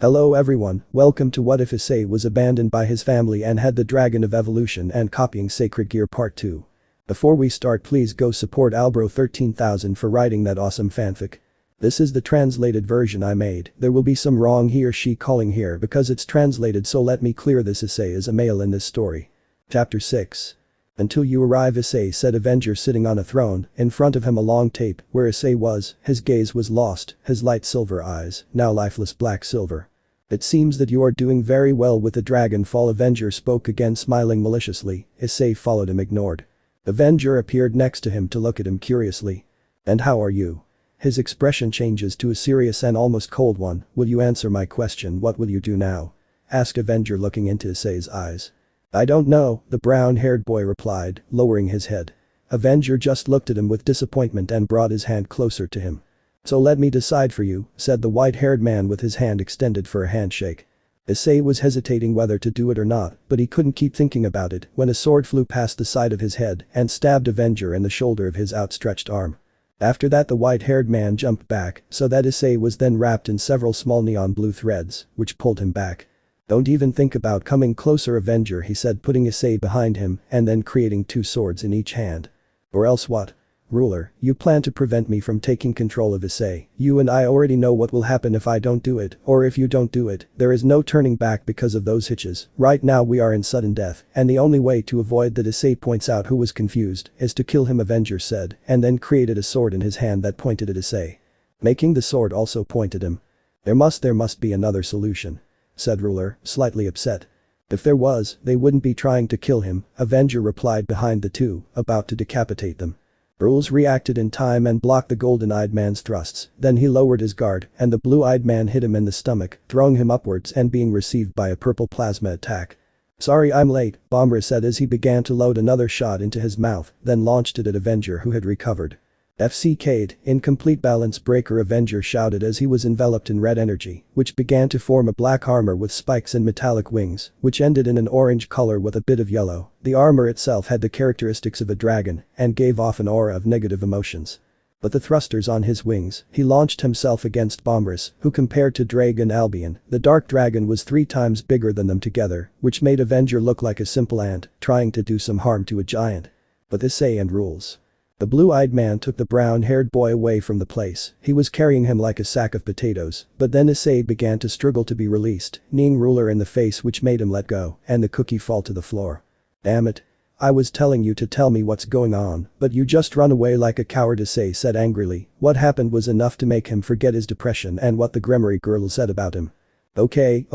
Hello everyone, welcome to What If Issei was abandoned by his family and had the Dragon of Evolution and copying Sacred Gear Part 2. Before we start, please go support Albro 13,000 for writing that awesome fanfic. This is the translated version I made. There will be some wrong he or she calling here because it's translated, so let me clear this. Issei is a male in this story. Chapter 6. Until you arrive, Issei said, Avenger sitting on a throne, in front of him a long tape, where Issei was, his gaze was lost, his light silver eyes, now lifeless black silver. It seems that you are doing very well with the Dragonfall. Avenger spoke again, smiling maliciously. Issei followed him, ignored. Avenger appeared next to him to look at him curiously. And how are you? His expression changes to a serious and almost cold one. Will you answer my question? What will you do now? Asked Avenger, looking into Issei's eyes. I don't know, the brown-haired boy replied, lowering his head. Avenger just looked at him with disappointment and brought his hand closer to him. So let me decide for you, said the white-haired man with his hand extended for a handshake. Issei was hesitating whether to do it or not, but he couldn't keep thinking about it when a sword flew past the side of his head and stabbed Avenger in the shoulder of his outstretched arm. After that, the white-haired man jumped back so that Issei was then wrapped in several small neon blue threads, which pulled him back. Don't even think about coming closer, Avenger, he said, putting Issei behind him and then creating two swords in each hand. Or else what? Ruler, you plan to prevent me from taking control of Issei. You and I already know what will happen if I don't do it, or if you don't do it. There is no turning back because of those hitches. Right now we are in sudden death, and the only way to avoid that, Issei points out, who was confused, is to kill him, Avenger said, and then created a sword in his hand that pointed at Issei. Making the sword also point at him. There must be another solution, said Ruler, slightly upset. If there was, they wouldn't be trying to kill him, Avenger replied behind the two, about to decapitate them. Rules reacted in time and blocked the golden-eyed man's thrusts, then he lowered his guard and the blue-eyed man hit him in the stomach, throwing him upwards and being received by a purple plasma attack. Sorry I'm late, Bomber said as he began to load another shot into his mouth, then launched it at Avenger, who had recovered. FCK'd, incomplete balance breaker, Avenger shouted as he was enveloped in red energy, which began to form a black armor with spikes and metallic wings, which ended in an orange color with a bit of yellow. The armor itself had the characteristics of a dragon and gave off an aura of negative emotions. But the thrusters on his wings, he launched himself against Bombers, who compared to Dragon Albion, the dark dragon was 3 times bigger than them together, which made Avenger look like a simple ant trying to do some harm to a giant. But Issei and rules. The blue-eyed man took the brown-haired boy away from the place. He was carrying him like a sack of potatoes, but then Issei began to struggle to be released, kneeing Ruler in the face, which made him let go, and the cookie fall to the floor. Damn it. I was telling you to tell me what's going on, but you just run away like a coward, Issei said angrily. What happened was enough to make him forget his depression and what the Grimoire girl said about him. Okay,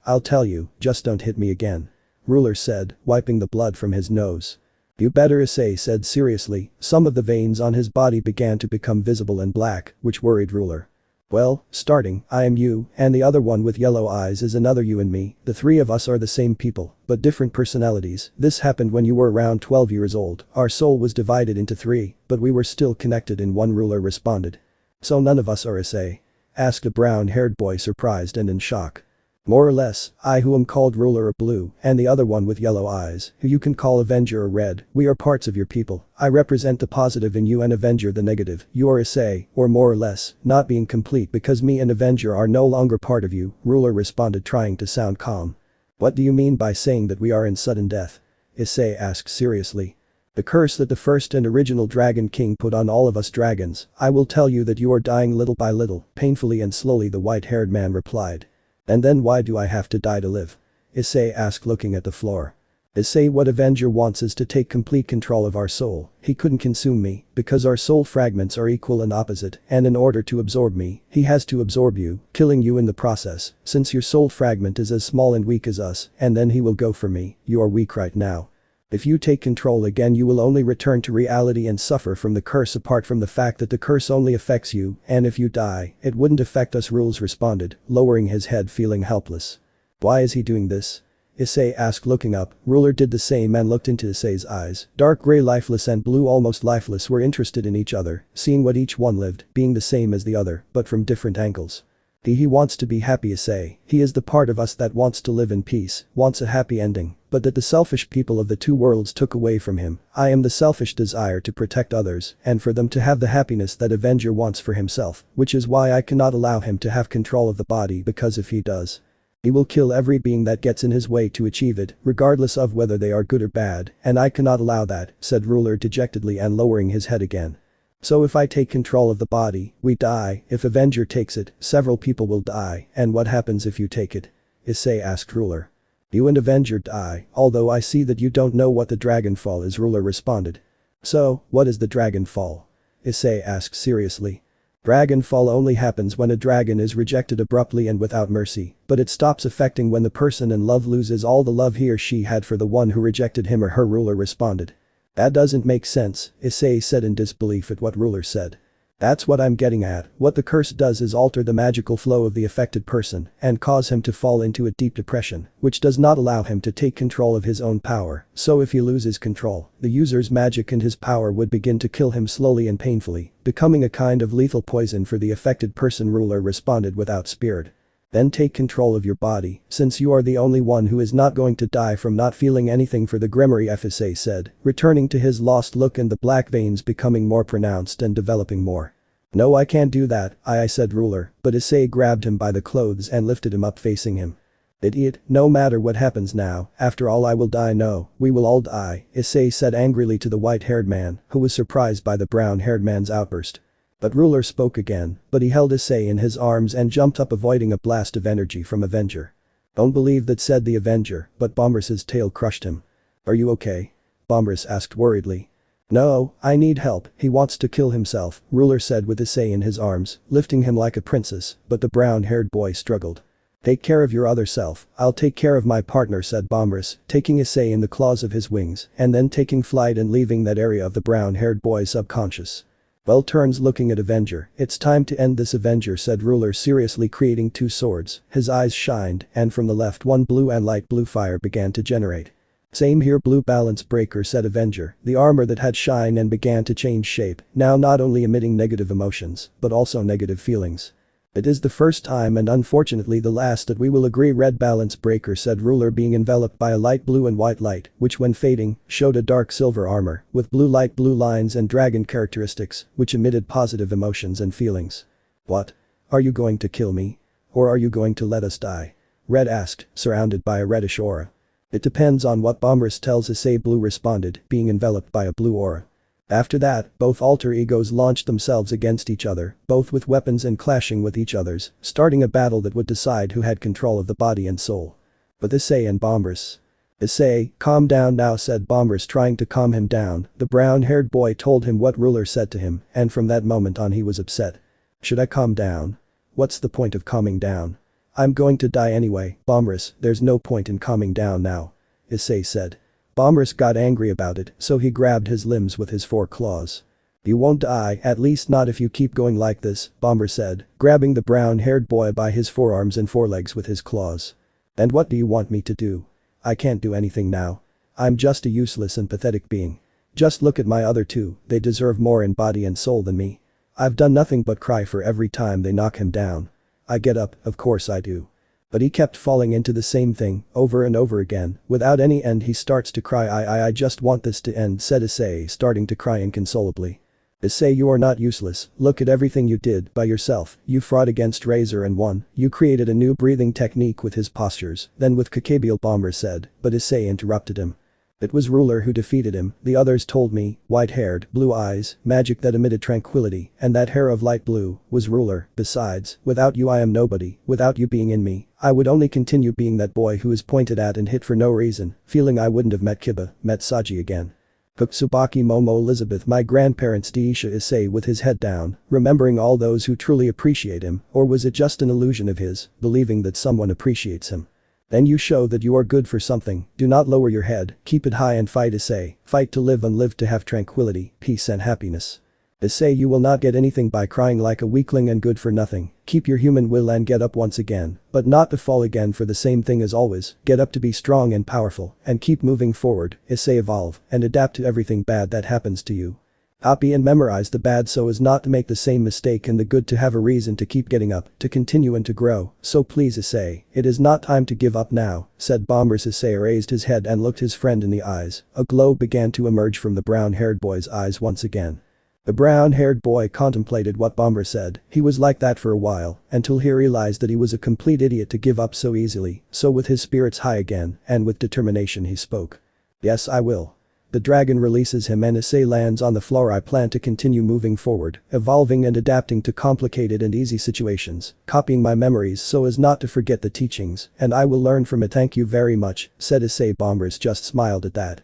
I'll tell you, just don't hit me again, Ruler said, wiping the blood from his nose. You better, Issei said seriously. Some of the veins on his body began to become visible and black, which worried Ruler. Well, starting, I am you, and the other one with yellow eyes is another you, and me. The 3 of us are the same people, but different personalities. This happened when you were around 12 years old. Our soul was divided into 3, but we were still connected in one, Ruler responded. So none of us are Issei? Asked a brown-haired boy, surprised and in shock. More or less, I who am called Ruler are blue, and the other one with yellow eyes, who you can call Avenger, are red. We are parts of your people. I represent the positive in you and Avenger the negative. You are Issei, or more or less, not being complete because me and Avenger are no longer part of you, Ruler responded, trying to sound calm. What do you mean by saying that we are in sudden death? Issei asked seriously. The curse that the first and original Dragon King put on all of us dragons. I will tell you that you are dying little by little, painfully and slowly, the white-haired man replied. And then why do I have to die to live? Issei asked, looking at the floor. Issei, what Avenger wants is to take complete control of our soul. He couldn't consume me, because our soul fragments are equal and opposite, and in order to absorb me, he has to absorb you, killing you in the process, since your soul fragment is as small and weak as us, and then he will go for me. You are weak right now. If you take control again, you will only return to reality and suffer from the curse, apart from the fact that the curse only affects you, and if you die, it wouldn't affect us, Rules responded, lowering his head, feeling helpless. Why is he doing this? Issei asked, looking up. Ruler did the same and looked into Issei's eyes. Dark gray lifeless and blue almost lifeless were interested in each other, seeing what each one lived, being the same as the other, but from different angles. He wants to be happy, Issei. He is the part of us that wants to live in peace, wants a happy ending. but that the selfish people of the two worlds took away from him. I am the selfish desire to protect others and for them to have the happiness that Avenger wants for himself, which is why I cannot allow him to have control of the body, because if he does, he will kill every being that gets in his way to achieve it, regardless of whether they are good or bad, and I cannot allow that," said Ruler dejectedly and lowering his head again. "So if I take control of the body, we die. If Avenger takes it, several people will die, and what happens if you take it?" Issei asked Ruler. "You and Avenger die, although I see that you don't know what the Dragon Fall is," Ruler responded. "So, what is the Dragon Fall?" Issei asked seriously. Dragon Fall only happens when a dragon is rejected abruptly and without mercy, but it stops affecting when the person in love loses all the love he or she had for the one who rejected him or her, Ruler responded. "That doesn't make sense," Issei said in disbelief at what Ruler said. "That's what I'm getting at. What the curse does is alter the magical flow of the affected person and cause him to fall into a deep depression, which does not allow him to take control of his own power. So if he loses control, the user's magic and his power would begin to kill him slowly and painfully, becoming a kind of lethal poison for the affected person," Ruler responded without spirit. "Then take control of your body, since you are the only one who is not going to die from not feeling anything for the Grimoire," Issei said, returning to his lost look and the black veins becoming more pronounced and developing more. "No, I can't do that," I said Ruler, but Issei grabbed him by the clothes and lifted him up facing him. "Idiot, no matter what happens now, after all I will die. No, we will all die," Issei said angrily to the white-haired man, who was surprised by the brown-haired man's outburst. But Ruler spoke again, but he held Issei in his arms and jumped up, avoiding a blast of energy from Avenger. "Don't believe that," said the Avenger, but Bombris's tail crushed him. "Are you okay?" Bombris asked worriedly. "No, I need help, he wants to kill himself," Ruler said with Issei in his arms, lifting him like a princess, but the brown-haired boy struggled. "Take care of your other self, I'll take care of my partner," said Bombris, taking Issei in the claws of his wings and then taking flight and leaving that area of the brown-haired boy's subconscious. "Well," turns looking at Avenger, "it's time to end this." Avenger said Ruler seriously, creating two swords. His eyes shined and from the left one blue and light blue fire began to generate. "Same here, blue balance breaker," said Avenger, the armor that had shine and began to change shape, now not only emitting negative emotions, but also negative feelings. "It is the first time and unfortunately the last that we will agree." Red balance breaker said Ruler, being enveloped by a light blue and white light, which when fading, showed a dark silver armor, with blue light blue lines and dragon characteristics, which emitted positive emotions and feelings. "What? Are you going to kill me? Or are you going to let us die?" Red asked, surrounded by a reddish aura. "It depends on what Bombris tells Issei," Blue responded, being enveloped by a blue aura. After that, both alter egos launched themselves against each other, both with weapons and clashing with each others, starting a battle that would decide who had control of the body and soul. But Issei and Bombris. "Issei, calm down now," said Bombris, trying to calm him down. The brown-haired boy told him what Ruler said to him, and from that moment on he was upset. "Should I calm down? What's the point of calming down? I'm going to die anyway." "Bombris, there's no point in calming down now," Issei said. Bombris got angry about it, so he grabbed his limbs with his 4 claws. "You won't die, at least not if you keep going like this," Bombris said, grabbing the brown-haired boy by his forearms and forelegs with his claws. "And what do you want me to do? I can't do anything now. I'm just a useless and pathetic being. Just look at my other two, they deserve more in body and soul than me. I've done nothing but cry for every time they knock him down. I get up, of course I do. But he kept falling into the same thing, over and over again, without any end. He starts to cry. I just want this to end," said Issei, starting to cry inconsolably. "Issei, you are not useless, look at everything you did by yourself. You fought against Razor and won. You created a new breathing technique with his postures, then with Copiado," Bombris said, but Issei interrupted him. "It was Ruler who defeated him, the others told me, white-haired, blue eyes, magic that emitted tranquility, and that hair of light blue, was Ruler. Besides, without you I am nobody, without you being in me, I would only continue being that boy who is pointed at and hit for no reason, feeling I wouldn't have met Kiba, met Saji again. Tsubaki, Momo, Elizabeth, my grandparents." Deisha, Issei with his head down, remembering all those who truly appreciate him, or was it just an illusion of his, believing that someone appreciates him? "Then you show that you are good for something, do not lower your head, keep it high and fight." Issei, fight to live and live to have tranquility, peace and happiness. "Issei, you will not get anything by crying like a weakling and good for nothing. Keep your human will and get up once again, but not to fall again for the same thing as always. Get up to be strong and powerful, and keep moving forward." Issei, evolve and adapt to everything bad that happens to you. Copy and memorize the bad so as not to make the same mistake, and the good to have a reason to keep getting up, to continue and to grow, so please Issei, it is not time to give up now," said Bombers. Issei raised his head and looked his friend in the eyes. A glow began to emerge from the brown-haired boy's eyes once again. The brown-haired boy contemplated what Bomber said. He was like that for a while, until he realized that he was a complete idiot to give up so easily, so with his spirits high again, and with determination he spoke. "Yes, I will." The dragon releases him and Issei lands on the floor. "I plan to continue moving forward, evolving and adapting to complicated and easy situations, copying my memories so as not to forget the teachings, and I will learn from it. Thank you very much," said Issei. Bombers just smiled at that.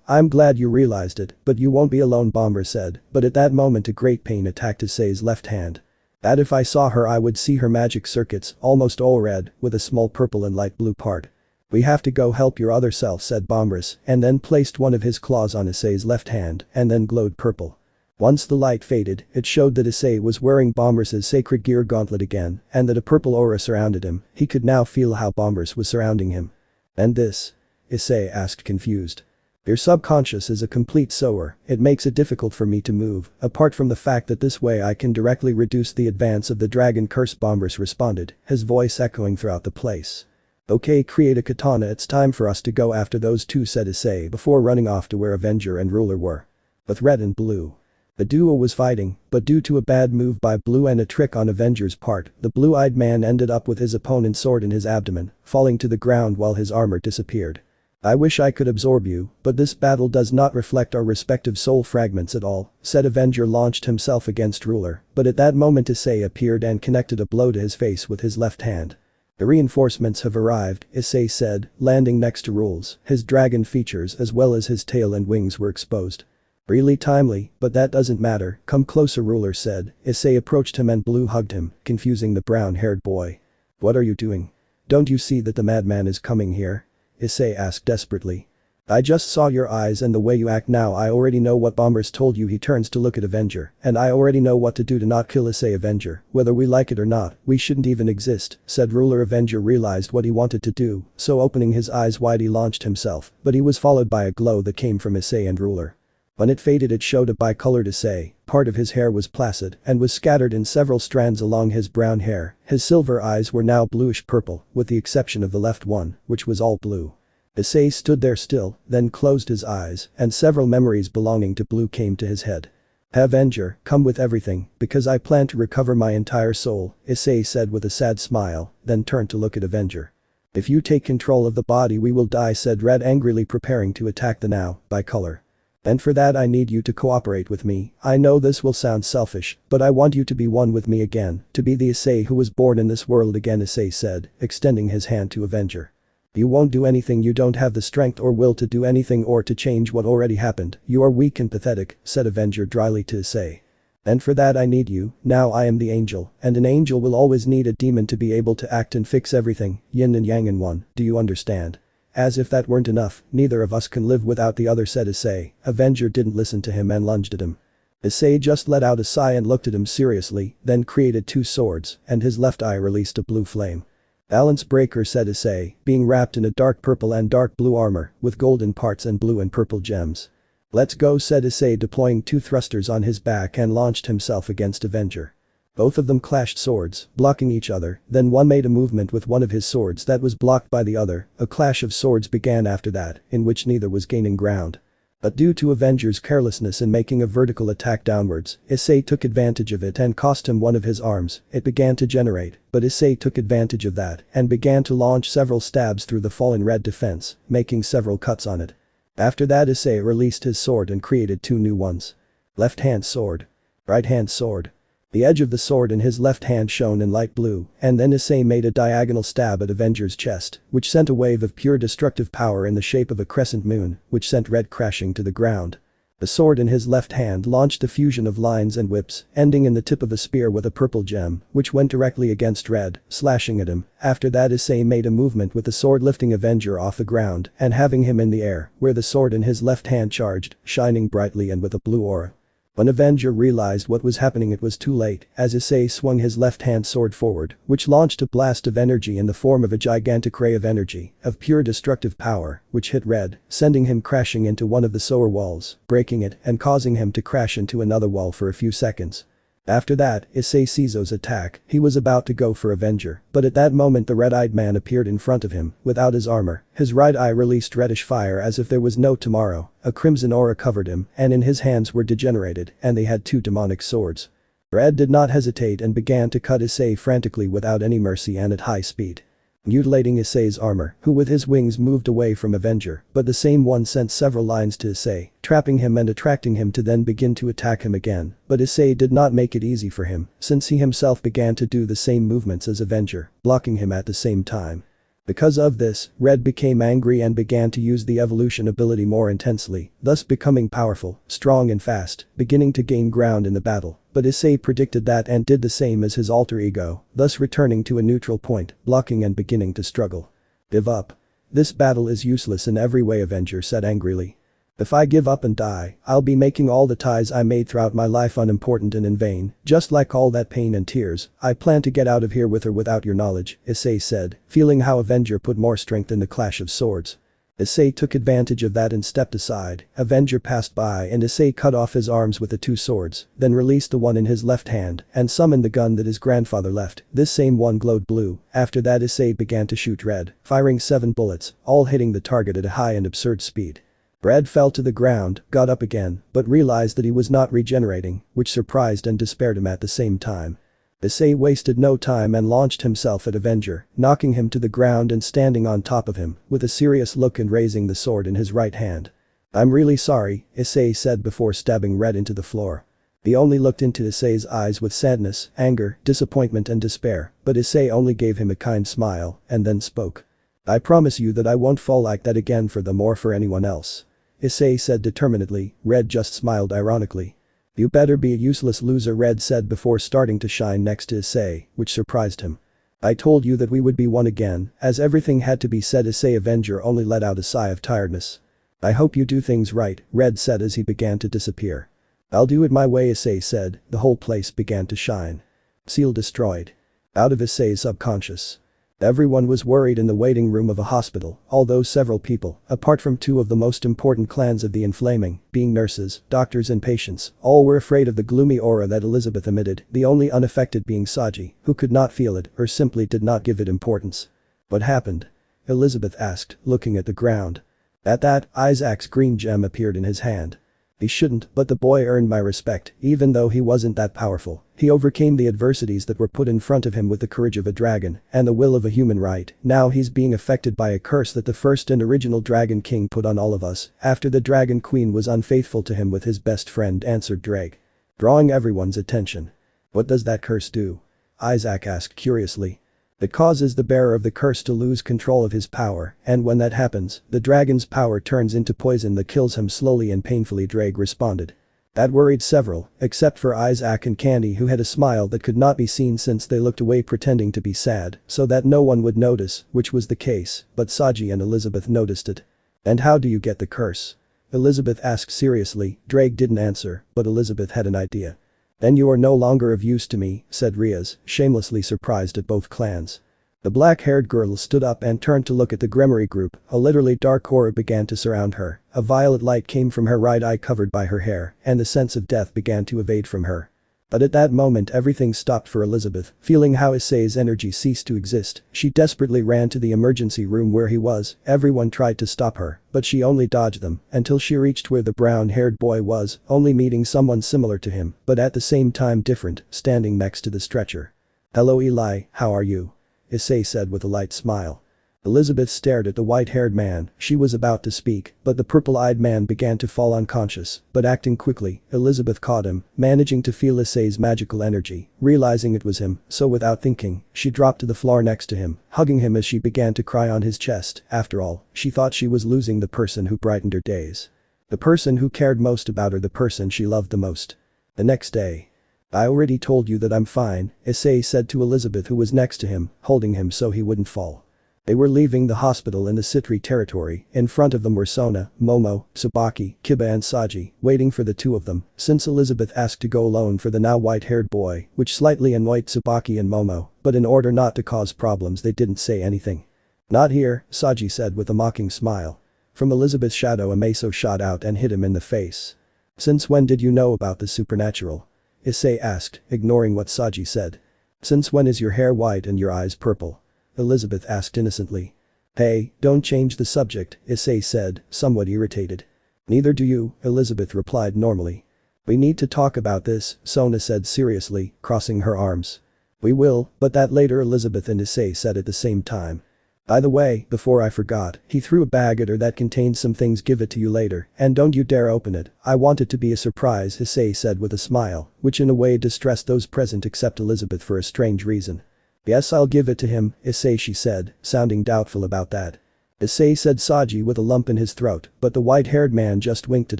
I'm glad you realized it, but you won't be alone," Bomber said, but at that moment a great pain attacked Issei's left hand. "That if I saw her I would see her magic circuits, almost all red, with a small purple and light blue part. We have to go help your other self," said Bombers, and then placed one of his claws on Issei's left hand, and then glowed purple. Once the light faded, it showed that Issei was wearing Bombers' sacred gear gauntlet again, and that a purple aura surrounded him. He could now feel how Bombers was surrounding him. "And this?" Issei asked, confused. "Your subconscious is a complete sower, it makes it difficult for me to move, apart from the fact that this way I can directly reduce the advance of the dragon curse," Bombers responded, his voice echoing throughout the place. "Okay, create a katana, it's time for us to go after those two," said Issei before running off to where Avenger and Ruler were. With Red and Blue. The duo was fighting, but due to a bad move by Blue and a trick on Avenger's part, the blue-eyed man ended up with his opponent's sword in his abdomen, falling to the ground while his armor disappeared. "I wish I could absorb you, but this battle does not reflect our respective soul fragments at all," said Avenger. Launched himself against Ruler, but at that moment Issei appeared and connected a blow to his face with his left hand. "The reinforcements have arrived," Issei said, landing next to Rule's. His dragon features as well as his tail and wings were exposed. "Really timely, but that doesn't matter, come closer," Ruler said. Issei approached him and Blue hugged him, confusing the brown-haired boy. "What are you doing? Don't you see that the madman is coming here?" Issei asked desperately. "I just saw your eyes and the way you act now. I already know what Bombers told you." He turns to look at Avenger, "And I already know what to do to not kill Issei." "Avenger, whether we like it or not, we shouldn't even exist," said Ruler. Avenger realized what he wanted to do, so opening his eyes wide he launched himself, but he was followed by a glow that came from Issei and Ruler. When it faded it showed a bicolored Issei. Part of his hair was placid and was scattered in several strands along his brown hair. His silver eyes were now bluish purple, with the exception of the left one, which was all blue. Issei stood there still, then closed his eyes, and several memories belonging to Blue came to his head. "Avenger, come with everything, because I plan to recover my entire soul," Issei said with a sad smile, then turned to look at Avenger. "If you take control of the body we will die," said Red angrily, preparing to attack the now bicolor. "And for that I need you to cooperate with me. I know this will sound selfish, but I want you to be one with me again, to be the Issei who was born in this world again," Issei said, extending his hand to Avenger. "You won't do anything, you don't have the strength or will to do anything or to change what already happened, you are weak and pathetic," said Avenger dryly to Issei. "And for that I need you, now I am the angel, and an angel will always need a demon to be able to act and fix everything, yin and yang in one, do you understand?" "As if that weren't enough, neither of us can live without the other," said Issei. Avenger didn't listen to him and lunged at him. Issei just let out a sigh and looked at him seriously, then created two swords, and his left eye released a blue flame. "Balance breaker," said Issei, being wrapped in a dark purple and dark blue armor, with golden parts and blue and purple gems. "Let's go," said Issei, deploying two thrusters on his back and launched himself against Avenger. Both of them clashed swords, blocking each other, then one made a movement with one of his swords that was blocked by the other. A clash of swords began after that, in which neither was gaining ground. But due to Avenger's carelessness in making a vertical attack downwards, Issei took advantage of it and cost him one of his arms. It began to generate, but Issei took advantage of that and began to launch several stabs through the fallen red defense, making several cuts on it. After that Issei released his sword and created two new ones. Left hand sword. Right hand sword. The edge of the sword in his left hand shone in light blue, and then Issei made a diagonal stab at Avenger's chest, which sent a wave of pure destructive power in the shape of a crescent moon, which sent Red crashing to the ground. The sword in his left hand launched a fusion of lines and whips, ending in the tip of a spear with a purple gem, which went directly against Red, slashing at him. After that Issei made a movement with the sword, lifting Avenger off the ground and having him in the air, where the sword in his left hand charged, shining brightly and with a blue aura. When Avenger realized what was happening, it was too late, as Issei swung his left-hand sword forward, which launched a blast of energy in the form of a gigantic ray of energy, of pure destructive power, which hit Red, sending him crashing into one of the sewer walls, breaking it and causing him to crash into another wall for a few seconds. After that, Issei Seizo's attack, he was about to go for Avenger, but at that moment the red-eyed man appeared in front of him, without his armor, his right eye released reddish fire as if there was no tomorrow, a crimson aura covered him, and in his hands were degenerated, and they had two demonic swords. Red did not hesitate and began to cut Issei frantically without any mercy and at high speed. Mutilating Issei's armor, who with his wings moved away from Avenger, but the same one sent several lines to Issei, trapping him and attracting him to then begin to attack him again, but Issei did not make it easy for him, since he himself began to do the same movements as Avenger, blocking him at the same time. Because of this, Red became angry and began to use the evolution ability more intensely, thus becoming powerful, strong and fast, beginning to gain ground in the battle. But Issei predicted that and did the same as his alter ego, thus returning to a neutral point, blocking and beginning to struggle. Give up. This battle is useless in every way, Avenger said angrily. If I give up and die, I'll be making all the ties I made throughout my life unimportant and in vain, just like all that pain and tears. I plan to get out of here with or without your knowledge, Issei said, feeling how Avenger put more strength in the clash of swords. Issei took advantage of that and stepped aside. Avenger passed by and Issei cut off his arms with the two swords, then released the one in his left hand and summoned the gun that his grandfather left. This same one glowed blue. After that, Issei began to shoot Red, firing 7 bullets, all hitting the target at a high and absurd speed. Red fell to the ground, got up again, but realized that he was not regenerating, which surprised and despaired him at the same time. Issei wasted no time and launched himself at Avenger, knocking him to the ground and standing on top of him, with a serious look and raising the sword in his right hand. I'm really sorry, Issei said before stabbing Red into the floor. He only looked into Issei's eyes with sadness, anger, disappointment and despair, but Issei only gave him a kind smile, and then spoke. I promise you that I won't fall like that again for them or for anyone else. Issei said determinedly. Red just smiled ironically. You better be a useless loser, Red said before starting to shine next to Issei, which surprised him. I told you that we would be one again, as everything had to be said. Issei Avenger only let out a sigh of tiredness. I hope you do things right, Red said as he began to disappear. I'll do it my way, Issei said. The whole place began to shine. Seal destroyed. Out of Issei's subconscious. Everyone was worried in the waiting room of a hospital, although several people, apart from 2 of the most important clans of the Inflaming, being nurses, doctors and patients, all were afraid of the gloomy aura that Elizabeth emitted, the only unaffected being Saji, who could not feel it or simply did not give it importance. What happened? Elizabeth asked, looking at the ground. At that, Isaac's green gem appeared in his hand. He shouldn't, but the boy earned my respect, even though he wasn't that powerful. He overcame the adversities that were put in front of him with the courage of a dragon and the will of a human right. Now he's being affected by a curse that the first and original Dragon King put on all of us after the Dragon Queen was unfaithful to him with his best friend, answered Drake, drawing everyone's attention. What does that curse do? Isaac asked curiously. It causes the bearer of the curse to lose control of his power, and when that happens, the dragon's power turns into poison that kills him slowly and painfully, Drake responded. That worried several, except for Isaac and Candy, who had a smile that could not be seen since they looked away pretending to be sad so that no one would notice, which was the case, but Saji and Elizabeth noticed it. And how do you get the curse? Elizabeth asked seriously. Drake didn't answer, but Elizabeth had an idea. Then you are no longer of use to me, said Riaz, shamelessly surprised at both clans. The black-haired girl stood up and turned to look at the Gremory group. A literally dark aura began to surround her. A violet light came from her right eye covered by her hair, and the sense of death began to evade from her. But at that moment everything stopped for Elizabeth, feeling how Issei's energy ceased to exist. She desperately ran to the emergency room where he was. Everyone tried to stop her, but she only dodged them until she reached where the brown-haired boy was, only meeting someone similar to him, but at the same time different, standing next to the stretcher. Hello Eli, how are you? Issei said with a light smile. Elizabeth stared at the white-haired man. She was about to speak, but the purple-eyed man began to fall unconscious, but acting quickly, Elizabeth caught him, managing to feel Issei's magical energy, realizing it was him, so without thinking, she dropped to the floor next to him, hugging him as she began to cry on his chest. After all, she thought she was losing the person who brightened her days. The person who cared most about her, the person she loved the most. The next day. I already told you that I'm fine, Issei said to Elizabeth, who was next to him, holding him so he wouldn't fall. They were leaving the hospital in the Citri territory. In front of them were Sona, Momo, Tsubaki, Kiba and Saji, waiting for the two of them, since Elizabeth asked to go alone for the now white-haired boy, which slightly annoyed Tsubaki and Momo, but in order not to cause problems they didn't say anything. "Not here," Saji said with a mocking smile. From Elizabeth's shadow a meso shot out and hit him in the face. "Since when did you know about the supernatural?" Issei asked, ignoring what Saji said. "Since when is your hair white and your eyes purple?" Elizabeth asked innocently. "Hey, don't change the subject," Issei said, somewhat irritated. "Neither do you," Elizabeth replied normally. "We need to talk about this," Sona said seriously, crossing her arms. "We will, but that later," Elizabeth and Issei said at the same time. "By the way, before I forgot, he threw a bag at her that contains some things. Give it to you later, and don't you dare open it. I want it to be a surprise," Issei said with a smile, which in a way distressed those present except Elizabeth for a strange reason. "Yes, I'll give it to him, Issei," she said, sounding doubtful about that. "Issei," said Saji with a lump in his throat, but the white-haired man just winked at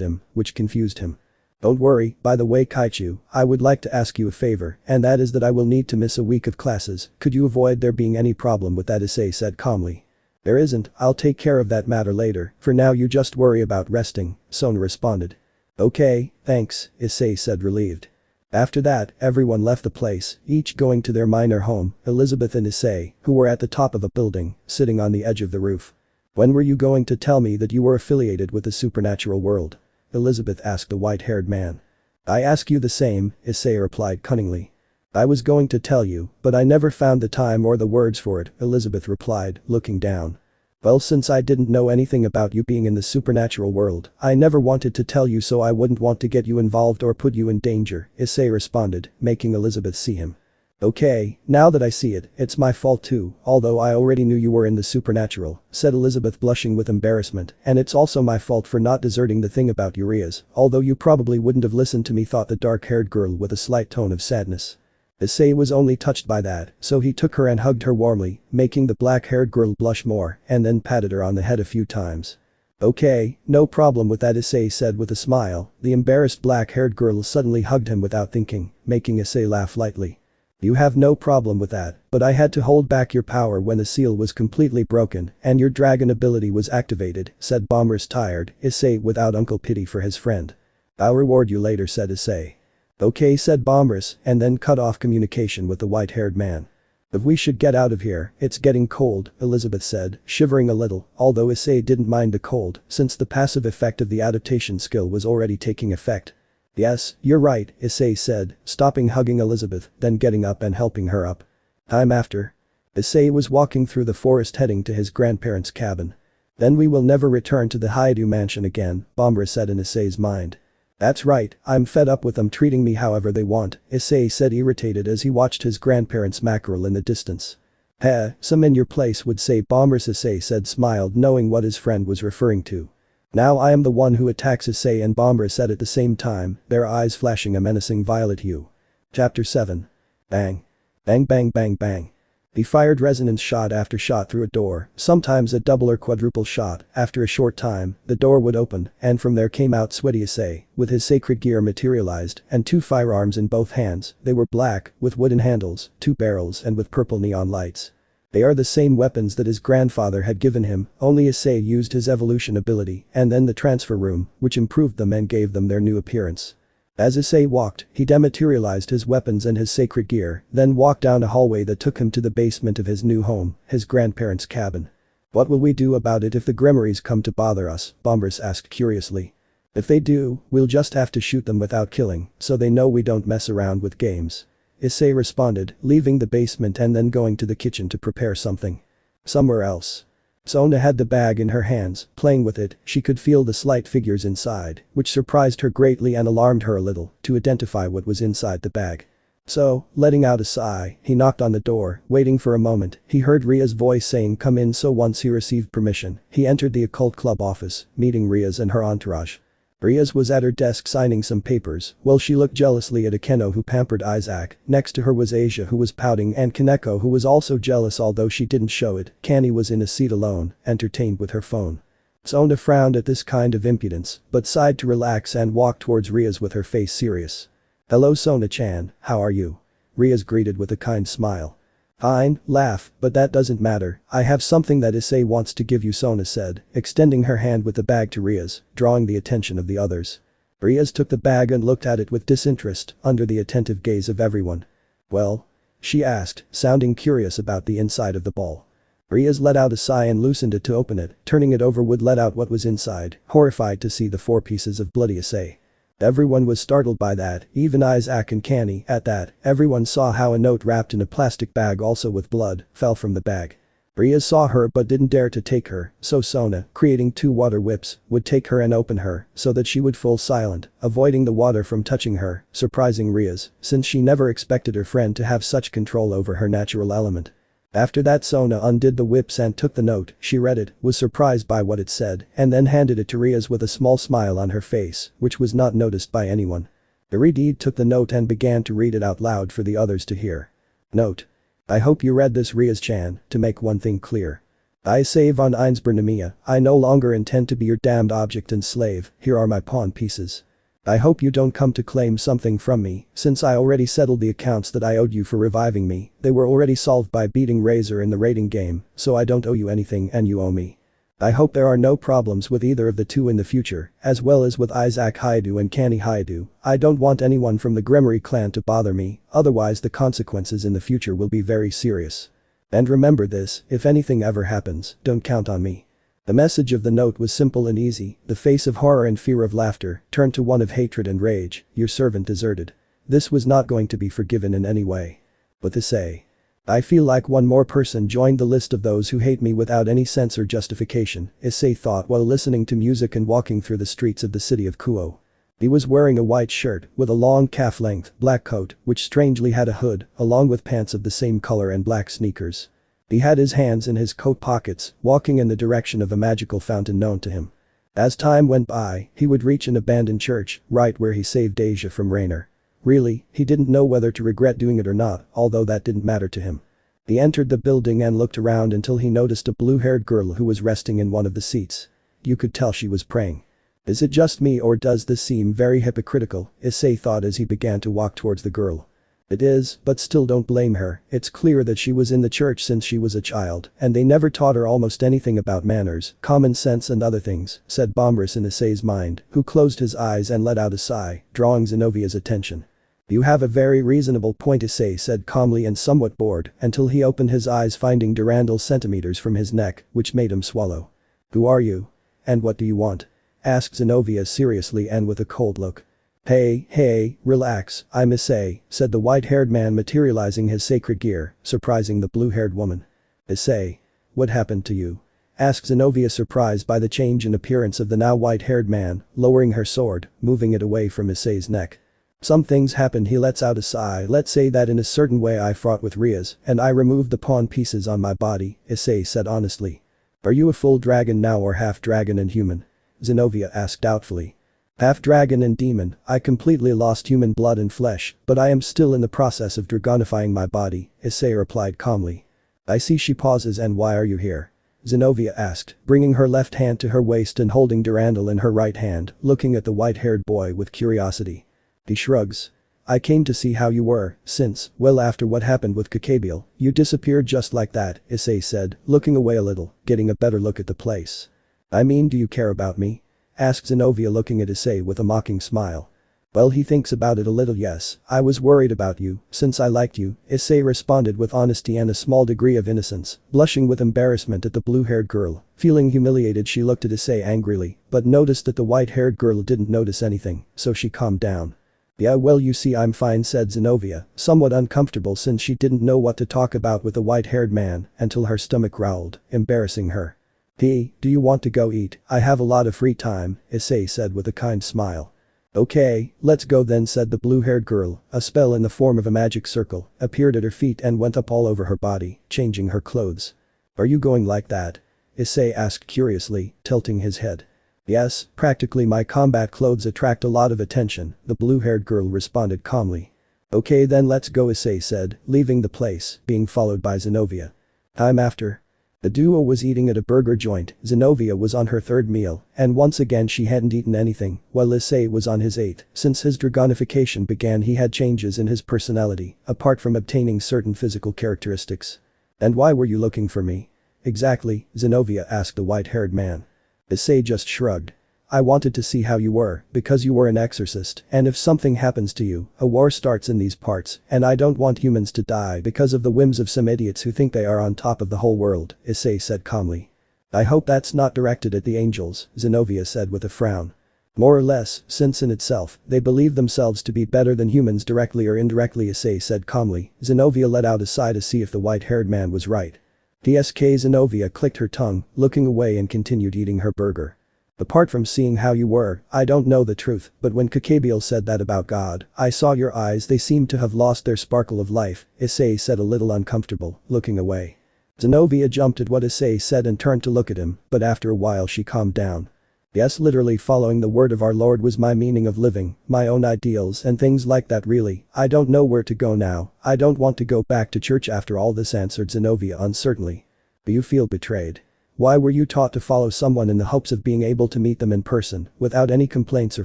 him, which confused him. "Don't worry, by the way Kaichu, I would like to ask you a favor, and that is that I will need to miss a week of classes. Could you avoid there being any problem with that?" Issei said calmly. "There isn't, I'll take care of that matter later, for now you just worry about resting," Sona responded. "Okay, thanks," Issei said relieved. After that, everyone left the place, each going to their minor home. Elizabeth and Issei, who were at the top of a building, sitting on the edge of the roof. "When were you going to tell me that you were affiliated with the supernatural world?" Elizabeth asked the white-haired man. "I ask you the same," Issei replied cunningly. "I was going to tell you, but I never found the time or the words for it," Elizabeth replied, looking down. "Well, since I didn't know anything about you being in the supernatural world, I never wanted to tell you so I wouldn't want to get you involved or put you in danger," Issei responded, making Elizabeth see him. "Okay, now that I see it, it's my fault too, although I already knew you were in the supernatural," said Elizabeth blushing with embarrassment, "and it's also my fault for not deserting the thing about Urias, although you probably wouldn't have listened to me," thought the dark-haired girl with a slight tone of sadness. Issei was only touched by that, so he took her and hugged her warmly, making the black-haired girl blush more, and then patted her on the head a few times. "Okay, no problem with that," Issei said with a smile. The embarrassed black-haired girl suddenly hugged him without thinking, making Issei laugh lightly. "You have no problem with that, but I had to hold back your power when the seal was completely broken and your dragon ability was activated," said Bombers tired, Issei without uncle pity for his friend. "I'll reward you later," said Issei. "Okay," said Bombers, and then cut off communication with the white-haired man. "If we should get out of here, it's getting cold," Elizabeth said, shivering a little, although Issei didn't mind the cold since the passive effect of the adaptation skill was already taking effect. "Yes, you're right," Issei said, stopping hugging Elizabeth, then getting up and helping her up. Time after. Issei was walking through the forest heading to his grandparents' cabin. "Then we will never return to the Haidu mansion again," Bombra said in Issei's mind. "That's right, I'm fed up with them treating me however they want," Issei said irritated as he watched his grandparents' mackerel in the distance. "Heh, some in your place would say," Bombers Issei said smiled knowing what his friend was referring to. "Now I am the one who attacks," Issei and Bombers said at the same time, their eyes flashing a menacing violet hue. Chapter 7. Bang. Bang bang bang bang. He fired resonance shot after shot through a door, sometimes a double or quadruple shot. After a short time, the door would open, and from there came out sweaty Issei, with his sacred gear materialized, and two firearms in both hands. They were black, with wooden handles, two barrels and with purple neon lights. They are the same weapons that his grandfather had given him, only Issei used his evolution ability and then the transfer room, which improved them and gave them their new appearance. As Issei walked, he dematerialized his weapons and his sacred gear, then walked down a hallway that took him to the basement of his new home, his grandparents' cabin. "What will we do about it if the Grimoires come to bother us?" Bombers asked curiously. "If they do, we'll just have to shoot them without killing, so they know we don't mess around with games," Issei responded, leaving the basement and then going to the kitchen to prepare something. Somewhere else. Sona had the bag in her hands, playing with it. She could feel the slight figures inside, which surprised her greatly and alarmed her a little, to identify what was inside the bag. So, letting out a sigh, he knocked on the door, waiting for a moment. He heard Ria's voice saying come in, so once he received permission, he entered the occult club office, meeting Ria's and her entourage. Ria's was at her desk signing some papers, while she looked jealously at Akeno who pampered Isaac. Next to her was Asia who was pouting and Kaneko who was also jealous although she didn't show it. Kani was in a seat alone, entertained with her phone. Sona frowned at this kind of impudence, but sighed to relax and walked towards Ria's with her face serious. "Hello Sona-chan, how are you?" Ria's greeted with a kind smile. Fine, laugh, but that doesn't matter, I have something that Issei wants to give you, Sona said, extending her hand with the bag to Riaz, drawing the attention of the others. Riaz took the bag and looked at it with disinterest, under the attentive gaze of everyone. Well? She asked, sounding curious about the inside of the ball. Riaz let out a sigh and loosened it to open it, turning it over would let out what was inside, horrified to see the 4 pieces of bloody Issei. Everyone was startled by that, even Isaac and Canny. At that, everyone saw how a note wrapped in a plastic bag also with blood, fell from the bag. Riaz saw her but didn't dare to take her, so Sona, creating 2 water whips, would take her and open her, so that she would fall silent, avoiding the water from touching her, surprising Riaz, since she never expected her friend to have such control over her natural element. After that Sona undid the whips and took the note, she read it, was surprised by what it said, and then handed it to Riaz with a small smile on her face, which was not noticed by anyone. Iridied took the note and began to read it out loud for the others to hear. Note. I hope you read this, Riaz-chan, to make one thing clear. Issei von Einsbernemia, I no longer intend to be your damned object and slave, here are my pawn pieces. I hope you don't come to claim something from me, since I already settled the accounts that I owed you for reviving me, they were already solved by beating Razor in the raiding game, so I don't owe you anything and you owe me. I hope there are no problems with either of the two in the future, as well as with Isaac Haidu and Canny Haidu. I don't want anyone from the Gremory clan to bother me, otherwise the consequences in the future will be very serious. And remember this, if anything ever happens, don't count on me. The message of the note was simple and easy, the face of horror and fear of laughter turned to one of hatred and rage, your servant deserted. This was not going to be forgiven in any way. But Issei. I feel like one more person joined the list of those who hate me without any sense or justification, Issei thought while listening to music and walking through the streets of the city of Kuo. He was wearing a white shirt with a long calf-length black coat which strangely had a hood, along with pants of the same color and black sneakers. He had his hands in his coat pockets, walking in the direction of a magical fountain known to him. As time went by, he would reach an abandoned church, right where he saved Asia from Rainer. Really, he didn't know whether to regret doing it or not, although that didn't matter to him. He entered the building and looked around until he noticed a blue-haired girl who was resting in one of the seats. You could tell she was praying. Is it just me or does this seem very hypocritical, Issei thought as he began to walk towards the girl. It is, but still don't blame her, it's clear that she was in the church since she was a child, and they never taught her almost anything about manners, common sense and other things, said Bombrus in Issei's mind, who closed his eyes and let out a sigh, drawing Zenovia's attention. You have a very reasonable point, Issei said calmly and somewhat bored, until he opened his eyes finding Durandal centimeters from his neck, which made him swallow. Who are you? And what do you want? Asked Zenovia seriously and with a cold look. Hey, relax, I'm Issei, said the white-haired man materializing his sacred gear, surprising the blue-haired woman. Issei. What happened to you? Asked Zenovia surprised by the change in appearance of the now white-haired man, lowering her sword, moving it away from Issei's neck. Some things happened, he lets out a sigh. Let's say that in a certain way I fought with Riaz, and I removed the pawn pieces on my body, Issei said honestly. Are you a full dragon now or half dragon and human? Zenovia asked doubtfully. Half dragon and demon, I completely lost human blood and flesh, but I am still in the process of dragonifying my body, Issei replied calmly. I see. She pauses. And why are you here? Zenovia asked, bringing her left hand to her waist and holding Durandal in her right hand, looking at the white-haired boy with curiosity. He shrugs. I came to see how you were, since, well, after what happened with Copiado, you disappeared just like that, Issei said, looking away a little, getting a better look at the place. I mean, do you care about me? Asked Zenovia looking at Issei with a mocking smile. Well, he thinks about it a little. Yes, I was worried about you, since I liked you, Issei responded with honesty and a small degree of innocence, blushing with embarrassment at the blue-haired girl. Feeling humiliated, she looked at Issei angrily, but noticed that the white-haired girl didn't notice anything, so she calmed down. Yeah, well, you see, I'm fine, said Zenovia, somewhat uncomfortable since she didn't know what to talk about with the white-haired man, until her stomach growled, embarrassing her. Do you want to go eat? I have a lot of free time, Issei said with a kind smile. Okay, let's go then, said the blue-haired girl. A spell in the form of a magic circle appeared at her feet and went up all over her body, changing her clothes. Are you going like that? Issei asked curiously, tilting his head. Yes, practically. My combat clothes attract a lot of attention, the blue-haired girl responded calmly. Okay then, let's go, Issei said, leaving the place, being followed by Zenovia. I'm after. The duo was eating at a burger joint, Zenobia was on her third meal, and once again she hadn't eaten anything, while Issei was on his eighth. Since his dragonification began he had changes in his personality, apart from obtaining certain physical characteristics. "And why were you looking for me?" "Exactly," Zenobia asked the white-haired man. Issei just shrugged. "I wanted to see how you were, because you were an exorcist, and if something happens to you, a war starts in these parts, and I don't want humans to die because of the whims of some idiots who think they are on top of the whole world," Issei said calmly. "I hope that's not directed at the angels," Zenobia said with a frown. "More or less, since in itself, they believe themselves to be better than humans directly or indirectly," Issei said calmly. Zenobia let out a sigh to see if the white-haired man was right. "Tsk," Zenobia clicked her tongue, looking away and continued eating her burger. "Apart from seeing how you were, I don't know the truth, but when Copiado said that about God, I saw your eyes, they seemed to have lost their sparkle of life," Issei said a little uncomfortable, looking away. Zenobia jumped at what Issei said and turned to look at him, but after a while she calmed down. "Yes, literally following the word of our Lord was my meaning of living, my own ideals and things like that really. I don't know where to go now, I don't want to go back to church after all this," answered Zenobia uncertainly. "Do you feel betrayed? Why were you taught to follow someone in the hopes of being able to meet them in person, without any complaints or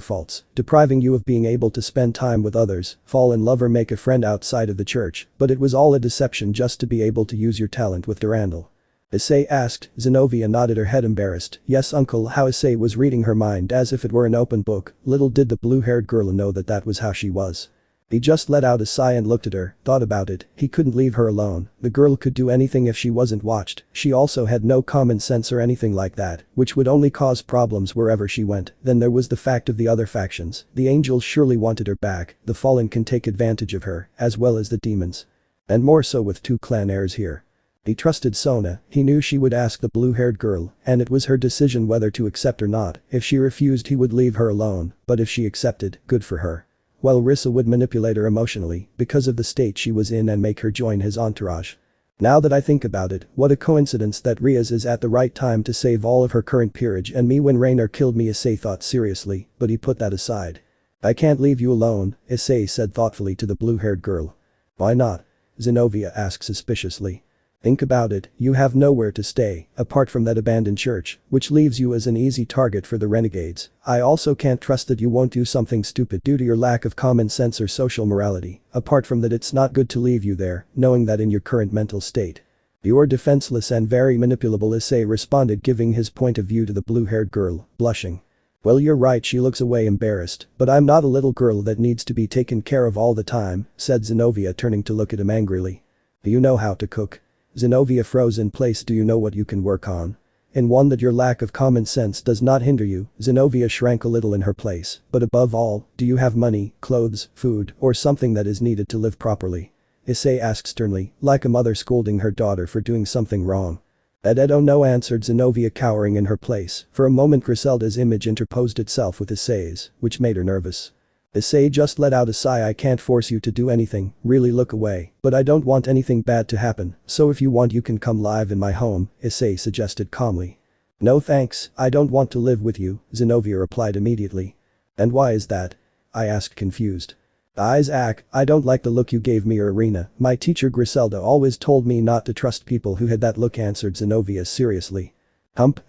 faults, depriving you of being able to spend time with others, fall in love or make a friend outside of the church, but it was all a deception just to be able to use your talent with Durandal?" Issei asked. Zenobia nodded her head embarrassed. "Yes uncle," how Issei was reading her mind as if it were an open book. Little did the blue-haired girl know that that was how she was. He just let out a sigh and looked at her, thought about it, he couldn't leave her alone, the girl could do anything if she wasn't watched, she also had no common sense or anything like that, which would only cause problems wherever she went. Then there was the fact of the other factions, the angels surely wanted her back, the fallen can take advantage of her, as well as the demons. And more so with two clan heirs here. He trusted Sona, he knew she would ask the blue-haired girl, and it was her decision whether to accept or not. If she refused he would leave her alone, but if she accepted, good for her. While Rissa would manipulate her emotionally, because of the state she was in, and make her join his entourage. Now that I think about it, what a coincidence that Riaz is at the right time to save all of her current peerage and me when Raynor killed me, Issei thought seriously, but he put that aside. "I can't leave you alone," Issei said thoughtfully to the blue-haired girl. "Why not?" Zenobia asked suspiciously. "Think about it, you have nowhere to stay, apart from that abandoned church, which leaves you as an easy target for the renegades. I also can't trust that you won't do something stupid due to your lack of common sense or social morality. Apart from that, it's not good to leave you there, knowing that in your current mental state. You are defenseless and very manipulable," Issei responded, giving his point of view to the blue-haired girl, blushing. "Well, you're right," she looks away embarrassed, "but I'm not a little girl that needs to be taken care of all the time," said Zenobia, turning to look at him angrily. "Do you know how to cook?" Zenobia froze in place. "Do you know what you can work on? In one that your lack of common sense does not hinder you." Zenobia shrank a little in her place. "But above all, do you have money, clothes, food, or something that is needed to live properly?" Issei asked sternly, like a mother scolding her daughter for doing something wrong. "I don't know," answered Zenobia, cowering in her place. For a moment Griselda's image interposed itself with Issei's, which made her nervous. Issei just let out a sigh. "I can't force you to do anything, really look away, but I don't want anything bad to happen, so if you want you can come live in my home," Issei suggested calmly. "No thanks, I don't want to live with you," Zenobia replied immediately. "And why is that?" I asked confused. "Isaac, I don't like the look you gave me or Irina, my teacher Griselda always told me not to trust people who had that look," answered Zenobia seriously.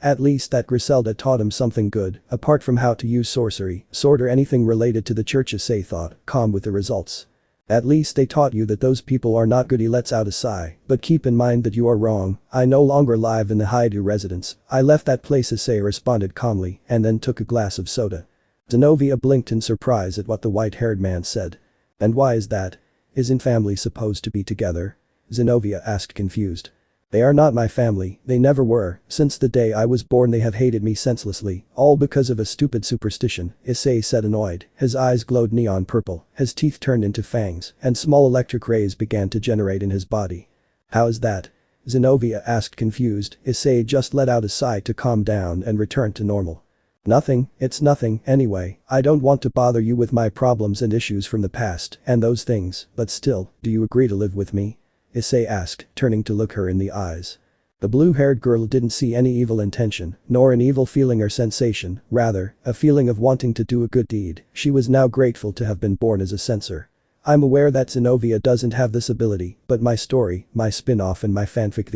At least that Griselda taught him something good, apart from how to use sorcery, sword or anything related to the church, Issei thought, calm with the results. "At least they taught you that those people are not good," he lets out a sigh, "but keep in mind that you are wrong. I no longer live in the Haidu residence. I left that place," Issei responded calmly, and then took a glass of soda. Zenobia blinked in surprise at what the white-haired man said. "And why is that? Isn't family supposed to be together?" Zenobia asked confused. "They are not my family, they never were. Since the day I was born they have hated me senselessly, all because of a stupid superstition," Issei said annoyed. His eyes glowed neon purple, his teeth turned into fangs, and small electric rays began to generate in his body. "How is that?" Zenobia asked confused. Issei just let out a sigh to calm down and return to normal. "Nothing, it's nothing, anyway, I don't want to bother you with my problems and issues from the past and those things, but still, do you agree to live with me?" Issei asked, turning to look her in the eyes. The blue-haired girl didn't see any evil intention, nor an evil feeling or sensation, rather, a feeling of wanting to do a good deed. She was now grateful to have been born as a censor. "I'm aware that Zenobia doesn't have this ability, but my story, my spin-off and my fanfic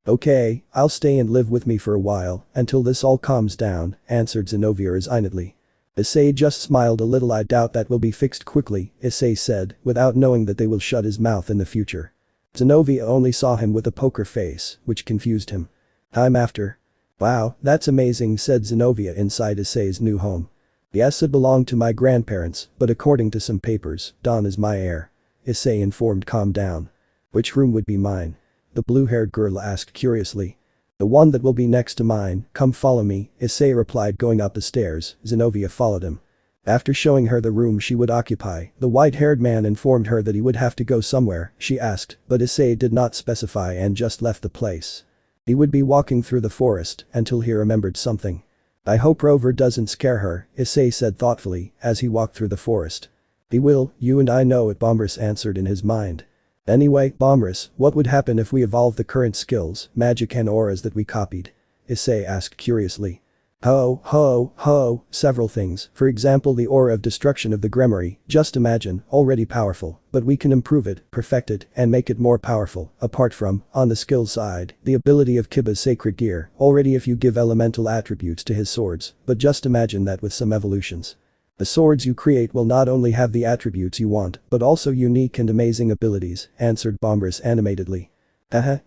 Okay, I'll stay and live with me for a while, until this all calms down, answered Zenobia resignedly. Issei just smiled a little. I doubt that will be fixed quickly, Issei said, without knowing that they will shut his mouth in the future. Zenobia only saw him with a poker face, which confused him. Time after. Wow, that's amazing, said Zenobia inside Issei's new home. Yes, it belonged to my grandparents, but according to some papers, Dawn is my heir. Issei informed. Calm down. Which room would be mine? The blue-haired girl asked curiously. The one that will be next to mine, come follow me, Issei replied. Going up the stairs, Zenobia followed him. After showing her the room she would occupy, the white-haired man informed her that he would have to go somewhere, she asked, but Issei did not specify and just left the place. He would be walking through the forest until he remembered something. I hope Rover doesn't scare her, Issei said thoughtfully as he walked through the forest. He will, you and I know it, Bombras answered in his mind. Anyway, Bombras, what would happen if we evolved the current skills, magic and auras that we copied? Issei asked curiously. Several things, for example the aura of destruction of the Grimoire, just imagine, already powerful, but we can improve it, perfect it, and make it more powerful, apart from, on the skills side, the ability of Kiba's sacred gear, already if you give elemental attributes to his swords, but just imagine that with some evolutions. The swords you create will not only have the attributes you want, but also unique and amazing abilities, answered Bombras animatedly.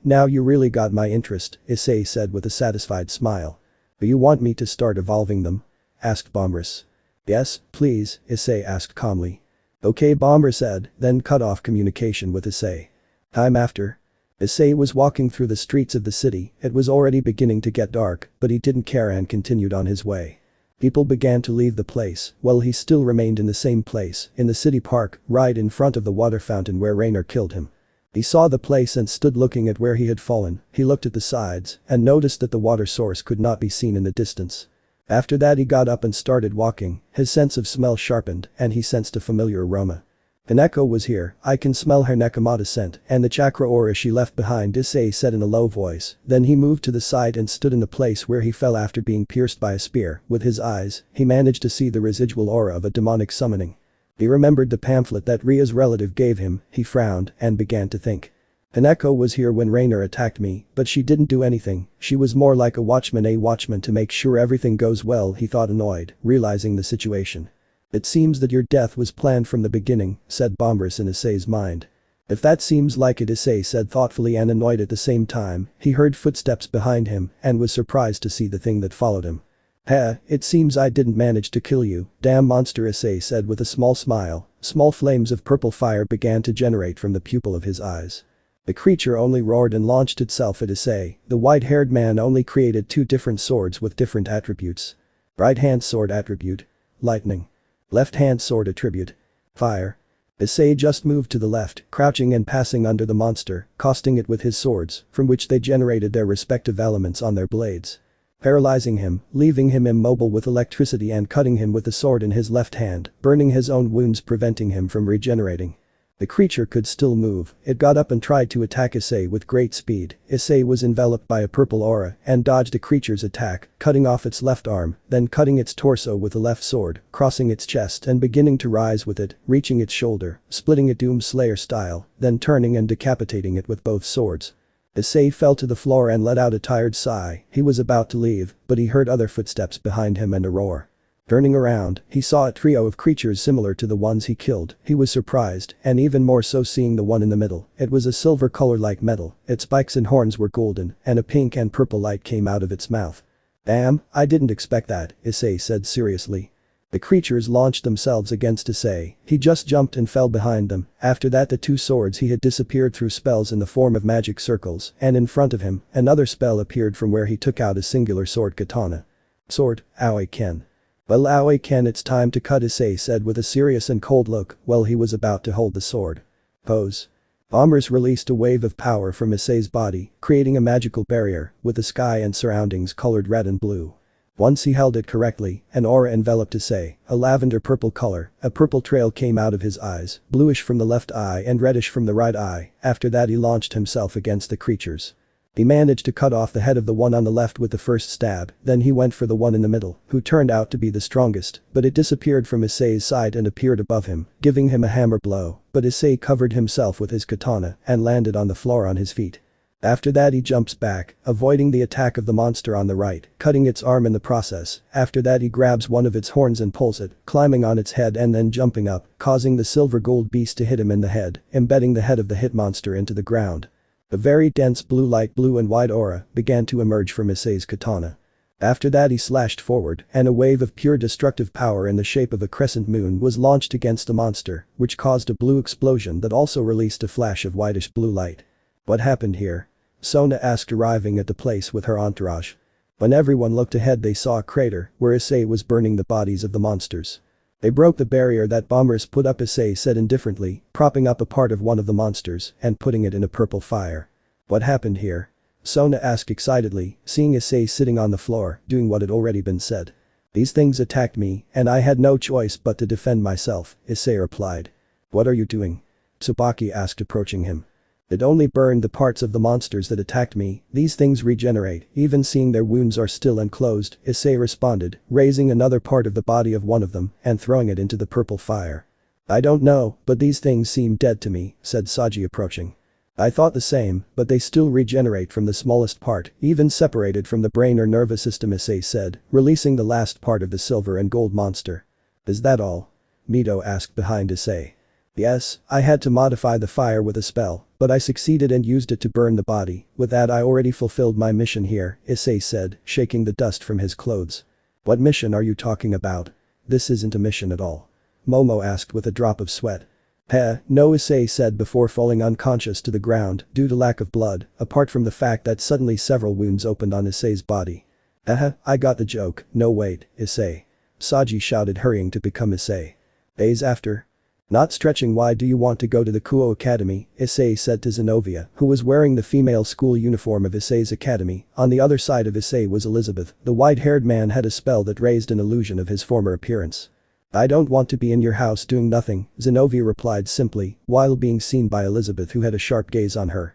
Now you really got my interest, Issei said with a satisfied smile. Do you want me to start evolving them? Asked Bombras. Yes, please, Issei asked calmly. Okay, Bombras said, then cut off communication with Issei. Time after. Issei was walking through the streets of the city. It was already beginning to get dark, but he didn't care and continued on his way. People began to leave the place, while he still remained in the same place, in the city park, right in front of the water fountain where Rainer killed him. He saw the place and stood looking at where he had fallen. He looked at the sides and noticed that the water source could not be seen in the distance. After that he got up and started walking, his sense of smell sharpened and he sensed a familiar aroma. Hineko was here, I can smell her Nekomata scent and the chakra aura she left behind, Issei said in a low voice. Then he moved to the side and stood in the place where he fell after being pierced by a spear. With his eyes, he managed to see the residual aura of a demonic summoning. He remembered the pamphlet that Ria's relative gave him, he frowned and began to think. Hineko was here when Rainer attacked me, but she didn't do anything, she was more like a watchman to make sure everything goes well, he thought annoyed, realizing the situation. It seems that your death was planned from the beginning, said Bombras in Issei's mind. If that seems like it, Issei said thoughtfully and annoyed at the same time. He heard footsteps behind him and was surprised to see the thing that followed him. It seems I didn't manage to kill you, damn monster, Issei said with a small smile. Small flames of purple fire began to generate from the pupil of his eyes. The creature only roared and launched itself at Issei. The white-haired man only created two different swords with different attributes. Right-hand sword attribute. Lightning. Left-hand sword attribute. Fire. Issei just moved to the left, crouching and passing under the monster, costing it with his swords, from which they generated their respective elements on their blades. Paralyzing him, leaving him immobile with electricity and cutting him with the sword in his left hand, burning his own wounds, preventing him from regenerating. The creature could still move. It got up and tried to attack Issei with great speed. Issei was enveloped by a purple aura and dodged the creature's attack, cutting off its left arm, then cutting its torso with the left sword, crossing its chest and beginning to rise with it, reaching its shoulder, splitting it Doom Slayer style, then turning and decapitating it with both swords. Issei fell to the floor and let out a tired sigh. He was about to leave, but he heard other footsteps behind him and a roar. Turning around, he saw a trio of creatures similar to the ones he killed. He was surprised, and even more so seeing the one in the middle. It was a silver color like metal, its spikes and horns were golden, and a pink and purple light came out of its mouth. Damn, I didn't expect that, Issei said seriously. The creatures launched themselves against Issei. He just jumped and fell behind them. After that the two swords he had disappeared through spells in the form of magic circles, and in front of him, another spell appeared from where he took out a singular sword katana. Sword, Aoi Ken. Well, Aoi Ken, it's time to cut, Issei said with a serious and cold look while he was about to hold the sword. Pose. Bombers released a wave of power from Issei's body, creating a magical barrier, with the sky and surroundings colored red and blue. Once he held it correctly, an aura enveloped Issei, a lavender purple color. A purple trail came out of his eyes, bluish from the left eye and reddish from the right eye. After that he launched himself against the creatures. He managed to cut off the head of the one on the left with the first stab, then he went for the one in the middle, who turned out to be the strongest, but it disappeared from Issei's side and appeared above him, giving him a hammer blow, but Issei covered himself with his katana and landed on the floor on his feet. After that he jumps back, avoiding the attack of the monster on the right, cutting its arm in the process. After that he grabs one of its horns and pulls it, climbing on its head and then jumping up, causing the silver gold beast to hit him in the head, embedding the head of the hit monster into the ground. A very dense blue and white aura began to emerge from Issei's katana. After that he slashed forward, and a wave of pure destructive power in the shape of a crescent moon was launched against the monster, which caused a blue explosion that also released a flash of whitish blue light. What happened here? Sona asked, arriving at the place with her entourage. When everyone looked ahead they saw a crater where Issei was burning the bodies of the monsters. They broke the barrier that bombers put up, Issei said indifferently, propping up a part of one of the monsters and putting it in a purple fire. What happened here? Sona asked excitedly, seeing Issei sitting on the floor, doing what had already been said. These things attacked me, and I had no choice but to defend myself, Issei replied. What are you doing? Tsubaki asked, approaching him. It only burned the parts of the monsters that attacked me. These things regenerate, even seeing their wounds are still unclosed, Issei responded, raising another part of the body of one of them and throwing it into the purple fire. I don't know, but these things seem dead to me, said Saji, approaching. I thought the same, but they still regenerate from the smallest part, even separated from the brain or nervous system, Issei said, releasing the last part of the silver and gold monster. Is that all? Mito asked behind Issei. Yes, I had to modify the fire with a spell, but I succeeded and used it to burn the body. With that I already fulfilled my mission here, Issei said, shaking the dust from his clothes. What mission are you talking about? This isn't a mission at all. Momo asked with a drop of sweat. No, Issei said before falling unconscious to the ground due to lack of blood, apart from the fact that suddenly several wounds opened on Issei's body. I got the joke. No wait, Issei. Saji shouted, hurrying to become Issei. Days after. Not stretching, why do you want to go to the Kuo Academy? Issei said to Zenobia, who was wearing the female school uniform of Issei's academy. On the other side of Issei was Elizabeth. The white-haired man had a spell that raised an illusion of his former appearance. I don't want to be in your house doing nothing, Zenobia replied simply, while being seen by Elizabeth, who had a sharp gaze on her.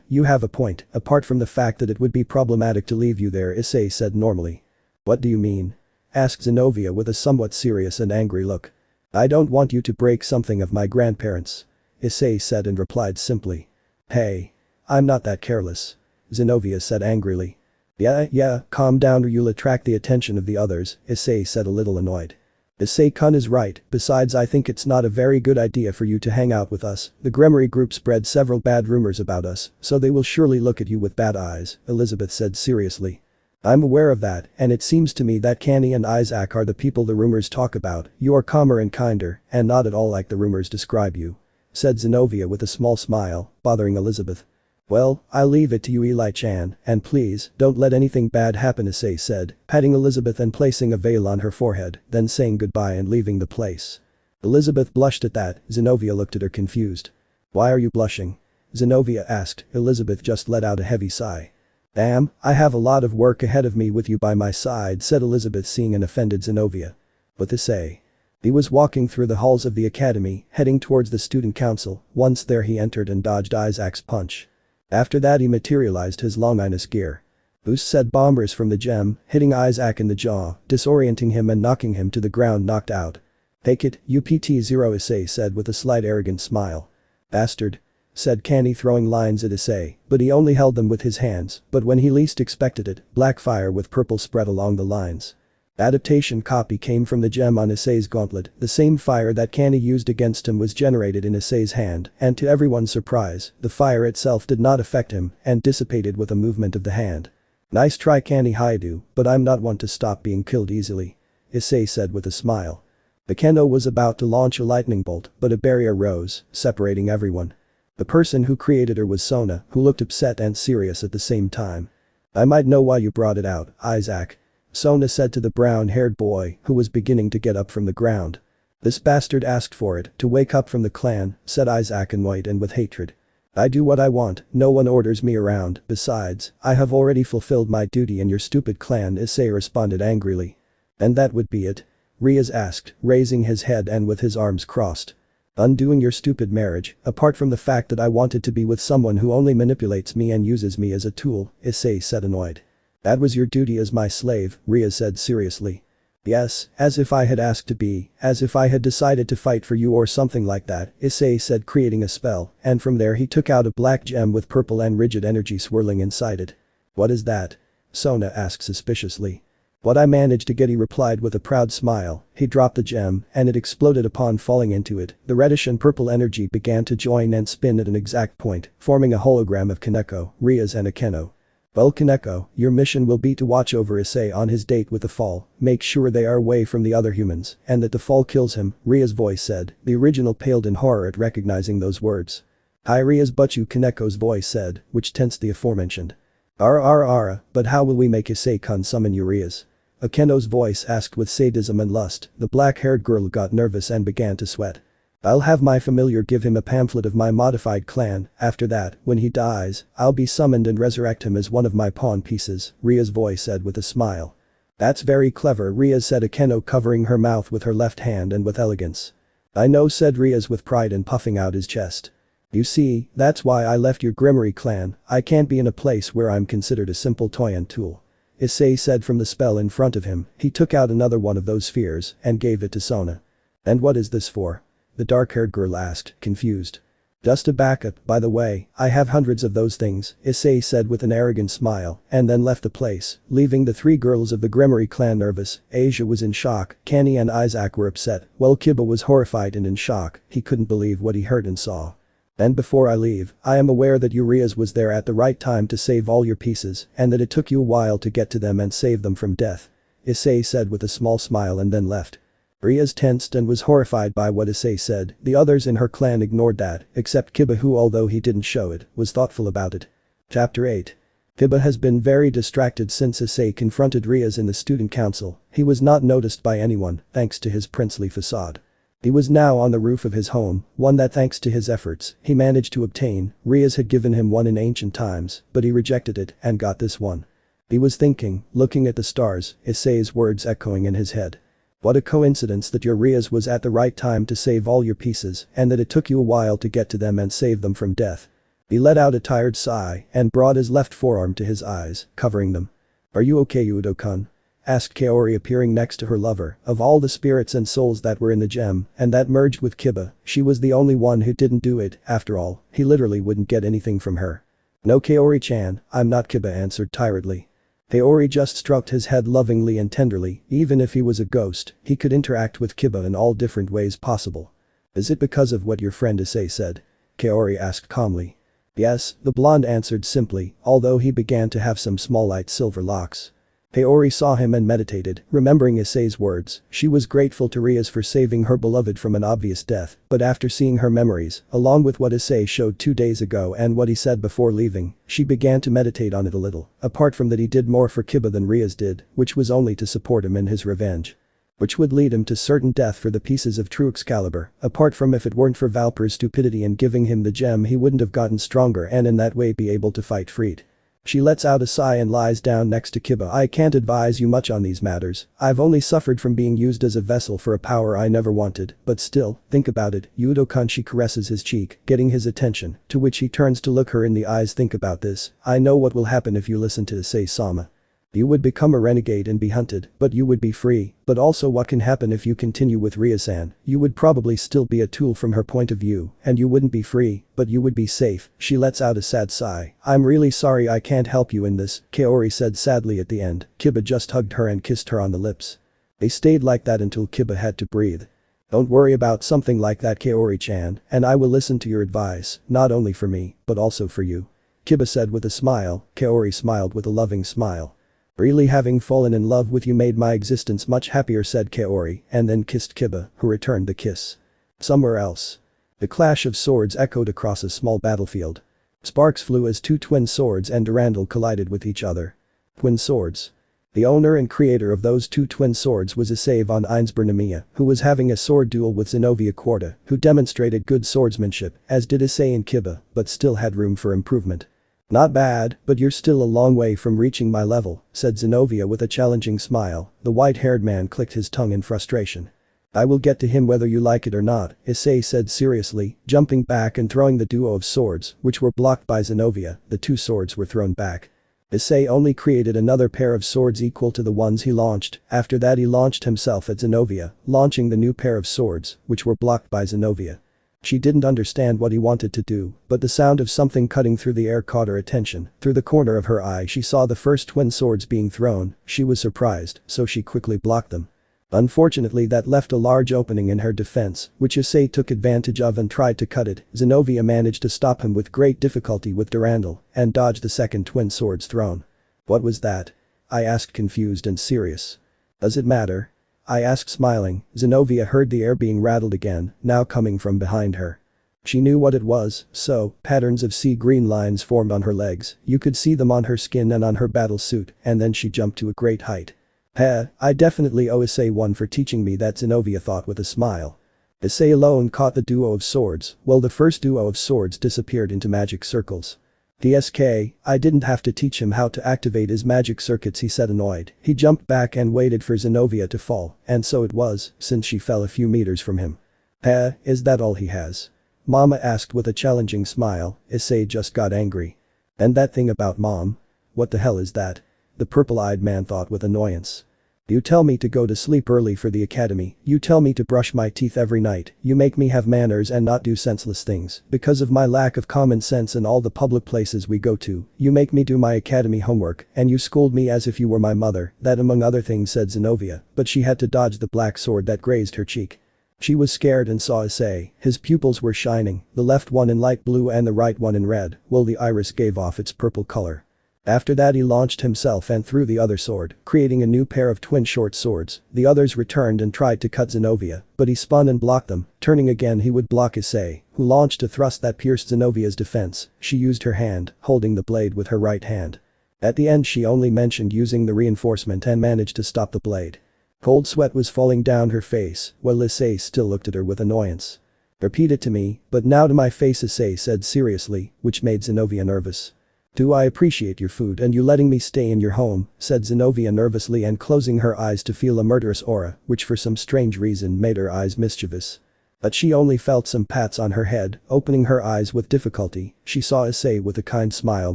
You have a point, apart from the fact that it would be problematic to leave you there, Issei said normally. What do you mean? Asked Zenobia with a somewhat serious and angry look. I don't want you to break something of my grandparents. Issei said and replied simply. Hey. I'm not that careless. Zenobia said angrily. Yeah, calm down or you'll attract the attention of the others, Issei said, a little annoyed. Issei-kun is right, besides I think it's not a very good idea for you to hang out with us. The Gremory group spread several bad rumors about us, so they will surely look at you with bad eyes, Elizabeth said seriously. I'm aware of that, and it seems to me that Canny and Isaac are the people the rumors talk about. You are calmer and kinder, and not at all like the rumors describe you. Said Zenobia with a small smile, bothering Elizabeth. Well, I'll leave it to you, Eli-chan, and please, don't let anything bad happen, Issei said, patting Elizabeth and placing a veil on her forehead, then saying goodbye and leaving the place. Elizabeth blushed at that. Zenobia looked at her confused. Why are you blushing? Zenobia asked. Elizabeth just let out a heavy sigh. Damn, I have a lot of work ahead of me with you by my side, said Elizabeth, seeing an offended Zenobia. But Issei. He was walking through the halls of the academy, heading towards the student council. Once there he entered and dodged Isaac's punch. After that he materialized his Longinus gear. Boost said bombers from the gem, hitting Isaac in the jaw, disorienting him and knocking him to the ground, knocked out. Take it, UPT-0, Issei said with a slight arrogant smile. Bastard. Said Canny, throwing lines at Issei, but he only held them with his hands. But when he least expected it, black fire with purple spread along the lines. Adaptation copy came from the gem on Issei's gauntlet. The same fire that Canny used against him was generated in Issei's hand, and to everyone's surprise, the fire itself did not affect him and dissipated with a movement of the hand. Nice try, Canny Haidu, but I'm not one to stop being killed easily. Issei said with a smile. The Kendo was about to launch a lightning bolt, but a barrier rose, separating everyone. The person who created her was Sona, who looked upset and serious at the same time. I might know why you brought it out, Isaac. Sona said to the brown-haired boy, who was beginning to get up from the ground. This bastard asked for it, to wake up from the clan, said Isaac, annoyed and with hatred. I do what I want, no one orders me around, besides, I have already fulfilled my duty in your stupid clan, Issei responded angrily. And that would be it? Riaz asked, raising his head and with his arms crossed. Undoing your stupid marriage, apart from the fact that I wanted to be with someone who only manipulates me and uses me as a tool, Issei said, annoyed. That was your duty as my slave, Riaz said seriously. Yes, as if I had asked to be, as if I had decided to fight for you or something like that, Issei said, creating a spell, and from there he took out a black gem with purple and rigid energy swirling inside it. What is that? Sona asked suspiciously. What I managed to get, he replied with a proud smile. He dropped the gem, and it exploded upon falling into it. The reddish and purple energy began to join and spin at an exact point, forming a hologram of Kaneko, Rias and Akeno. Well, Kaneko, your mission will be to watch over Issei on his date with the fall, make sure they are away from the other humans, and that the fall kills him, Ria's voice said. The original paled in horror at recognizing those words. Hi Ria's butchu, Kaneko's voice said, which tensed the aforementioned. Ara, but how will we make Issei-kun summon you, Rias? Akeno's voice asked with sadism and lust. The black-haired girl got nervous and began to sweat. I'll have my familiar give him a pamphlet of my modified clan, after that, when he dies, I'll be summoned and resurrect him as one of my pawn pieces, Ria's voice said with a smile. That's very clever, Ria said, Akeno covering her mouth with her left hand and with elegance. I know, said Rias with pride and puffing out his chest. You see, that's why I left your Grimoire clan, I can't be in a place where I'm considered a simple toy and tool. Issei said from the spell in front of him. He took out another one of those spheres and gave it to Sona. And what is this for? The dark-haired girl asked, confused. Just a backup, by the way, I have hundreds of those things, Issei said with an arrogant smile, and then left the place, leaving the three girls of the Grimoire clan nervous. Asia was in shock, Kenny and Isaac were upset, while Kiba was horrified and in shock. He couldn't believe what he heard and saw. And before I leave, I am aware that Urias was there at the right time to save all your pieces, and that it took you a while to get to them and save them from death. Issei said with a small smile and then left. Rias tensed and was horrified by what Issei said. The others in her clan ignored that, except Kiba, who, although he didn't show it, was thoughtful about it. Chapter 8. Kiba has been very distracted since Issei confronted Rias in the student council. He was not noticed by anyone, thanks to his princely facade. He was now on the roof of his home, one that thanks to his efforts, he managed to obtain. Rias had given him one in ancient times, but he rejected it and got this one. He was thinking, looking at the stars, Issei's words echoing in his head. What a coincidence that your Rias was at the right time to save all your pieces, and that it took you a while to get to them and save them from death. He let out a tired sigh and brought his left forearm to his eyes, covering them. Are you okay, Udo-kun? Asked Kaori, appearing next to her lover. Of all the spirits and souls that were in the gem and that merged with Kiba, she was the only one who didn't do it. After all, he literally wouldn't get anything from her. No, Kaori-chan, I'm not, Kiba answered tiredly. Kaori just stroked his head lovingly and tenderly. Even if he was a ghost, he could interact with Kiba in all different ways possible. Is it because of what your friend Issei said? Kaori asked calmly. Yes, the blonde answered simply, although he began to have some small light silver locks. Kaori saw him and meditated, remembering Issei's words. She was grateful to Rias for saving her beloved from an obvious death, but after seeing her memories, along with what Issei showed 2 days ago and what he said before leaving, she began to meditate on it a little. Apart from that, he did more for Kiba than Rias did, which was only to support him in his revenge. Which would lead him to certain death for the pieces of true Excalibur. Apart from, if it weren't for Valper's stupidity in giving him the gem, he wouldn't have gotten stronger and in that way be able to fight Freed. She lets out a sigh and lies down next to Kiba. I can't advise you much on these matters. I've only suffered from being used as a vessel for a power I never wanted, but still, think about it. Udo-kun, she caresses his cheek, getting his attention, to which he turns to look her in the eyes. Think about this. I know what will happen if you listen to Issei-sama. You would become a renegade and be hunted, but you would be free. But also, what can happen if you continue with Ria-san? You would probably still be a tool from her point of view, and you wouldn't be free, but you would be safe. She lets out a sad sigh. I'm really sorry I can't help you in this, Kaori said sadly at the end. Kiba just hugged her and kissed her on the lips. They stayed like that until Kiba had to breathe. Don't worry about something like that, Kaori-chan, and I will listen to your advice, not only for me, but also for you. Kiba said with a smile. Kaori smiled with a loving smile. Really, having fallen in love with you made my existence much happier, said Kaori, and then kissed Kiba, who returned the kiss. Somewhere else. The clash of swords echoed across a small battlefield. Sparks flew as 2 twin swords and Durandal collided with each other. Twin swords. The owner and creator of those 2 twin swords was Issei von Einsberg, who was having a sword duel with Zenobia Quarta, who demonstrated good swordsmanship, as did Issei and Kiba, but still had room for improvement. Not bad, but you're still a long way from reaching my level, said Zenobia with a challenging smile. The white-haired man clicked his tongue in frustration. I will get to him whether you like it or not, Issei said seriously, jumping back and throwing the duo of swords, which were blocked by Zenobia. The 2 swords were thrown back. Issei only created another pair of swords equal to the ones he launched. After that he launched himself at Zenobia, launching the new pair of swords, which were blocked by Zenobia. She didn't understand what he wanted to do, but the sound of something cutting through the air caught her attention. Through the corner of her eye she saw the first twin swords being thrown. She was surprised, so she quickly blocked them. Unfortunately that left a large opening in her defense, which Issei took advantage of and tried to cut it. Zenobia managed to stop him with great difficulty with Durandal and dodged the second twin swords thrown. What was that? I asked, confused and serious. Does it matter? I asked, smiling. Zenobia heard the air being rattled again, now coming from behind her. She knew what it was, so, patterns of sea green lines formed on her legs, you could see them on her skin and on her battle suit, and then she jumped to a great height. I definitely owe Issei one for teaching me that, Zenobia thought with a smile. Issei alone caught the duo of swords, well the first duo of swords disappeared into magic circles. DSK, I didn't have to teach him how to activate his magic circuits, he said, annoyed. He jumped back and waited for Zenobia to fall, and so it was, since she fell a few meters from him. Is that all he has? Mama asked with a challenging smile. Issei just got angry. And that thing about mom? What the hell is that? The purple-eyed man thought with annoyance. You tell me to go to sleep early for the academy, you tell me to brush my teeth every night, you make me have manners and not do senseless things, because of my lack of common sense in all the public places we go to, you make me do my academy homework, and you scold me as if you were my mother, that among other things, said Zenobia, but she had to dodge the black sword that grazed her cheek. She was scared and saw Issei. His pupils were shining, the left one in light blue and the right one in red, while the iris gave off its purple color. After that he launched himself and threw the other sword, creating a new pair of twin short swords. The others returned and tried to cut Zenobia, but he spun and blocked them. Turning again he would block Issei, who launched a thrust that pierced Zenobia's defense. She used her hand, holding the blade with her right hand. At the end she only mentioned using the reinforcement and managed to stop the blade. Cold sweat was falling down her face, while Issei still looked at her with annoyance. Repeat it to me, but now to my face, Issei said seriously, which made Zenobia nervous. Do I appreciate your food and you letting me stay in your home, said Zenobia nervously and closing her eyes to feel a murderous aura, which for some strange reason made her eyes mischievous. But she only felt some pats on her head. Opening her eyes with difficulty, she saw Issei with a kind smile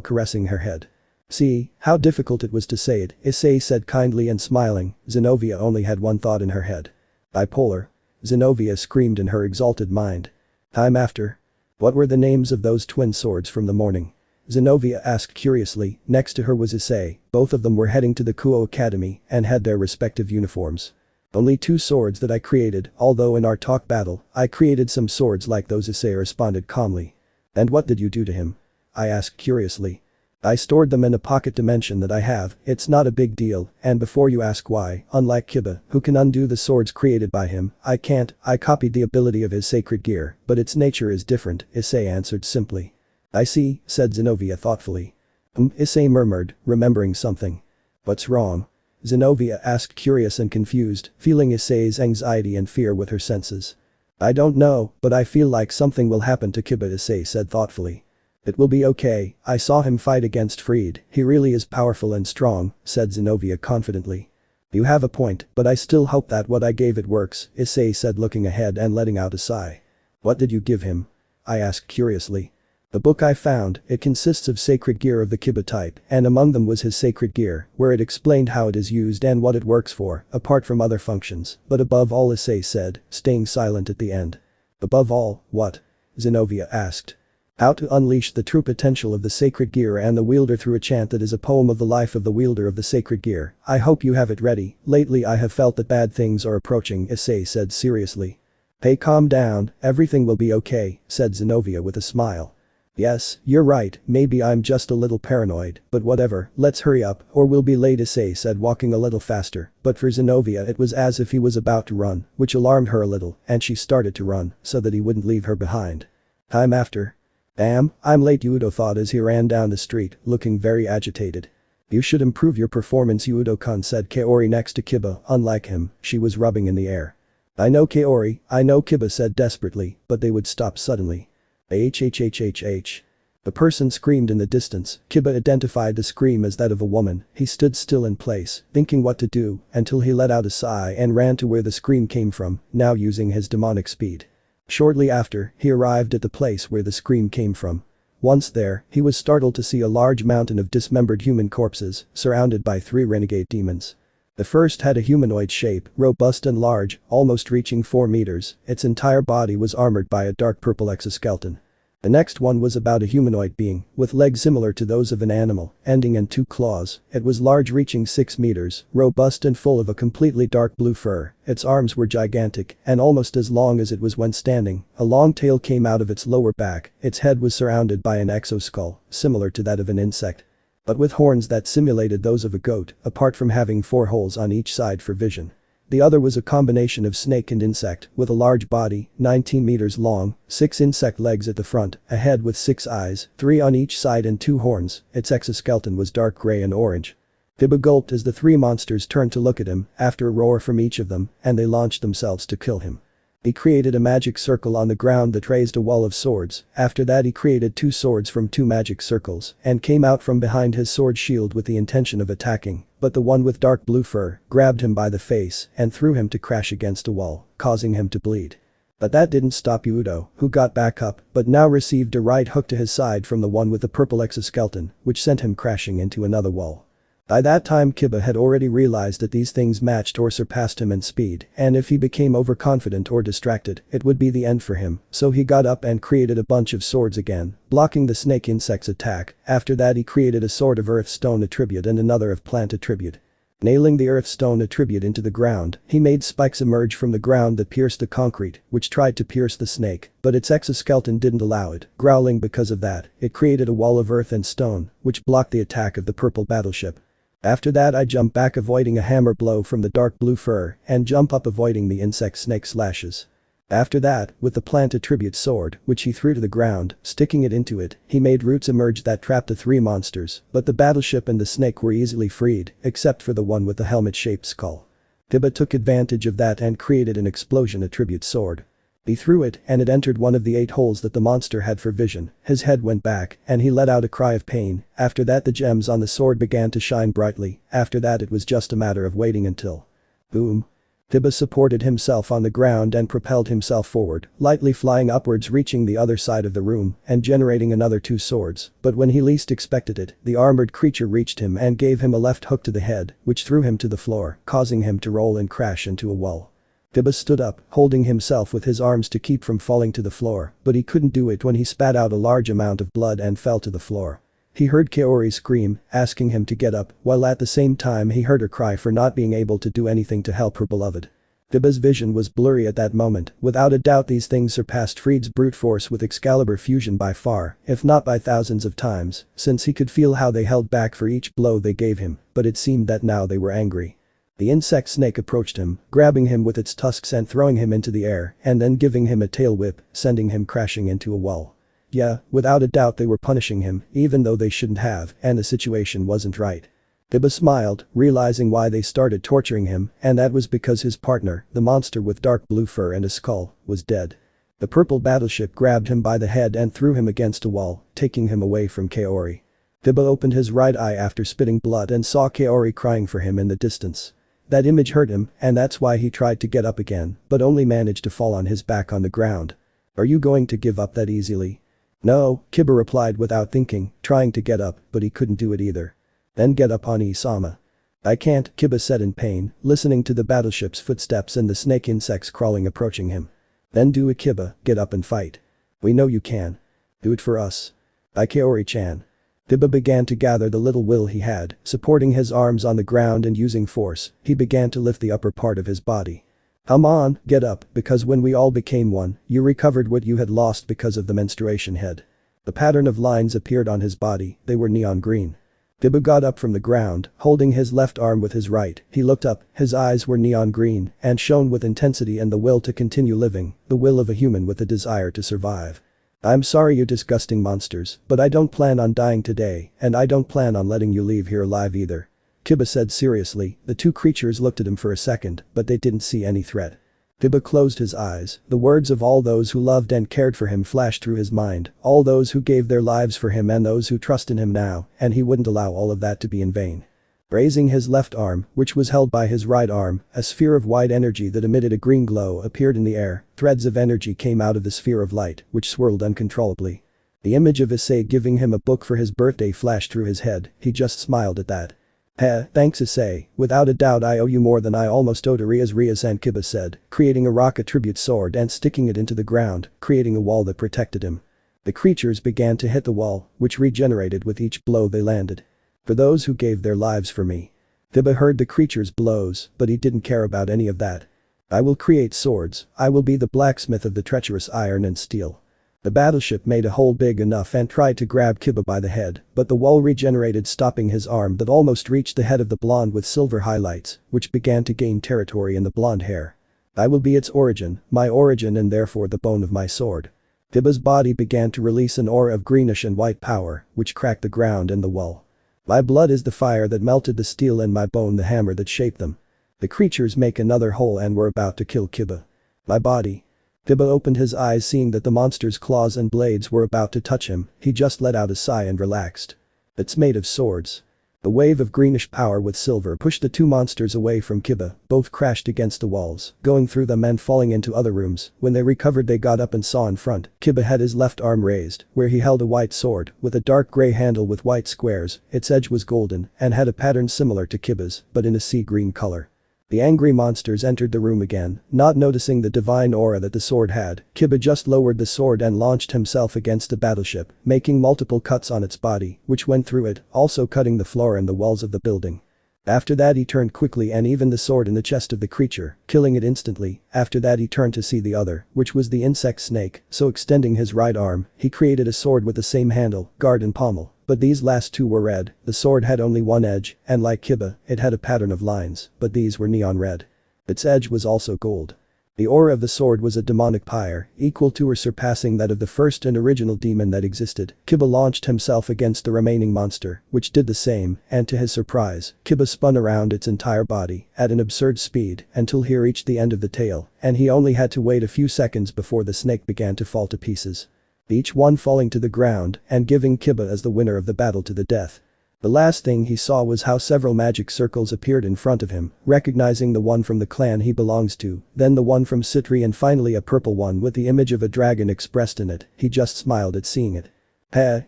caressing her head. See, how difficult it was to say it, Issei said kindly and smiling. Zenobia only had one thought in her head. Bipolar. Zenobia screamed in her exalted mind. Time after. What were the names of those twin swords from the morning? Zenobia asked curiously. Next to her was Issei. Both of them were heading to the Kuo Academy and had their respective uniforms. Only 2 swords that I created, although in our talk battle, I created some swords like those, Issei responded calmly. And what did you do to him? I asked curiously. I stored them in a pocket dimension that I have, it's not a big deal, and before you ask why, unlike Kiba, who can undo the swords created by him, I can't. I copied the ability of his sacred gear, but its nature is different, Issei answered simply. I see, said Zenobia thoughtfully. Issei murmured, remembering something. What's wrong? Zenobia asked, curious and confused, feeling Issei's anxiety and fear with her senses. I don't know, but I feel like something will happen to Kiba, Issei said thoughtfully. It will be okay, I saw him fight against Freed, he really is powerful and strong, said Zenobia confidently. You have a point, but I still hope that what I gave it works, Issei said looking ahead and letting out a sigh. What did you give him? I asked curiously. The book I found, it consists of sacred gear of the Kiba type, and among them was his sacred gear, where it explained how it is used and what it works for, apart from other functions, but above all, Issei said, staying silent at the end. Above all, what? Zenobia asked. How to unleash the true potential of the sacred gear and the wielder through a chant that is a poem of the life of the wielder of the sacred gear. I hope you have it ready, lately I have felt that bad things are approaching, Issei said seriously. Hey, calm down, everything will be okay, said Zenobia with a smile. Yes, you're right, maybe I'm just a little paranoid, but whatever, let's hurry up, or we'll be late, Issei said walking a little faster, but for Zenobia it was as if he was about to run, which alarmed her a little, and she started to run, so that he wouldn't leave her behind. Time after. Damn, I'm late, Yudo thought as he ran down the street, looking very agitated. You should improve your performance, Yudo-kun, said Kaori next to Kiba. Unlike him, she was rubbing in the air. I know, Kaori, I know, Kiba said desperately, but they would stop suddenly. HHHHH. The person screamed in the distance. Kiba identified the scream as that of a woman. He stood still in place, thinking what to do, until he let out a sigh and ran to where the scream came from, now using his demonic speed. Shortly after, he arrived at the place where the scream came from. Once there, he was startled to see a large mountain of dismembered human corpses, surrounded by 3 renegade demons. The first had a humanoid shape, robust and large, almost reaching 4 meters, its entire body was armored by a dark purple exoskeleton. The next one was about a humanoid being, with legs similar to those of an animal, ending in 2 claws. It was large, reaching 6 meters, robust and full of a completely dark blue fur. Its arms were gigantic and almost as long as it was when standing. A long tail came out of its lower back. Its head was surrounded by an exoskull, similar to that of an insect, but with horns that simulated those of a goat, apart from having 4 holes on each side for vision. The other was a combination of snake and insect, with a large body, 19 meters long, 6 insect legs at the front, a head with 6 eyes, 3 on each side and 2 horns. Its exoskeleton was dark gray and orange. Bibba gulped as the 3 monsters turned to look at him, after a roar from each of them, and they launched themselves to kill him. He created a magic circle on the ground that raised a wall of swords. After that he created 2 swords from 2 magic circles and came out from behind his sword shield with the intention of attacking, but the one with dark blue fur grabbed him by the face and threw him to crash against a wall, causing him to bleed. But that didn't stop Udo, who got back up but now received a right hook to his side from the one with the purple exoskeleton, which sent him crashing into another wall. By that time Kiba had already realized that these things matched or surpassed him in speed, and if he became overconfident or distracted, it would be the end for him, so he got up and created a bunch of swords again, blocking the snake insect's attack. After that he created a sword of earth stone attribute and another of plant attribute. Nailing the earth stone attribute into the ground, he made spikes emerge from the ground that pierced the concrete, which tried to pierce the snake, but its exoskeleton didn't allow it. Growling because of that, it created a wall of earth and stone, which blocked the attack of the purple battleship. After that I jump back avoiding a hammer blow from the dark blue fur and jump up avoiding the insect snake slashes. After that, with the plant attribute sword, which he threw to the ground, sticking it into it, he made roots emerge that trapped the 3 monsters, but the battleship and the snake were easily freed, except for the one with the helmet-shaped skull. Biba took advantage of that and created an explosion attribute sword. He threw it and it entered one of the 8 holes that the monster had for vision. His head went back and he let out a cry of pain. After that the gems on the sword began to shine brightly. After that it was just a matter of waiting until boom. Biba supported himself on the ground and propelled himself forward, lightly flying upwards, reaching the other side of the room and generating another 2 swords. But when he least expected it, the armored creature reached him and gave him a left hook to the head, which threw him to the floor, causing him to roll and crash into a wall. Biba stood up, holding himself with his arms to keep from falling to the floor, but he couldn't do it when he spat out a large amount of blood and fell to the floor. He heard Kaori scream, asking him to get up, while at the same time he heard her cry for not being able to do anything to help her beloved. Biba's vision was blurry at that moment. Without a doubt these things surpassed Freed's brute force with Excalibur fusion by far, if not by thousands of times, since he could feel how they held back for each blow they gave him, but it seemed that now they were angry. The insect snake approached him, grabbing him with its tusks and throwing him into the air, and then giving him a tail whip, sending him crashing into a wall. Yeah, without a doubt they were punishing him, even though they shouldn't have, and the situation wasn't right. Biba smiled, realizing why they started torturing him, and that was because his partner, the monster with dark blue fur and a skull, was dead. The purple battleship grabbed him by the head and threw him against a wall, taking him away from Kaori. Biba opened his right eye after spitting blood and saw Kaori crying for him in the distance. That image hurt him, and that's why he tried to get up again, but only managed to fall on his back on the ground. Are you going to give up that easily? No, Kiba replied without thinking, trying to get up, but he couldn't do it either. Then get up, Oni-sama. I can't, Kiba said in pain, listening to the battleship's footsteps and the snake insects crawling approaching him. Then do it, Kiba, get up and fight. We know you can. Do it for us. By Kaori-chan. Biba began to gather the little will he had, supporting his arms on the ground and using force, he began to lift the upper part of his body. Come on, get up, because when we all became one, you recovered what you had lost because of the menstruation head. The pattern of lines appeared on his body, they were neon green. Biba got up from the ground, holding his left arm with his right, he looked up, his eyes were neon green and shone with intensity and the will to continue living, the will of a human with a desire to survive. I'm sorry you disgusting monsters, but I don't plan on dying today, and I don't plan on letting you leave here alive either. Kiba said seriously. The 2 creatures looked at him for a second, but they didn't see any threat. Biba closed his eyes, the words of all those who loved and cared for him flashed through his mind, all those who gave their lives for him and those who trust in him now, and he wouldn't allow all of that to be in vain. Raising his left arm, which was held by his right arm, a sphere of white energy that emitted a green glow appeared in the air, threads of energy came out of the sphere of light, which swirled uncontrollably. The image of Issei giving him a book for his birthday flashed through his head, he just smiled at that. Thanks Issei, without a doubt I owe you more than I almost owe to Rias and Kiba said, creating a rock attribute sword and sticking it into the ground, creating a wall that protected him. The creatures began to hit the wall, which regenerated with each blow they landed. For those who gave their lives for me. Kiba heard the creature's blows, but he didn't care about any of that. I will create swords, I will be the blacksmith of the treacherous iron and steel. The battleship made a hole big enough and tried to grab Kiba by the head, but the wall regenerated stopping his arm that almost reached the head of the blonde with silver highlights, which began to gain territory in the blonde hair. I will be its origin, my origin and therefore the bone of my sword. Kiba's body began to release an aura of greenish and white power, which cracked the ground and the wall. My blood is the fire that melted the steel and my bone the hammer that shaped them. The creatures make another hole and were about to kill Kiba. My body. Kiba opened his eyes seeing that the monster's claws and blades were about to touch him, he just let out a sigh and relaxed. It's made of swords. The wave of greenish power with silver pushed the two monsters away from Kiba, both crashed against the walls, going through them and falling into other rooms. When they recovered they got up and saw in front, Kiba had his left arm raised, where he held a white sword, with a dark grey handle with white squares, its edge was golden, and had a pattern similar to Kiba's, but in a sea green color. The angry monsters entered the room again, not noticing the divine aura that the sword had. Kiba just lowered the sword and launched himself against the battleship, making multiple cuts on its body, which went through it, also cutting the floor and the walls of the building. After that he turned quickly and even the sword in the chest of the creature, killing it instantly. After that he turned to see the other, which was the insect snake, so extending his right arm, he created a sword with the same handle, guard and pommel. But these last two were red, the sword had only one edge, and like Kiba, it had a pattern of lines, but these were neon red. Its edge was also gold. The aura of the sword was a demonic pyre, equal to or surpassing that of the first and original demon that existed. Kiba launched himself against the remaining monster, which did the same, and to his surprise, Kiba spun around its entire body, at an absurd speed, until he reached the end of the tail, and he only had to wait a few seconds before the snake began to fall to pieces. Each one falling to the ground, and giving Kiba as the winner of the battle to the death. The last thing he saw was how several magic circles appeared in front of him, recognizing the one from the clan he belongs to, then the one from Citri and finally a purple one with the image of a dragon expressed in it. He just smiled at seeing it.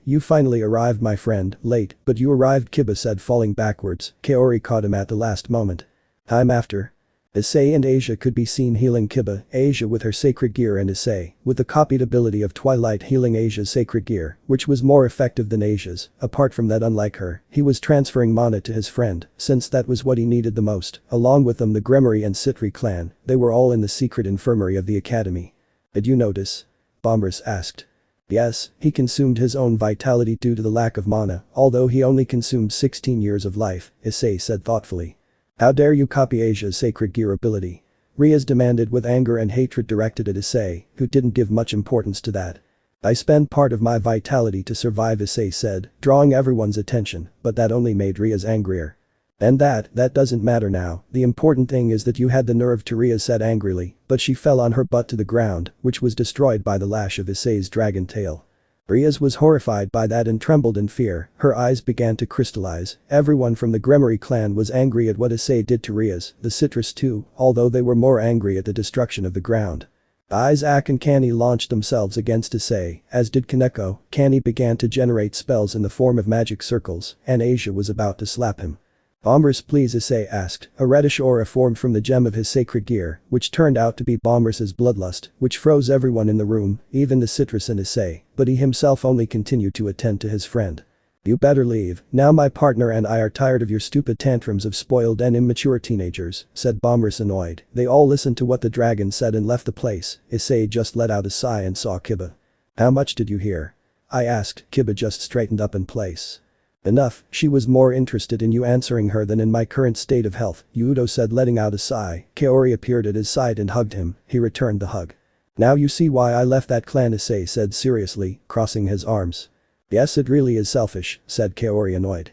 You finally arrived my friend, late, but you arrived Kiba said falling backwards. Kaori caught him at the last moment. Time after. Issei and Asia could be seen healing Kiba, Asia with her sacred gear and Issei with the copied ability of Twilight healing Asia's sacred gear, which was more effective than Asia's. Apart from that, unlike her, he was transferring mana to his friend, since that was what he needed the most. Along with them the Gremory and Citri clan, they were all in the secret infirmary of the academy. Did you notice? Bombers asked. Yes, he consumed his own vitality due to the lack of mana, although he only consumed 16 years of life, Issei said thoughtfully. How dare you copy Asia's sacred gear ability? Rias demanded with anger and hatred directed at Issei, who didn't give much importance to that. I spend part of my vitality to survive Issei said, drawing everyone's attention, but that only made Rias angrier. And that doesn't matter now, the important thing is that you had the nerve to Rias said angrily, but she fell on her butt to the ground, which was destroyed by the lash of Issei's dragon tail. Rias was horrified by that and trembled in fear, her eyes began to crystallize. Everyone from the Gremory clan was angry at what Issei did to Rias, the Citrus too, although they were more angry at the destruction of the ground. Isaac and Canny launched themselves against Issei, as did Kaneko. Canny began to generate spells in the form of magic circles, and Asia was about to slap him. Bombers please Issei asked, a reddish aura formed from the gem of his sacred gear, which turned out to be Bombers' bloodlust, which froze everyone in the room, even the Citrus and Issei, but he himself only continued to attend to his friend. You better leave, now my partner and I are tired of your stupid tantrums of spoiled and immature teenagers, said Bombers annoyed. They all listened to what the dragon said and left the place. Issei just let out a sigh and saw Kiba. How much did you hear? I asked. Kiba just straightened up in place. Enough, she was more interested in you answering her than in my current state of health, Yudo said letting out a sigh. Kaori appeared at his side and hugged him, he returned the hug. Now you see why I left that clan Issei said seriously, crossing his arms. Yes it really is selfish, said Kaori annoyed.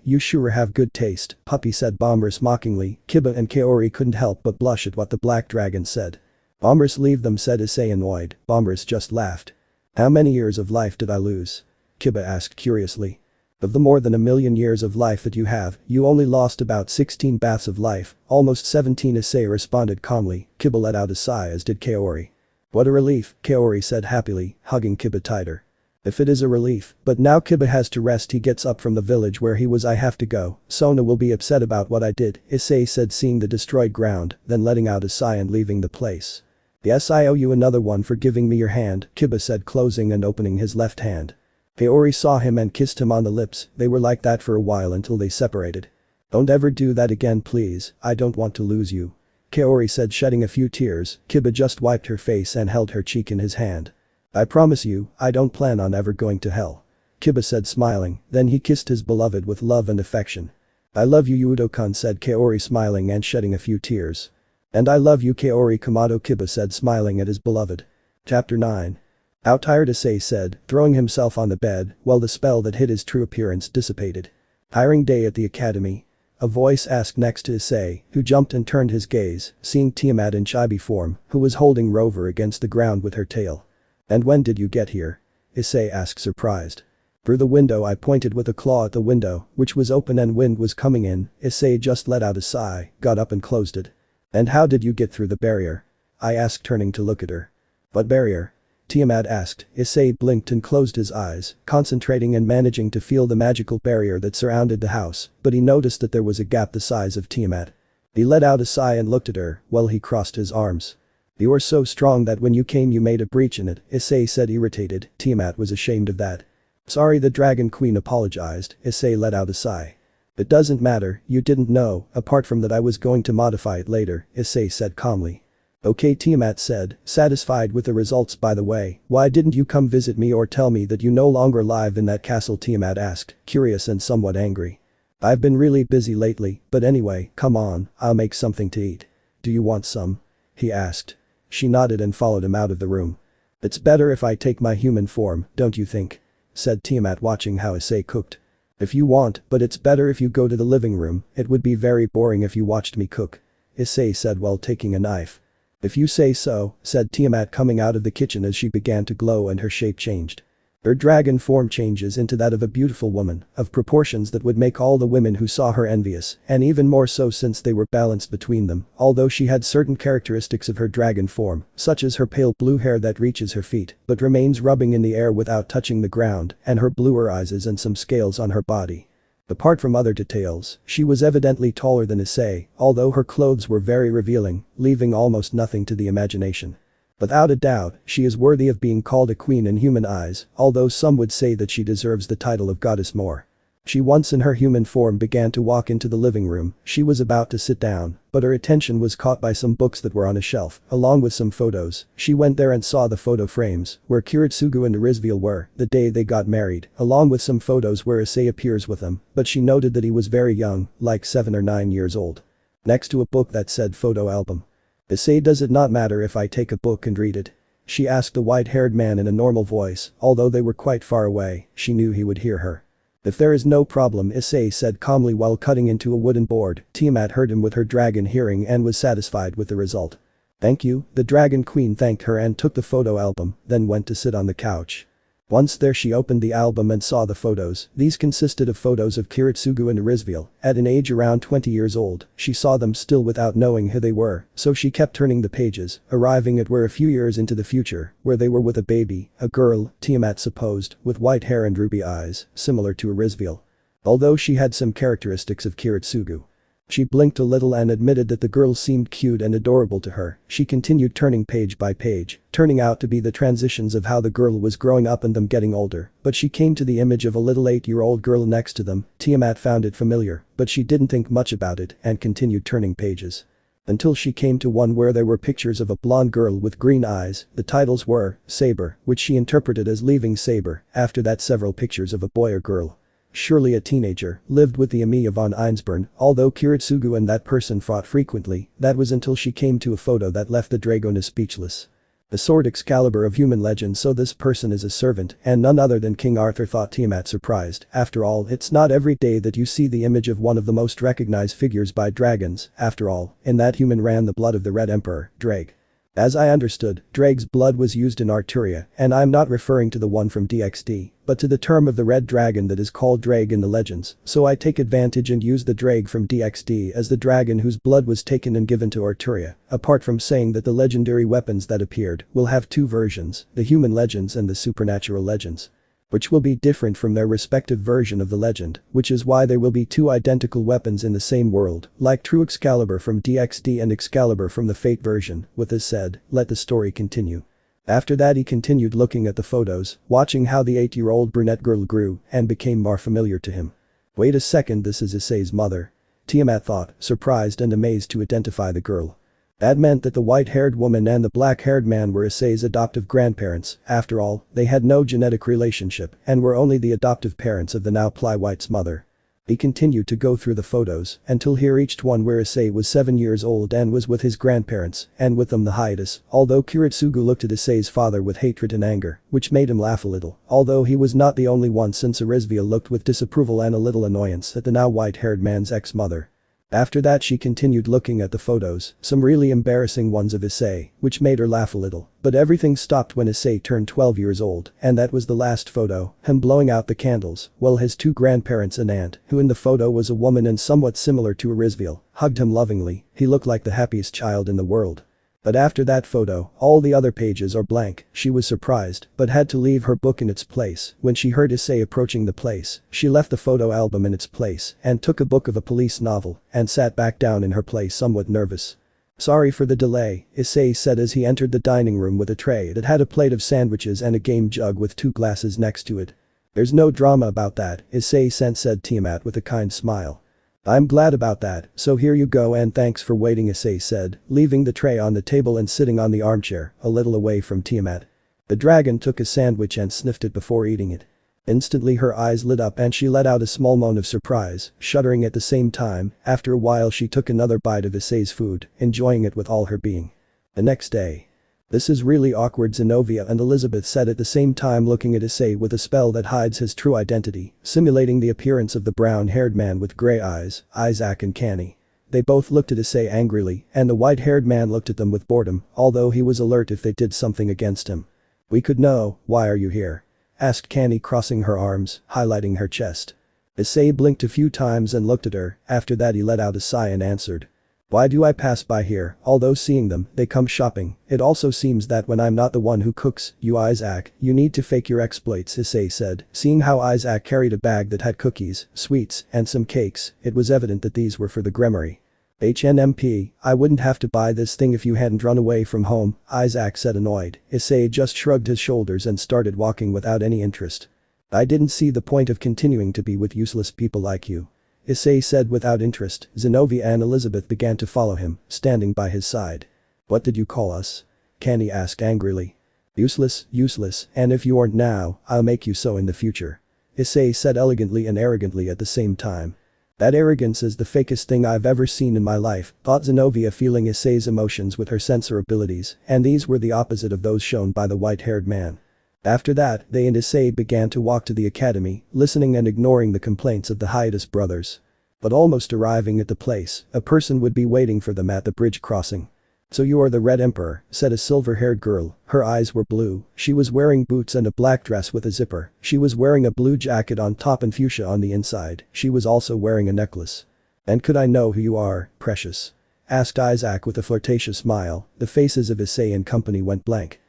You sure have good taste, puppy said Bombers mockingly. Kiba and Kaori couldn't help but blush at what the black dragon said. Bombers leave them said Issei annoyed. Bombers just laughed. How many years of life did I lose? Kiba asked curiously. Of the more than 1,000,000 years of life that you have, you only lost about 16 baths of life, almost 17 Issei responded calmly. Kiba let out a sigh as did Kaori. What a relief, Kaori said happily, hugging Kiba tighter. If it is a relief, but now Kiba has to rest. He gets up from the village where he was. I have to go. Sona will be upset about what I did, Issei said, seeing the destroyed ground, then letting out a sigh and leaving the place. Yes, I owe you another one for giving me your hand, Kiba said, closing and opening his left hand. Kaori saw him and kissed him on the lips. They were like that for a while until they separated. Don't ever do that again, please. I don't want to lose you, Kaori said, shedding a few tears. Kiba just wiped her face and held her cheek in his hand. I promise you, I don't plan on ever going to hell, Kiba said, smiling. Then he kissed his beloved with love and affection. I love you, Udo-kun, said Kaori, smiling and shedding a few tears. And I love you, Kaori Kamado, Kiba said, smiling at his beloved. Chapter 9. How tired, Issei said, throwing himself on the bed, while the spell that hid his true appearance dissipated. Tiring day at the academy? A voice asked next to Issei, who jumped and turned his gaze, seeing Tiamat in chibi form, who was holding Rover against the ground with her tail. And when did you get here? Issei asked, surprised. Through the window, I pointed with a claw at the window, which was open and wind was coming in. Issei just let out a sigh, got up and closed it. And how did you get through the barrier? I asked, turning to look at her. What barrier? Tiamat asked. Issei blinked and closed his eyes, concentrating and managing to feel the magical barrier that surrounded the house, but he noticed that there was a gap the size of Tiamat. He let out a sigh and looked at her, while he crossed his arms. You are so strong that when you came you made a breach in it, Issei said, irritated. Tiamat was ashamed of that. Sorry, the Dragon Queen apologized. Issei let out a sigh. It doesn't matter, you didn't know, apart from that I was going to modify it later, Issei said calmly. Okay, Tiamat said, satisfied with the results. By the way, why didn't you come visit me or tell me that you no longer live in that castle? Tiamat asked, curious and somewhat angry. I've been really busy lately, but anyway, come on, I'll make something to eat. Do you want some? He asked. She nodded and followed him out of the room. It's better if I take my human form, don't you think? Said Tiamat, watching how Issei cooked. If you want, but it's better if you go to the living room. It would be very boring if you watched me cook, Issei said while taking a knife. If you say so, said Tiamat, coming out of the kitchen as she began to glow and her shape changed. Her dragon form changes into that of a beautiful woman, of proportions that would make all the women who saw her envious, and even more so since they were balanced between them, although she had certain characteristics of her dragon form, such as her pale blue hair that reaches her feet, but remains rubbing in the air without touching the ground, and her bluer eyes and some scales on her body. Apart from other details, she was evidently taller than Issei, although her clothes were very revealing, leaving almost nothing to the imagination. Without a doubt, she is worthy of being called a queen in human eyes, although some would say that she deserves the title of goddess more. She once in her human form began to walk into the living room. She was about to sit down, but her attention was caught by some books that were on a shelf, along with some photos. She went there and saw the photo frames, where Kiritsugu and Irizviel were, the day they got married, along with some photos where Issei appears with them, but she noted that he was very young, like 7 or 9 years old. Next to a book that said photo album. Issei, does it not matter if I take a book and read it? She asked the white-haired man in a normal voice. Although they were quite far away, she knew he would hear her. If there is no problem, Issei said calmly while cutting into a wooden board. Tiamat heard him with her dragon hearing and was satisfied with the result. Thank you, the Dragon Queen thanked her and took the photo album, then went to sit on the couch. Once there, she opened the album and saw the photos. These consisted of photos of Kiritsugu and Irizviel, at an age around 20 years old. She saw them still without knowing who they were, so she kept turning the pages, arriving at where a few years into the future, where they were with a baby, a girl, Tiamat supposed, with white hair and ruby eyes, similar to Irizviel. Although she had some characteristics of Kiritsugu. She blinked a little and admitted that the girl seemed cute and adorable to her. She continued turning page by page, turning out to be the transitions of how the girl was growing up and them getting older, but she came to the image of a little 8-year-old girl next to them. Tiamat found it familiar, but she didn't think much about it and continued turning pages. Until she came to one where there were pictures of a blonde girl with green eyes. The titles were Saber, which she interpreted as leaving Saber. After that, several pictures of a boy or girl. Surely a teenager, lived with the Emilia von Einsborn, although Kiritsugu and that person fought frequently. That was until she came to a photo that left the Dragoness speechless. The sword Excalibur of human legend, so this person is a servant and none other than King Arthur, thought Tiamat, surprised. After all, it's not every day that you see the image of one of the most recognized figures by dragons. After all, in that human ran the blood of the Red Emperor, Drake. As I understood, Drake's blood was used in Arturia, and I'm not referring to the one from DxD, but to the term of the red dragon that is called Drake in the legends, so I take advantage and use the Drake from DxD as the dragon whose blood was taken and given to Arturia, apart from saying that the legendary weapons that appeared will have two versions, the human legends and the supernatural legends. which will be different from their respective version of the legend, which is why there will be two identical weapons in the same world, like true Excalibur from DxD and Excalibur from the Fate version. With this said, let the story continue. After that he continued looking at the photos, watching how the 8-year-old brunette girl grew and became more familiar to him. Wait a second, this is Issei's mother. Tiamat thought, surprised and amazed to identify the girl. That meant that the white-haired woman and the black-haired man were Issei's adoptive grandparents. After all, they had no genetic relationship and were only the adoptive parents of the now Plywhite's mother. He continued to go through the photos until he reached one where Issei was 7 years old and was with his grandparents, and with them the hiatus, although Kiritsugu looked at Issei's father with hatred and anger, which made him laugh a little, although he was not the only one, since Arizvia looked with disapproval and a little annoyance at the now white-haired man's ex-mother. After that she continued looking at the photos, some really embarrassing ones of Issei, which made her laugh a little, but everything stopped when Issei turned 12 years old, and that was the last photo, him blowing out the candles, while his two grandparents and aunt, who in the photo was a woman and somewhat similar to Arizvia, hugged him lovingly. He looked like the happiest child in the world. But after that photo, all the other pages are blank. She was surprised, but had to leave her book in its place. When she heard Issei approaching the place, she left the photo album in its place and took a book of a police novel and sat back down in her place somewhat nervous. Sorry for the delay, Issei said as he entered the dining room with a tray that had a plate of sandwiches and a game jug with 2 glasses next to it. There's no drama about that, Issei said Tiamat with a kind smile. I'm glad about that, so here you go and thanks for waiting, Issei said, leaving the tray on the table and sitting on the armchair, a little away from Tiamat. The dragon took a sandwich and sniffed it before eating it. Instantly her eyes lit up and she let out a small moan of surprise, shuddering at the same time. After a while she took another bite of Issei's food, enjoying it with all her being. The next day. This is really awkward, Zenobia and Elizabeth said at the same time, looking at Issei with a spell that hides his true identity, simulating the appearance of the brown-haired man with grey eyes, Isaac and Canny. They both looked at Issei angrily, and the white-haired man looked at them with boredom, although he was alert if they did something against him. We could know, why are you here? Asked Canny, crossing her arms, highlighting her chest. Issei blinked a few times and looked at her. After that he let out a sigh and answered. Why do I pass by here? Although seeing them, they come shopping. It also seems that when I'm not the one who cooks, you Isaac, you need to fake your exploits, Issei said. Seeing how Isaac carried a bag that had cookies, sweets, and some cakes, it was evident that these were for the Gremory. HNMP, I wouldn't have to buy this thing if you hadn't run away from home, Isaac said, annoyed. Issei just shrugged his shoulders and started walking without any interest. I didn't see the point of continuing to be with useless people like you, Issei said without interest. Zenobia and Elizabeth began to follow him, standing by his side. What did you call us? Canny asked angrily. Useless, and if you aren't now, I'll make you so in the future, Issei said elegantly and arrogantly at the same time. That arrogance is the fakest thing I've ever seen in my life, thought Zenobia, feeling Issei's emotions with her sensor abilities, and these were the opposite of those shown by the white-haired man. After that, they and Issei began to walk to the academy, listening and ignoring the complaints of the hiatus brothers. But almost arriving at the place, a person would be waiting for them at the bridge crossing. So you are the Red Emperor, said a silver-haired girl. Her eyes were blue. She was wearing boots and a black dress with a zipper. She was wearing a blue jacket on top and fuchsia on the inside. She was also wearing a necklace. And could I know who you are, precious? Asked Isaac with a flirtatious smile. The faces of Issei and company went blank.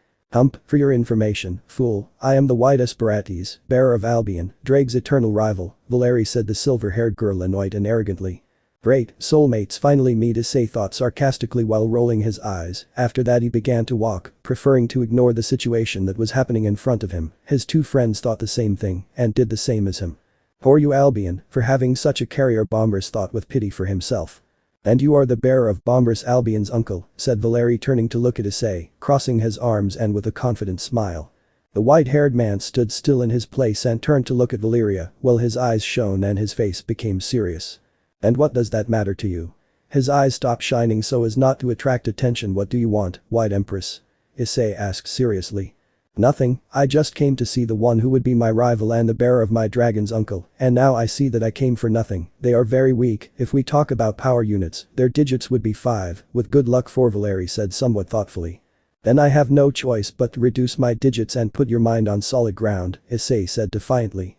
For your information, fool, I am the White Esperates, bearer of Albion, Drake's eternal rival, Valeri said the silver-haired girl, annoyed and arrogantly. Great, soulmates finally meet, Issei thought sarcastically while rolling his eyes. After that he began to walk, preferring to ignore the situation that was happening in front of him. His two friends thought the same thing and did the same as him. Poor you Albion, for having such a carrier, Bombers thought with pity for himself. And you are the bearer of Bombers, Albion's uncle, said Valeri, turning to look at Issei, crossing his arms and with a confident smile. The white-haired man stood still in his place and turned to look at Valeria, while his eyes shone and his face became serious. And what does that matter to you? His eyes stopped shining so as not to attract attention. What do you want, White Empress? Issei asked seriously. Nothing, I just came to see the one who would be my rival and the bearer of my dragon's uncle, and now I see that I came for nothing. They are very weak. If we talk about power units, their digits would be 5, with good luck for Valeri said somewhat thoughtfully. Then I have no choice but to reduce my digits and put your mind on solid ground, Issei said defiantly.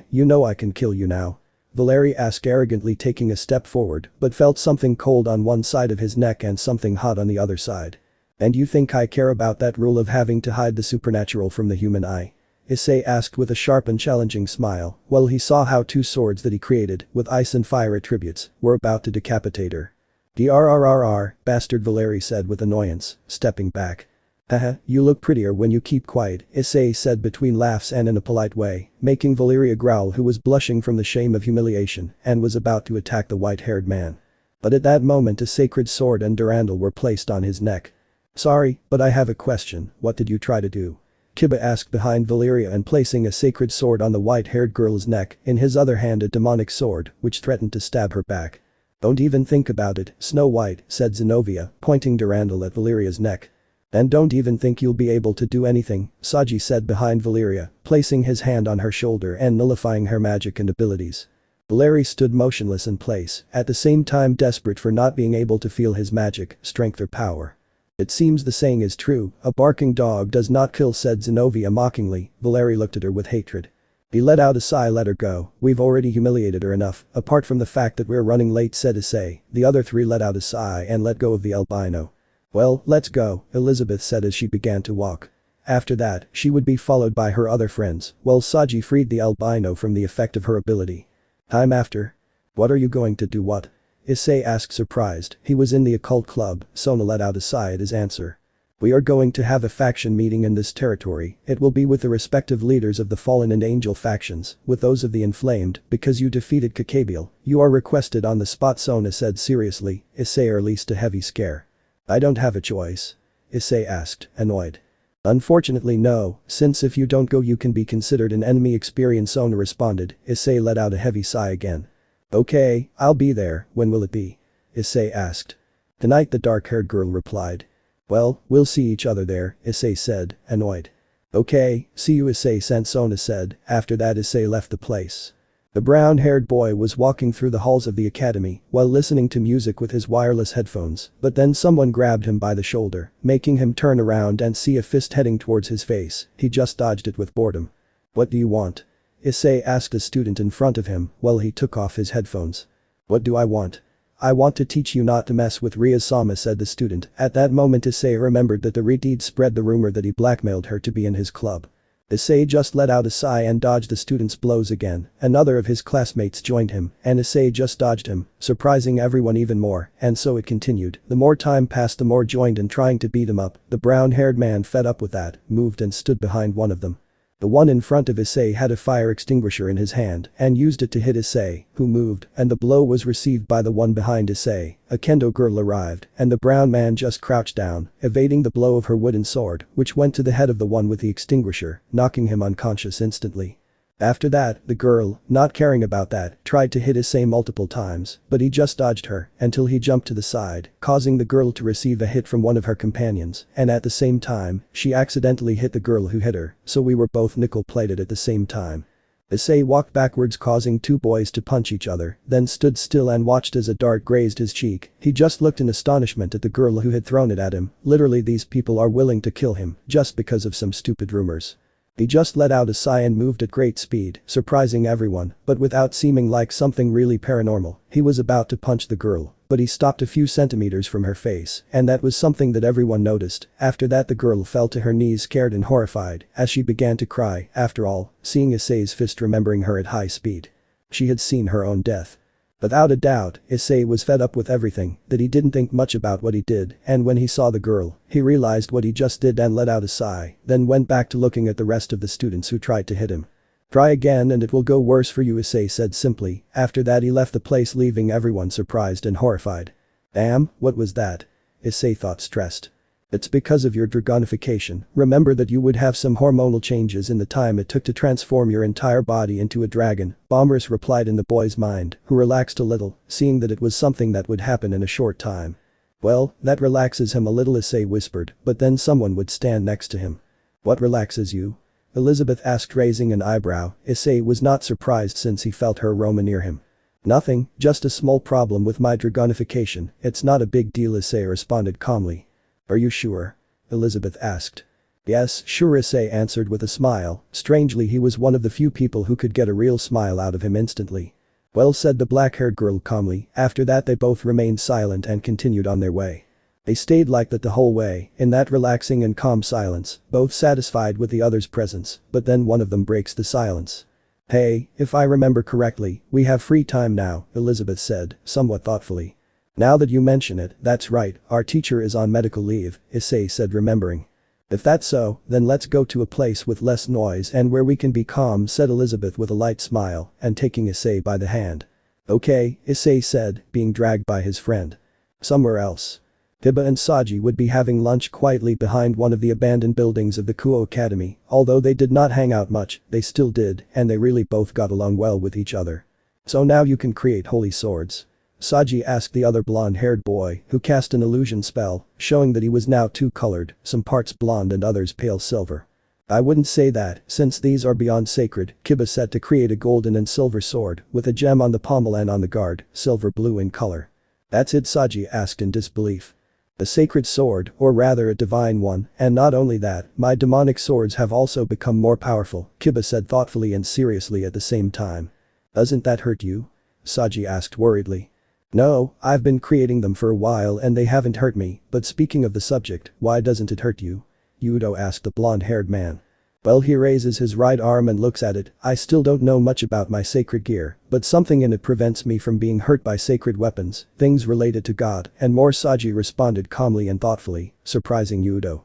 You know I can kill you now, Valeri asked arrogantly, taking a step forward, but felt something cold on one side of his neck and something hot on the other side. And you think I care about that rule of having to hide the supernatural from the human eye? Issei asked with a sharp and challenging smile, while he saw how two swords that he created, with ice and fire attributes, were about to decapitate her. "Drrrr, bastard," Valeri said with annoyance, stepping back. "Haha, you look prettier when you keep quiet," Issei said between laughs and in a polite way, making Valeria growl, who was blushing from the shame of humiliation and was about to attack the white-haired man. But at that moment a sacred sword and durandal were placed on his neck. "Sorry, but I have a question, what did you try to do?" Kiba asked behind Valeria and placing a sacred sword on the white-haired girl's neck, in his other hand a demonic sword, which threatened to stab her back. "Don't even think about it, Snow White," said Zenobia, pointing durandal at Valeria's neck. "And don't even think you'll be able to do anything," Saji said behind Valeria, placing his hand on her shoulder and nullifying her magic and abilities. Valeri stood motionless in place, at the same time desperate for not being able to feel his magic, strength or power. "It seems the saying is true, a barking dog does not kill," said Zenobia mockingly. Valeri looked at her with hatred. He let out a sigh. "Let her go, we've already humiliated her enough, apart from the fact that we're running late," said Issei. The other three let out a sigh and let go of the albino. "Well, let's go," Elizabeth said as she began to walk. After that, she would be followed by her other friends, while Saji freed the albino from the effect of her ability. Time after. "What are you going to do?" "What?" Issei asked surprised. He was in the occult club. Sona let out a sigh at his answer. "We are going to have a faction meeting in this territory. It will be with the respective leaders of the fallen and angel factions, with those of the inflamed, because you defeated Copiado. You are requested on the spot," Sona said seriously. Issei released a heavy scare. "I don't have a choice?" Issei asked, annoyed. "Unfortunately no, since if you don't go you can be considered an enemy." Experience, Sona responded. Issei let out a heavy sigh again. "Okay, I'll be there, when will it be?" Issei asked. "Tonight," the dark-haired girl replied. "Well, we'll see each other there," Issei said, annoyed. "Okay, see you," Issei sent, Sona said. After that Issei left the place. The brown-haired boy was walking through the halls of the academy while listening to music with his wireless headphones, but then someone grabbed him by the shoulder, making him turn around and see a fist heading towards his face. He just dodged it with boredom. "What do you want?" Issei asked a student in front of him while he took off his headphones. "What do I want?" "I want to teach you not to mess with Ria-sama," said the student. At that moment Issei remembered that the Redeed spread the rumor that he blackmailed her to be in his club. Issei just let out a sigh and dodged the student's blows again. Another of his classmates joined him, and Issei just dodged him, surprising everyone even more, and so it continued. The more time passed the more joined in trying to beat him up. The brown-haired man, fed up with that, moved and stood behind one of them. The one in front of Issei had a fire extinguisher in his hand and used it to hit Issei, who moved, and the blow was received by the one behind Issei. A kendo girl arrived, and the brown man just crouched down, evading the blow of her wooden sword, which went to the head of the one with the extinguisher, knocking him unconscious instantly. After that, the girl, not caring about that, tried to hit Issei multiple times, but he just dodged her until he jumped to the side, causing the girl to receive a hit from one of her companions, and at the same time, she accidentally hit the girl who hit her, so we were both nickel-plated at the same time. Issei walked backwards, causing two boys to punch each other, then stood still and watched as a dart grazed his cheek. He just looked in astonishment at the girl who had thrown it at him. Literally, these people are willing to kill him just because of some stupid rumors. He just let out a sigh and moved at great speed, surprising everyone, but without seeming like something really paranormal. He was about to punch the girl, but he stopped a few centimeters from her face, and that was something that everyone noticed. After that the girl fell to her knees, scared and horrified, as she began to cry. After all, seeing Issei's fist, remembering her at high speed. She had seen her own death. Without a doubt, Issei was fed up with everything, that he didn't think much about what he did, and when he saw the girl, he realized what he just did and let out a sigh, then went back to looking at the rest of the students who tried to hit him. "Try again and it will go worse for you," Issei said simply. After that he left the place, leaving everyone surprised and horrified. "Damn, what was that?" Issei thought, stressed. "It's because of your dragonification. Remember that you would have some hormonal changes in the time it took to transform your entire body into a dragon," Bombers replied in the boy's mind, who relaxed a little, seeing that it was something that would happen in a short time. "Well, that relaxes him a little," Issei whispered, but then someone would stand next to him. "What relaxes you?" Elizabeth asked, raising an eyebrow. Issei was not surprised since he felt her aroma near him. "Nothing, just a small problem with my dragonification. It's not a big deal," Issei responded calmly. "Are you sure?" Elizabeth asked. "Yes, sure," Issei answered with a smile. Strangely, he was one of the few people who could get a real smile out of him instantly. "Well," said the black-haired girl calmly. After that they both remained silent and continued on their way. They stayed like that the whole way, in that relaxing and calm silence, both satisfied with the other's presence, but then one of them breaks the silence. "Hey, if I remember correctly, we have free time now," Elizabeth said, somewhat thoughtfully. "Now that you mention it, that's right, our teacher is on medical leave," Issei said, remembering. "If that's so, then let's go to a place with less noise and where we can be calm," said Elizabeth with a light smile and taking Issei by the hand. "Okay," Issei said, being dragged by his friend. Somewhere else. Kiba and Saji would be having lunch quietly behind one of the abandoned buildings of the Kuo Academy. Although they did not hang out much, they still did, and they really both got along well with each other. "So now you can create holy swords?" Saji asked the other blonde-haired boy, who cast an illusion spell, showing that he was now two-colored, some parts blonde and others pale silver. "I wouldn't say that, since these are beyond sacred," Kiba said, to create a golden and silver sword with a gem on the pommel and on the guard, silver blue in color. "That's it?" Saji asked in disbelief. "A sacred sword, or rather a divine one, and not only that, my demonic swords have also become more powerful," Kiba said thoughtfully and seriously at the same time. "Doesn't that hurt you?" Saji asked worriedly. "No, I've been creating them for a while and they haven't hurt me, but speaking of the subject, why doesn't it hurt you?" Yudo asked the blonde-haired man. "Well," he raises his right arm and looks at it, "I still don't know much about my sacred gear, but something in it prevents me from being hurt by sacred weapons, things related to God, and more." Saji responded calmly and thoughtfully, surprising Yudo.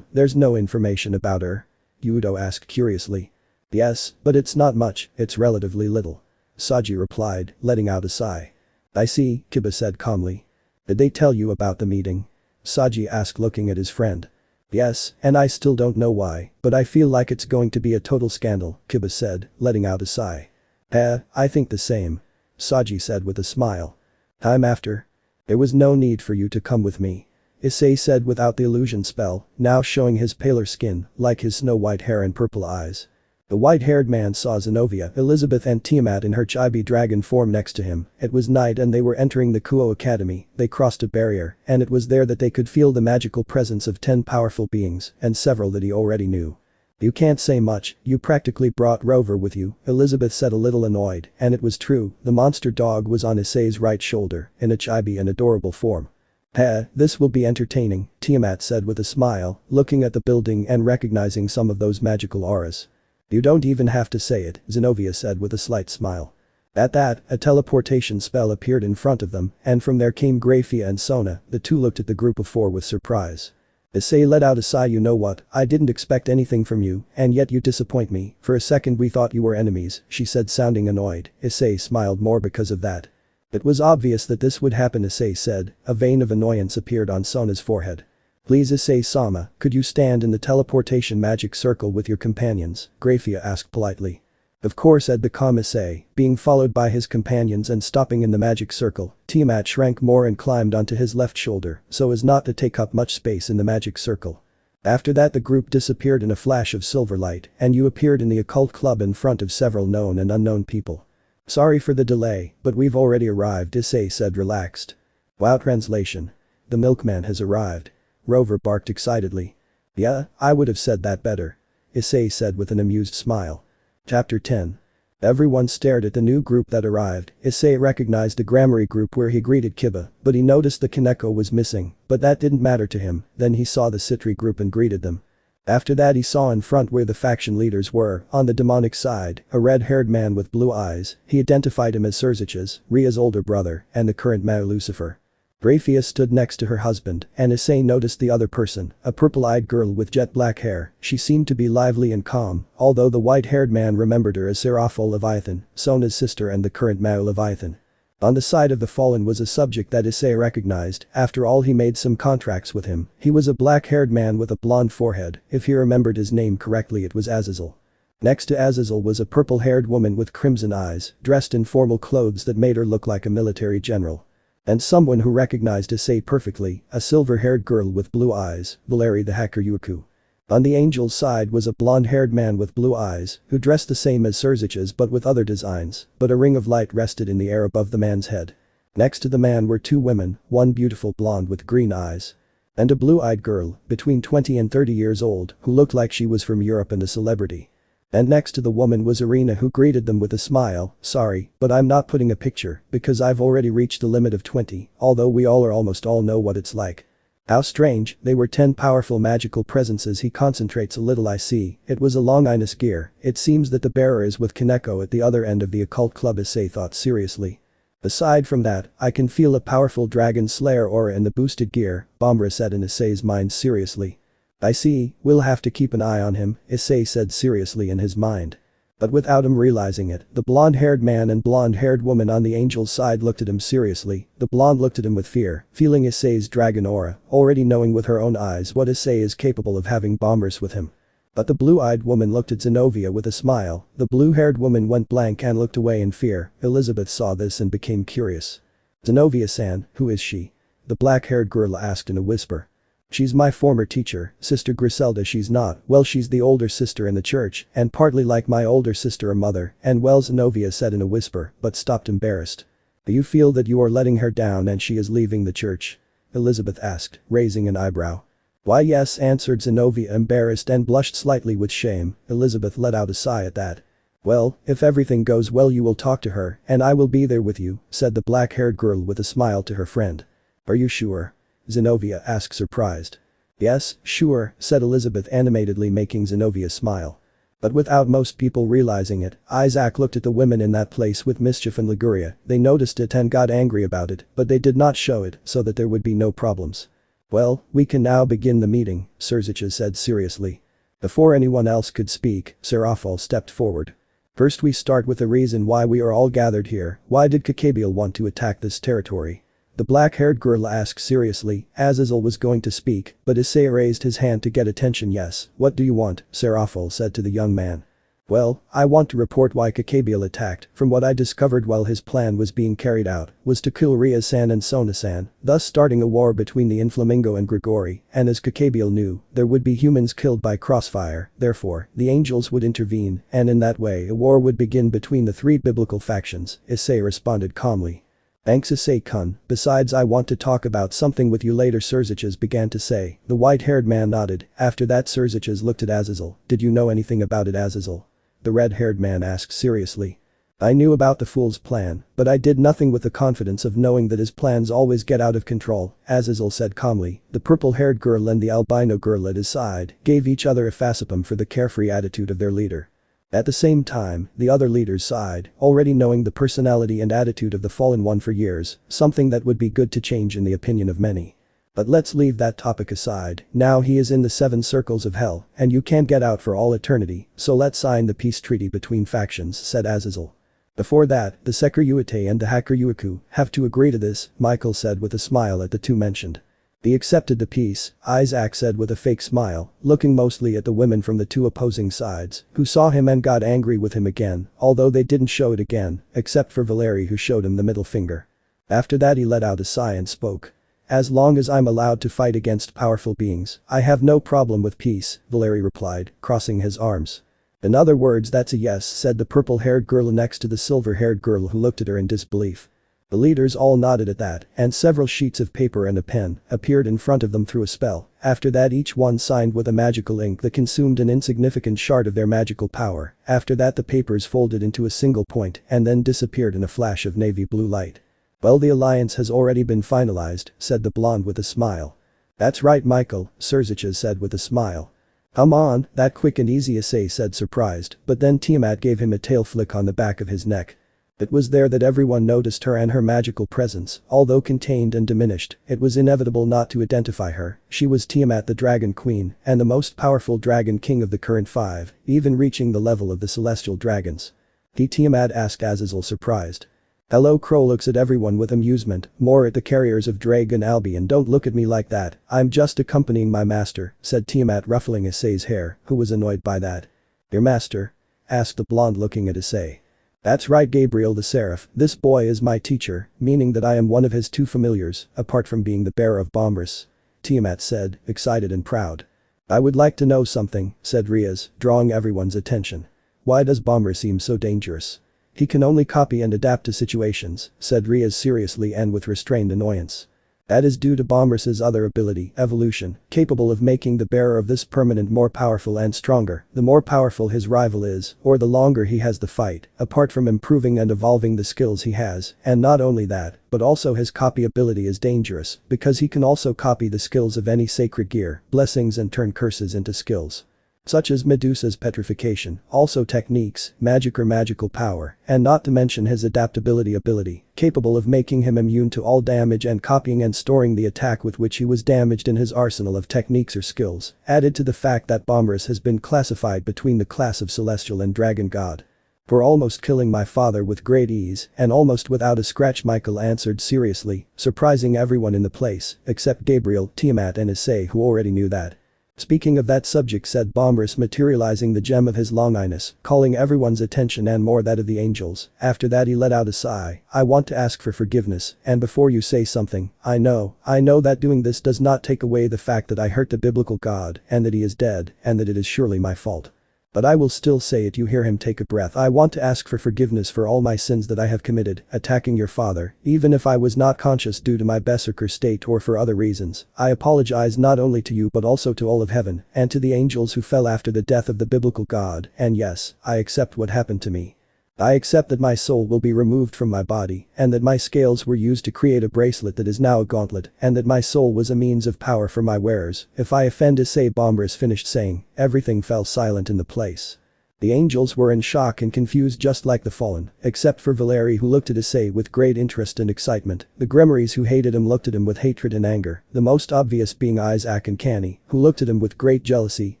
There's no information about her?" Yudo asked curiously. "Yes, but it's not much, it's relatively little," Saji replied, letting out a sigh. "I see," Kiba said calmly. "Did they tell you about the meeting?" Saji asked, looking at his friend. "Yes, and I still don't know why, but I feel like it's going to be a total scandal," Kiba said, letting out a sigh. I think the same," Saji said with a smile. "Time after? There was no need for you to come with me," Issei said without the illusion spell, now showing his paler skin, like his snow-white hair and purple eyes. The white-haired man saw Zenobia, Elizabeth and Tiamat in her chibi dragon form next to him. It was night and they were entering the Kuo Academy. They crossed a barrier, and it was there that they could feel the magical presence of 10 powerful beings, and several that he already knew. "You can't say much, you practically brought Rover with you," Elizabeth said, a little annoyed, and it was true, the monster dog was on Issei's right shoulder, in a chibi and adorable form. This will be entertaining," Tiamat said with a smile, looking at the building and recognizing some of those magical auras. "You don't even have to say it," Zenobia said with a slight smile. At that, a teleportation spell appeared in front of them, and from there came Grafia and Sona. The two looked at the group of 4 with surprise. Issei let out a sigh. "You know what, I didn't expect anything from you, and yet you disappoint me. For a second we thought you were enemies," she said, sounding annoyed. Issei smiled more because of that. "It was obvious that this would happen," Issei said. A vein of annoyance appeared on Sona's forehead. "Please, Issei-sama, could you stand in the teleportation magic circle with your companions?" Grafia asked politely. "Of course," said the calm Issei, being followed by his companions and stopping in the magic circle. Tiamat shrank more and climbed onto his left shoulder so as not to take up much space in the magic circle. After that the group disappeared in a flash of silver light, and you appeared in the occult club in front of several known and unknown people. "Sorry for the delay, but we've already arrived," Issei said, relaxed. "Wow." Translation. "The milkman has arrived." Rover barked excitedly. "Yeah, I would have said that better," Issei said with an amused smile. Chapter 10. Everyone stared at the new group that arrived. Issei recognized the Gramarye group where he greeted Kiba, but he noticed the Kaneko was missing, but that didn't matter to him. Then he saw the Citri group and greeted them. After that he saw in front where the faction leaders were, on the demonic side, a red-haired man with blue eyes. He identified him as Surzich's, Ria's older brother, and the current Mayor Lucifer. Grafia stood next to her husband, and Issei noticed the other person, a purple-eyed girl with jet black hair. She seemed to be lively and calm, although the white-haired man remembered her as Seraphol Leviathan, Sona's sister and the current Mao Leviathan. On the side of the fallen was a subject that Issei recognized. After all, he made some contracts with him. He was a black-haired man with a blonde forehead. If he remembered his name correctly, it was Azazel. Next to Azazel was a purple-haired woman with crimson eyes, dressed in formal clothes that made her look like a military general. And someone who recognized Issei perfectly, a silver-haired girl with blue eyes, Valeri the Hacker Yuku. On the angel's side was a blonde-haired man with blue eyes, who dressed the same as Surzich's but with other designs, but a ring of light rested in the air above the man's head. Next to the man were 2 women, one beautiful blonde with green eyes. And a blue-eyed girl, between 20 and 30 years old, who looked like she was from Europe and a celebrity. And next to the woman was Irina, who greeted them with a smile. "Sorry, but I'm not putting a picture, because I've already reached the limit of 20, although we all or almost all know what it's like." How strange, they were 10 powerful magical presences. He concentrates a little. I see, it was a Longinus gear. It seems that the bearer is with Kaneko at the other end of the occult club, Issei thought seriously. Aside from that, I can feel a powerful dragon slayer aura in the boosted gear, Bombra said in Issei's mind seriously. I see, we'll have to keep an eye on him, Issei said seriously in his mind. But without him realizing it, the blonde-haired man and blonde-haired woman on the angel's side looked at him seriously. The blonde looked at him with fear, feeling Issei's dragon aura, already knowing with her own eyes what Issei is capable of having bombers with him. But the blue-eyed woman looked at Zenobia with a smile. The blue-haired woman went blank and looked away in fear. Elizabeth saw this and became curious. Zenobia-san, who is she? The black-haired girl asked in a whisper. She's my former teacher, Sister Griselda. She's not, well, she's the older sister in the church, and partly like my older sister or mother, and well, Zenobia said in a whisper, but stopped embarrassed. Do you feel that you are letting her down and she is leaving the church? Elizabeth asked, raising an eyebrow. Why yes, answered Zenobia, embarrassed and blushed slightly with shame. Elizabeth let out a sigh at that. Well, if everything goes well you will talk to her, and I will be there with you, said the black-haired girl with a smile to her friend. Are you sure? Zenobia asked surprised. Yes, sure, said Elizabeth animatedly, making Zenobia smile. But without most people realizing it, Isaac looked at the women in that place with mischief and Liguria. They noticed it and got angry about it, but they did not show it so that there would be no problems. Well, we can now begin the meeting, Serzicha said seriously. Before anyone else could speak, Serafal stepped forward. First we start with the reason why we are all gathered here. Why did Copiado want to attack this territory? The black-haired girl asked seriously. Azazel was going to speak, but Issei raised his hand to get attention. Yes, what do you want? Serafal said to the young man. Well, I want to report why Copiado attacked. From what I discovered while his plan was being carried out, was to kill Ria-san and Sona-san, thus starting a war between the Inflamingo and Grigori, and as Copiado knew, there would be humans killed by crossfire, therefore, the angels would intervene, and in that way a war would begin between the 3 biblical factions, Issei responded calmly. Thanks Issei-kun, besides I want to talk about something with you later, Serzichas began to say. The white-haired man nodded. After that Serzichas looked at Azazel. Did you know anything about it, Azazel? The red-haired man asked seriously. I knew about the fool's plan, but I did nothing with the confidence of knowing that his plans always get out of control, Azazel said calmly. The purple-haired girl and the albino girl at his side gave each other a facepalm for the carefree attitude of their leader. At the same time, the other leaders sighed, already knowing the personality and attitude of the fallen one for years, something that would be good to change in the opinion of many. But let's leave that topic aside. Now he is in the 7 circles of hell, and you can't get out for all eternity, so let's sign the peace treaty between factions, said Azazel. Before that, the Sekiryuite and the Hakuryuiku have to agree to this, Michael said with a smile at the two mentioned. They accepted the peace, Isaac said with a fake smile, looking mostly at the women from the 2 opposing sides, who saw him and got angry with him again, although they didn't show it again, except for Valeri who showed him the middle finger. After that he let out a sigh and spoke. As long as I'm allowed to fight against powerful beings, I have no problem with peace, Valeri replied, crossing his arms. In other words, that's a yes, said the purple-haired girl next to the silver-haired girl who looked at her in disbelief. The leaders all nodded at that, and several sheets of paper and a pen appeared in front of them through a spell. After that each one signed with a magical ink that consumed an insignificant shard of their magical power. After that the papers folded into a single point and then disappeared in a flash of navy blue light. Well, the alliance has already been finalized, said the blonde with a smile. That's right, Michael, Serzicha said with a smile. Come on, that quick and easy, Issei said surprised, but then Tiamat gave him a tail flick on the back of his neck. It was there that everyone noticed her and her magical presence, although contained and diminished, it was inevitable not to identify her. She was Tiamat the Dragon Queen and the most powerful Dragon King of the current 5, even reaching the level of the celestial dragons. Tiamat asked Azazel surprised. Hello Crow looks at everyone with amusement, more at the carriers of Dragon Albion. Don't look at me like that, I'm just accompanying my master, said Tiamat ruffling Issei's hair, who was annoyed by that. Your master? Asked the blonde looking at Issei. That's right, Gabriel the Seraph, this boy is my teacher, meaning that I am one of his 2 familiars, apart from being the bearer of Bombris. Tiamat said, excited and proud. I would like to know something, said Riaz, drawing everyone's attention. Why does Bombris seem so dangerous? He can only copy and adapt to situations, said Riaz seriously and with restrained annoyance. That is due to Bombras's other ability, Evolution, capable of making the bearer of this permanent more powerful and stronger, the more powerful his rival is, or the longer he has the fight, apart from improving and evolving the skills he has, and not only that, but also his copy ability is dangerous, because he can also copy the skills of any sacred gear, blessings and turn curses into skills. Such as Medusa's petrification, also techniques, magic or magical power, and not to mention his adaptability ability, capable of making him immune to all damage and copying and storing the attack with which he was damaged in his arsenal of techniques or skills, added to the fact that Bombras has been classified between the class of Celestial and Dragon God. For almost killing my father with great ease, and almost without a scratch, Michael answered seriously, surprising everyone in the place, except Gabriel, Tiamat and Issei, who already knew that. Speaking of that subject, said Bombras, materializing the gem of his longinus, calling everyone's attention and more that of the angels. After that he let out a sigh. I want to ask for forgiveness, and before you say something, I know that doing this does not take away the fact that I hurt the biblical God, and that he is dead, and that it is surely my fault. But I will still say it. You hear him take a breath. I want to ask for forgiveness for all my sins that I have committed, attacking your father, even if I was not conscious due to my berserker state or for other reasons. I apologize not only to you but also to all of heaven, and to the angels who fell after the death of the biblical God, and yes, I accept what happened to me. I accept that my soul will be removed from my body, and that my scales were used to create a bracelet that is now a gauntlet, and that my soul was a means of power for my wearers. If I offend, Issei, Bombras finished saying. Everything fell silent in the place. The angels were in shock and confused, just like the fallen, except for Valeri, who looked at Issei with great interest and excitement. The Grimoires, who hated him, looked at him with hatred and anger, the most obvious being Isaac and Canny, who looked at him with great jealousy,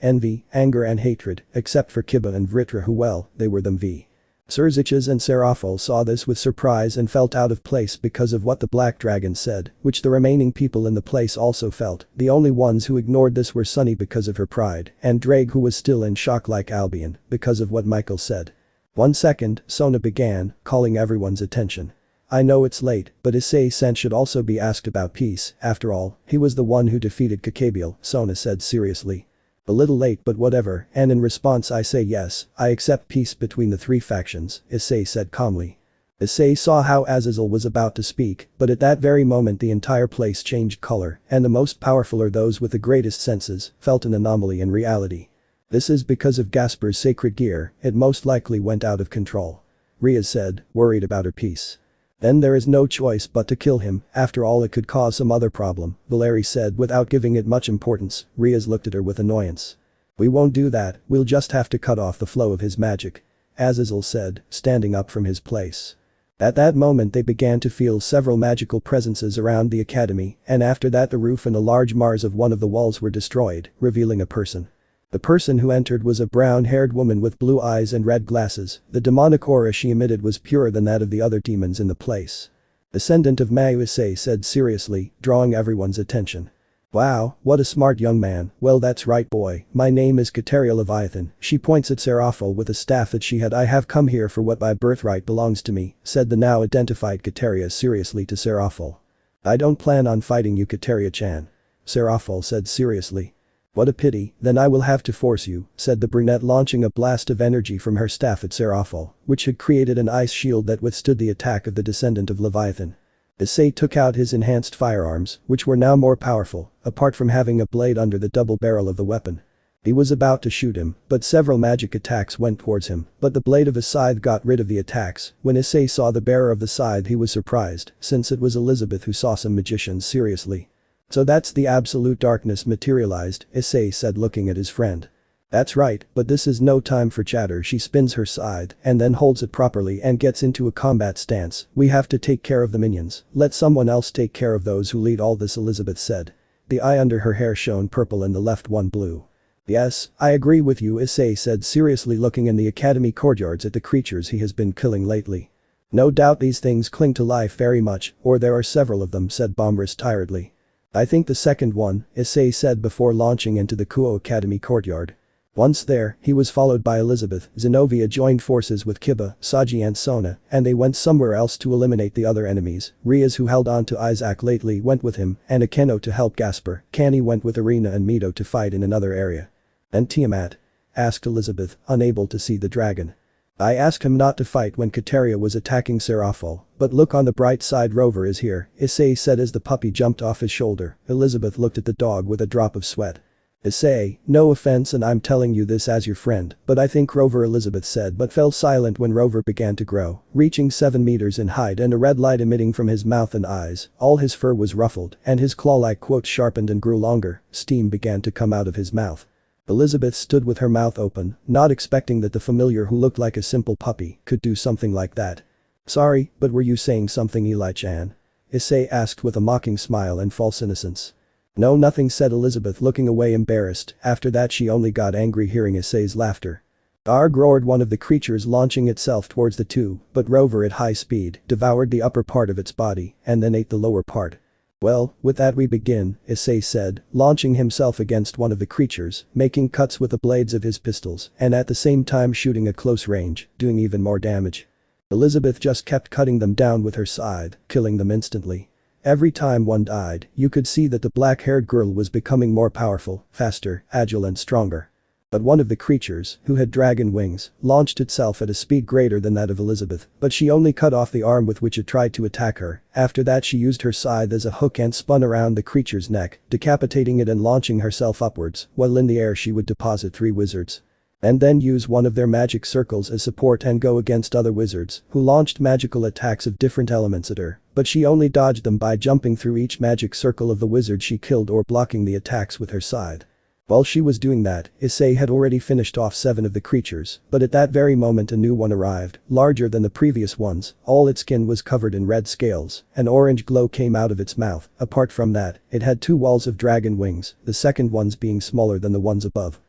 envy, anger and hatred, except for Kiba and Vritra, who, well, they were them v. Serziches and Seraphol saw this with surprise and felt out of place because of what the Black Dragon said, which the remaining people in the place also felt. The only ones who ignored this were Sunny because of her pride, and Drake, who was still in shock like Albion, because of what Michael said. 1 second, Sona began, calling everyone's attention. I know it's late, but Issei-sen should also be asked about peace. After all, he was the one who defeated Copiado, Sona said seriously. A little late, but whatever, and in response I say yes, I accept peace between the three factions, Issei said calmly. Issei saw how Azazel was about to speak, but at that very moment the entire place changed color, and the most powerful, or those with the greatest senses, felt an anomaly in reality. This is because of Gaspar's sacred gear, it most likely went out of control. Ria said, worried about her peace. Then there is no choice but to kill him, after all it could cause some other problem, Valeri said without giving it much importance. Riaz looked at her with annoyance. We won't do that, we'll just have to cut off the flow of his magic. Azazel said, standing up from his place. At that moment they began to feel several magical presences around the academy, and after that the roof and a large Mars of one of the walls were destroyed, revealing a person. The person who entered was a brown-haired woman with blue eyes and red glasses. The demonic aura she emitted was purer than that of the other demons in the place. Descendant of Mayu, Issei said seriously, drawing everyone's attention. Wow, what a smart young man. Well, that's right, boy, my name is Kateria Leviathan. She points at Seraphol with a staff that she had. I have come here for what by birthright belongs to me, said the now identified Kateria seriously to Seraphol. I don't plan on fighting you, Kateria-chan. Seraphol said seriously. What a pity, then I will have to force you, said the brunette, launching a blast of energy from her staff at Seraphol, which had created an ice shield that withstood the attack of the descendant of Leviathan. Issei took out his enhanced firearms, which were now more powerful, apart from having a blade under the double barrel of the weapon. He was about to shoot him, but several magic attacks went towards him, but the blade of his scythe got rid of the attacks. When Issei saw the bearer of the scythe he was surprised, since it was Elizabeth who saw some magicians seriously. So that's the absolute darkness materialized, Issei said looking at his friend. That's right, but this is no time for chatter. She spins her scythe and then holds it properly and gets into a combat stance. We have to take care of the minions. Let someone else take care of those who lead all this, Elizabeth said. The eye under her hair shone purple and the left one blue. Yes, I agree with you, Issei said seriously, looking in the academy courtyards at the creatures he has been killing lately. No doubt these things cling to life very much, or there are several of them, said Bombras tiredly. I think the second one, Issei said before launching into the Kuo Academy courtyard. Once there, he was followed by Elizabeth. Zenobia joined forces with Kiba, Saji and Sona, and they went somewhere else to eliminate the other enemies. Riaz, who held on to Isaac lately, went with him, and Akeno to help Gaspar. Canny went with Arena and Mito to fight in another area. And Tiamat? Asked Elizabeth, unable to see the dragon. I asked him not to fight when Kateria was attacking Serafal, but look on the bright side, Rover is here, Issei said as the puppy jumped off his shoulder. Elizabeth looked at the dog with a drop of sweat. Issei, no offense and I'm telling you this as your friend, but I think Rover, Elizabeth said, but fell silent when Rover began to grow, reaching 7 meters in height and a red light emitting from his mouth and eyes. All his fur was ruffled and his claw-like quotes sharpened and grew longer. Steam began to come out of his mouth. Elizabeth stood with her mouth open, not expecting that the familiar who looked like a simple puppy could do something like that. Sorry, but were you saying something, Eli-chan? Issei asked with a mocking smile and false innocence. No, nothing, said Elizabeth, looking away embarrassed. After that she only got angry hearing Issei's laughter. Arg, roared one of the creatures, launching itself towards the two, but Rover at high speed devoured the upper part of its body and then ate the lower part. Well, with that we begin, Issei said, launching himself against one of the creatures, making cuts with the blades of his pistols and at the same time shooting at close range, doing even more damage. Elizabeth just kept cutting them down with her scythe, killing them instantly. Every time one died, you could see that the black-haired girl was becoming more powerful, faster, agile and stronger. But one of the creatures, who had dragon wings, launched itself at a speed greater than that of Elizabeth, but she only cut off the arm with which it tried to attack her. After that she used her scythe as a hook and spun around the creature's neck, decapitating it and launching herself upwards, while in the air she would deposit 3 wizards. And then use one of their magic circles as support and go against other wizards, who launched magical attacks of different elements at her, but she only dodged them by jumping through each magic circle of the wizard she killed or blocking the attacks with her scythe. While she was doing that, Issei had already finished off 7 of the creatures, but at that very moment a new one arrived, larger than the previous ones. All its skin was covered in red scales, an orange glow came out of its mouth. Apart from that, it had 2 walls of dragon wings, the second ones being smaller than the ones above.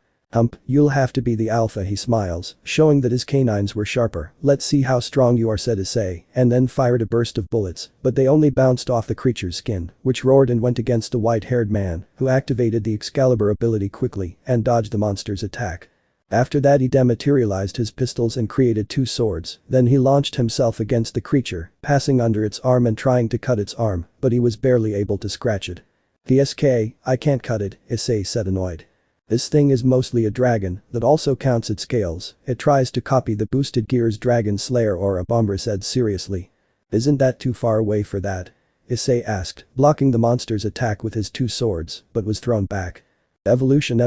You'll have to be the alpha, he smiles, showing that his canines were sharper. Let's see how strong you are, said Issei, and then fired a burst of bullets, but they only bounced off the creature's skin, which roared and went against the white-haired man, who activated the Excalibur ability quickly and dodged the monster's attack. After that he dematerialized his pistols and created 2 swords, then he launched himself against the creature, passing under its arm and trying to cut its arm, but he was barely able to scratch it. "VSK, I can't cut it," Issei said, annoyed. "This thing is mostly a dragon that also counts its scales. It tries to copy the boosted gears Dragon Slayer aura," Bombra said seriously. "Isn't that too far away for that?" Issei asked, blocking the monster's attack with his 2 swords, but was thrown back. Evolution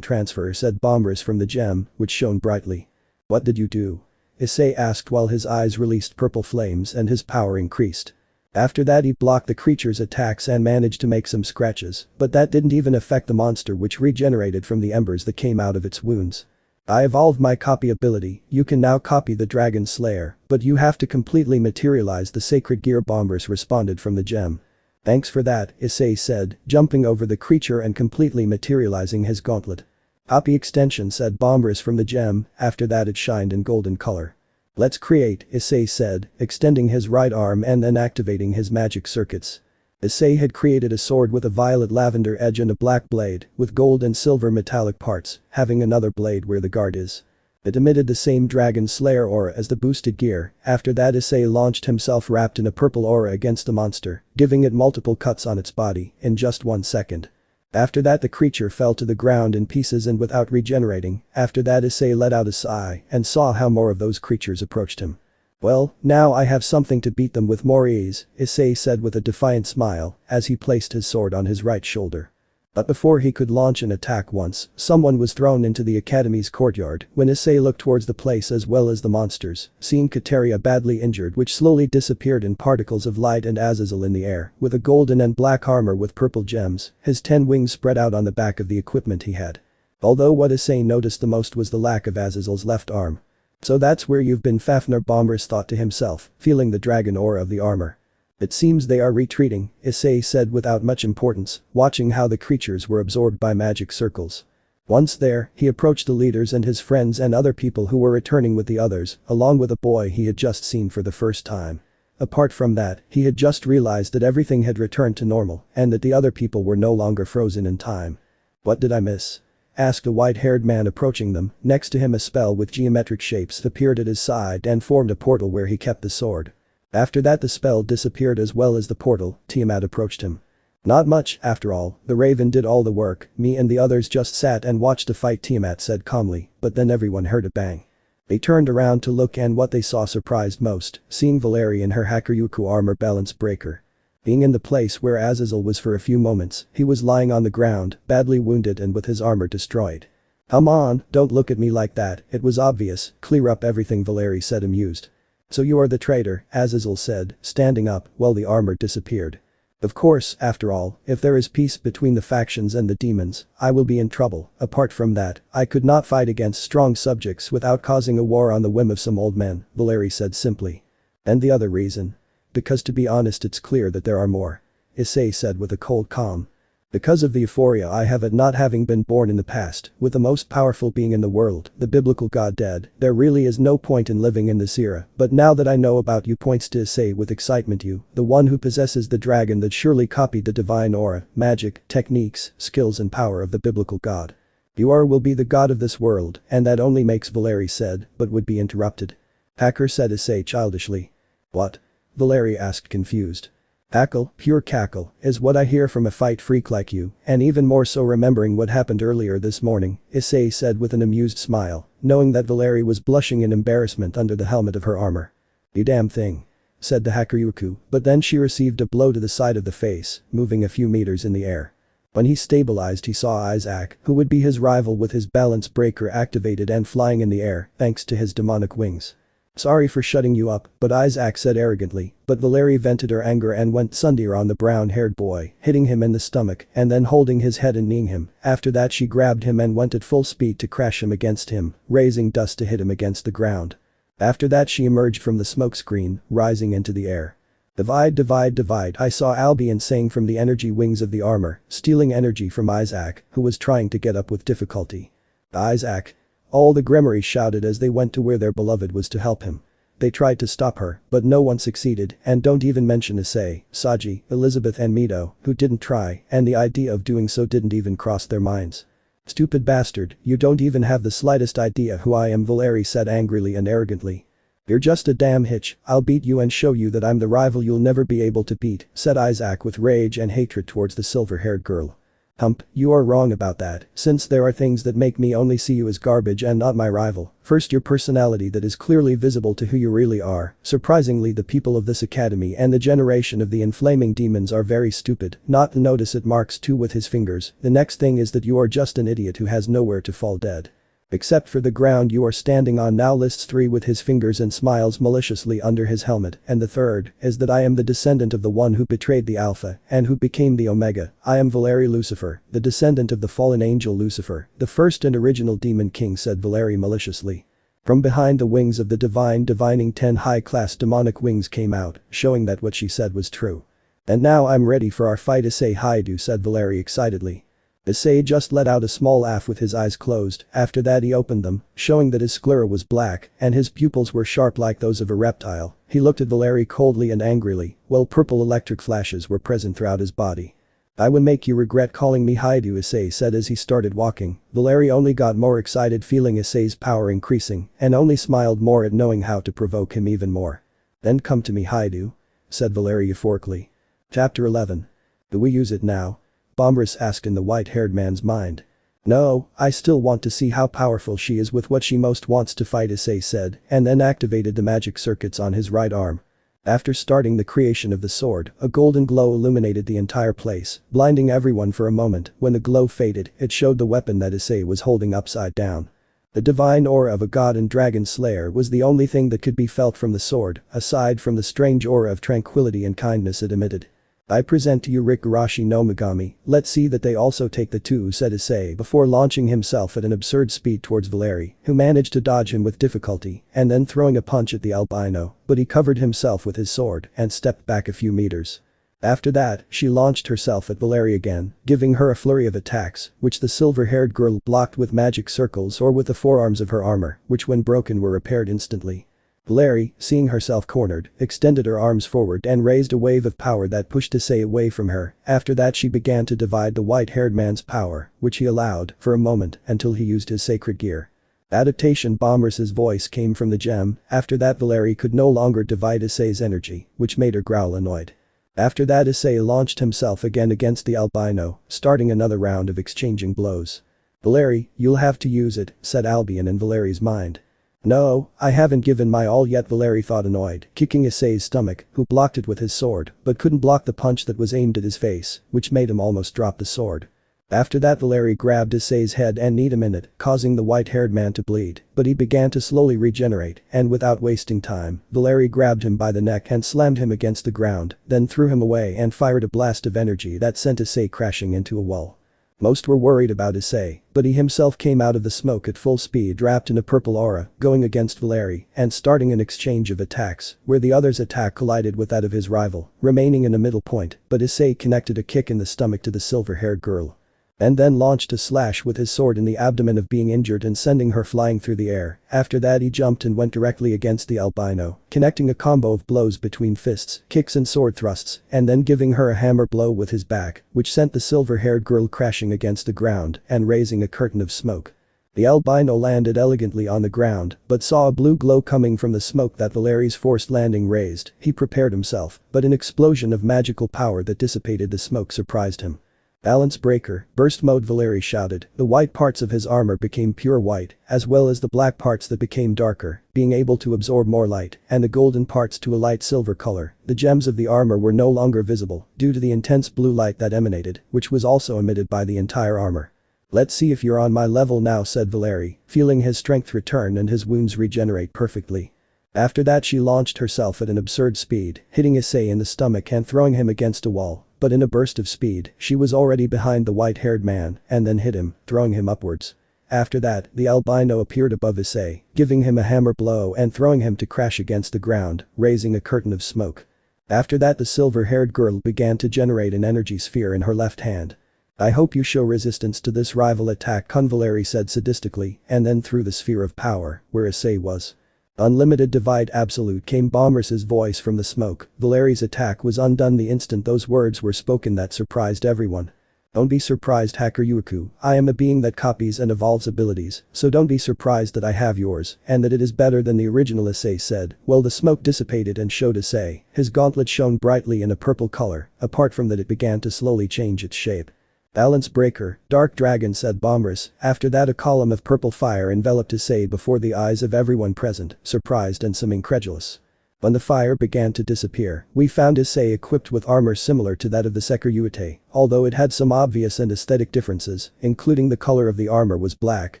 transfer," said Bombras from the gem, which shone brightly. "What did you do?" Issei asked while his eyes released purple flames and his power increased. After that he blocked the creature's attacks and managed to make some scratches, but that didn't even affect the monster, which regenerated from the embers that came out of its wounds. "I evolved my copy ability, you can now copy the Dragon Slayer, but you have to completely materialize the sacred gear," Bombras responded from the gem. "Thanks for that," Issei said, jumping over the creature and completely materializing his gauntlet. "Copy extension," said Bombras from the gem, after that it shined in golden color. "Let's create," Issei said, extending his right arm and then activating his magic circuits. Issei had created a sword with a violet lavender edge and a black blade, with gold and silver metallic parts, having another blade where the guard is. It emitted the same Dragon Slayer aura as the boosted gear. After that Issei launched himself wrapped in a purple aura against the monster, giving it multiple cuts on its body in just 1 second. After that the creature fell to the ground in pieces and without regenerating. After that Issei let out a sigh and saw how more of those creatures approached him. "Well, now I have something to beat them with more ease," Issei said with a defiant smile as he placed his sword on his right shoulder. But before he could launch an attack once, someone was thrown into the academy's courtyard. When Issei looked towards the place as well as the monsters, seeing Kateria badly injured, which slowly disappeared in particles of light, and Azazel in the air, with a golden and black armor with purple gems, his 10 wings spread out on the back of the equipment he had. Although what Issei noticed the most was the lack of Azazel's left arm. "So that's where you've been, Fafnir," Bombras thought to himself, feeling the dragon aura of the armor. "It seems they are retreating," Issei said without much importance, watching how the creatures were absorbed by magic circles. Once there, he approached the leaders and his friends and other people who were returning with the others, along with a boy he had just seen for the first time. Apart from that, he had just realized that everything had returned to normal and that the other people were no longer frozen in time. "What did I miss?" asked a white-haired man approaching them. Next to him a spell with geometric shapes appeared at his side and formed a portal where he kept the sword. After that the spell disappeared as well as the portal. Tiamat approached him. "Not much, after all, the raven did all the work, me and the others just sat and watched the fight," Tiamat said calmly, but then everyone heard a bang. They turned around to look and what they saw surprised most, seeing Valerie in her Hakuryuku armor balance breaker. Being in the place where Azazel was for a few moments, he was lying on the ground, badly wounded and with his armor destroyed. Come on, don't look at me like that, it was obvious, clear up everything, Valerie said, amused. So you are the traitor, Azazel said, standing up while the armor disappeared. Of course, after all, if there is peace between the factions and the demons, I will be in trouble. Apart from that, I could not fight against strong subjects without causing a war on the whim of some old men, Valerie said simply. And the other reason? Because to be honest, it's clear that there are more. Issei said with a cold calm. Because of the euphoria I have at not having been born in the past, with the most powerful being in the world, the biblical God, dead, there really is no point in living in this era, but now that I know about you, points to Issei with excitement, you, the one who possesses the dragon that surely copied the divine aura, magic, techniques, skills and power of the biblical God. You will be the god of this world, and that only makes, Valerie said, but would be interrupted. Hacker, said Issei childishly. What? Valerie asked, confused. Cackle, pure cackle, is what I hear from a fight freak like you, and even more so remembering what happened earlier this morning, Issei said with an amused smile, knowing that Valerie was blushing in embarrassment under the helmet of her armor. You damn thing. Said the Hakuryuku, but then she received a blow to the side of the face, moving a few meters in the air. When he stabilized, he saw Isaac, who would be his rival, with his balance breaker activated and flying in the air thanks to his demonic wings. Sorry for shutting you up, but Isaac said arrogantly, but Valerie vented her anger and went sundier on the brown-haired boy, hitting him in the stomach and then holding his head and kneeing him. After that she grabbed him and went at full speed to crash him against him, raising dust to hit him against the ground. After that she emerged from the smokescreen, rising into the air. Divide, divide, divide, I saw Albion saying from the energy wings of the armor, stealing energy from Isaac, who was trying to get up with difficulty. Isaac. All the Grimoires shouted as they went to where their beloved was to help him. They tried to stop her, but no one succeeded, and don't even mention Issei, Saji, Elizabeth and Mito, who didn't try, and the idea of doing so didn't even cross their minds. Stupid bastard, you don't even have the slightest idea who I am, Valerie said angrily and arrogantly. You're just a damn hitch, I'll beat you and show you that I'm the rival you'll never be able to beat, said Isaac with rage and hatred towards the silver-haired girl. Hump, you are wrong about that, since there are things that make me only see you as garbage and not my rival. First, your personality that is clearly visible to who you really are. Surprisingly, the people of this academy and the generation of the inflaming demons are very stupid, not to notice it, marks two with his fingers. The next thing is that you are just an idiot who has nowhere to fall dead. Except for the ground you are standing on now, lists 3 with his fingers and smiles maliciously under his helmet, and the third is that I am the descendant of the one who betrayed the Alpha and who became the Omega. I am Valerie Lucifer, the descendant of the fallen angel Lucifer, the first and original demon king, said Valerie maliciously. From behind the wings of the divining 10 high-class demonic wings came out, showing that what she said was true. And now I'm ready for our fight, Issei Haidu, said Valerie excitedly. Issei just let out a small laugh with his eyes closed. After that he opened them, showing that his sclera was black and his pupils were sharp like those of a reptile. He looked at Valerie coldly and angrily, while purple electric flashes were present throughout his body. I would make you regret calling me Haidu, Issei said as he started walking. Valerie only got more excited, feeling Issei's power increasing, and only smiled more at knowing how to provoke him even more. Then come to me, Haidu, said Valerie euphorically. Chapter 11. Do we use it now? Bombras asked in the white-haired man's mind. No, I still want to see how powerful she is with what she most wants to fight, Issei said, and then activated the magic circuits on his right arm. After starting the creation of the sword, a golden glow illuminated the entire place, blinding everyone for a moment. When the glow faded, it showed the weapon that Issei was holding upside down. The divine aura of a god and dragon slayer was the only thing that could be felt from the sword, aside from the strange aura of tranquility and kindness it emitted. I present to you Rikurashi no Megami, let's see that they also take the 2, said Issei before launching himself at an absurd speed towards Valerie, who managed to dodge him with difficulty and then throwing a punch at the albino, but he covered himself with his sword and stepped back a few meters. After that, she launched herself at Valerie again, giving her a flurry of attacks, which the silver-haired girl blocked with magic circles or with the forearms of her armor, which when broken were repaired instantly. Valerie, seeing herself cornered, extended her arms forward and raised a wave of power that pushed Issei away from her. After that she began to divide the white-haired man's power, which he allowed, for a moment, until he used his sacred gear. Adaptation. Bombras' voice came from the gem. After that Valerie could no longer divide Issei's energy, which made her growl annoyed. After that Issei launched himself again against the albino, starting another round of exchanging blows. Valerie, you'll have to use it, said Albion in Valerie's mind. No, I haven't given my all yet, Valeri thought, annoyed, kicking Issei's stomach, who blocked it with his sword but couldn't block the punch that was aimed at his face, which made him almost drop the sword. After that, Valeri grabbed Issei's head and kneed him in it, causing the white-haired man to bleed, but he began to slowly regenerate, and without wasting time, Valeri grabbed him by the neck and slammed him against the ground, then threw him away and fired a blast of energy that sent Issei crashing into a wall. Most were worried about Issei, but he himself came out of the smoke at full speed, wrapped in a purple aura, going against Valeri and starting an exchange of attacks, where the other's attack collided with that of his rival, remaining in a middle point, but Issei connected a kick in the stomach to the silver-haired girl. And then launched a slash with his sword in the abdomen of being injured and sending her flying through the air. After that, he jumped and went directly against the albino, connecting a combo of blows between fists, kicks and sword thrusts, and then giving her a hammer blow with his back, which sent the silver-haired girl crashing against the ground and raising a curtain of smoke. The albino landed elegantly on the ground, but saw a blue glow coming from the smoke that Valeri's forced landing raised. He prepared himself, but an explosion of magical power that dissipated the smoke surprised him. Balance breaker, burst mode, Valeri shouted. The white parts of his armor became pure white, as well as the black parts that became darker, being able to absorb more light, and the golden parts to a light silver color. The gems of the armor were no longer visible, due to the intense blue light that emanated, which was also emitted by the entire armor. Let's see if you're on my level now, said Valeri, feeling his strength return and his wounds regenerate perfectly. After that, she launched herself at an absurd speed, hitting Issei in the stomach and throwing him against a wall. But in a burst of speed, she was already behind the white-haired man and then hit him, throwing him upwards. After that, the albino appeared above Issei, giving him a hammer blow and throwing him to crash against the ground, raising a curtain of smoke. After that, the silver-haired girl began to generate an energy sphere in her left hand. I hope you show resistance to this rival attack, Valeri said sadistically, and then threw the sphere of power where Issei was. Unlimited divide absolute, came Bomris's voice from the smoke. Valeri's attack was undone the instant those words were spoken. That surprised everyone. Don't be surprised, Hacker Yuku, I am a being that copies and evolves abilities, so don't be surprised that I have yours, and that it is better than the original, Issei said. Well, the smoke dissipated and showed Issei. His gauntlet shone brightly in a purple color. Apart from that, it began to slowly change its shape. Balance breaker, dark dragon, said Bomris. After that, a column of purple fire enveloped Issei before the eyes of everyone present, surprised and some incredulous. When the fire began to disappear, we found Issei equipped with armor similar to that of the Sekiryuite, although it had some obvious and aesthetic differences, including the color of the armor was black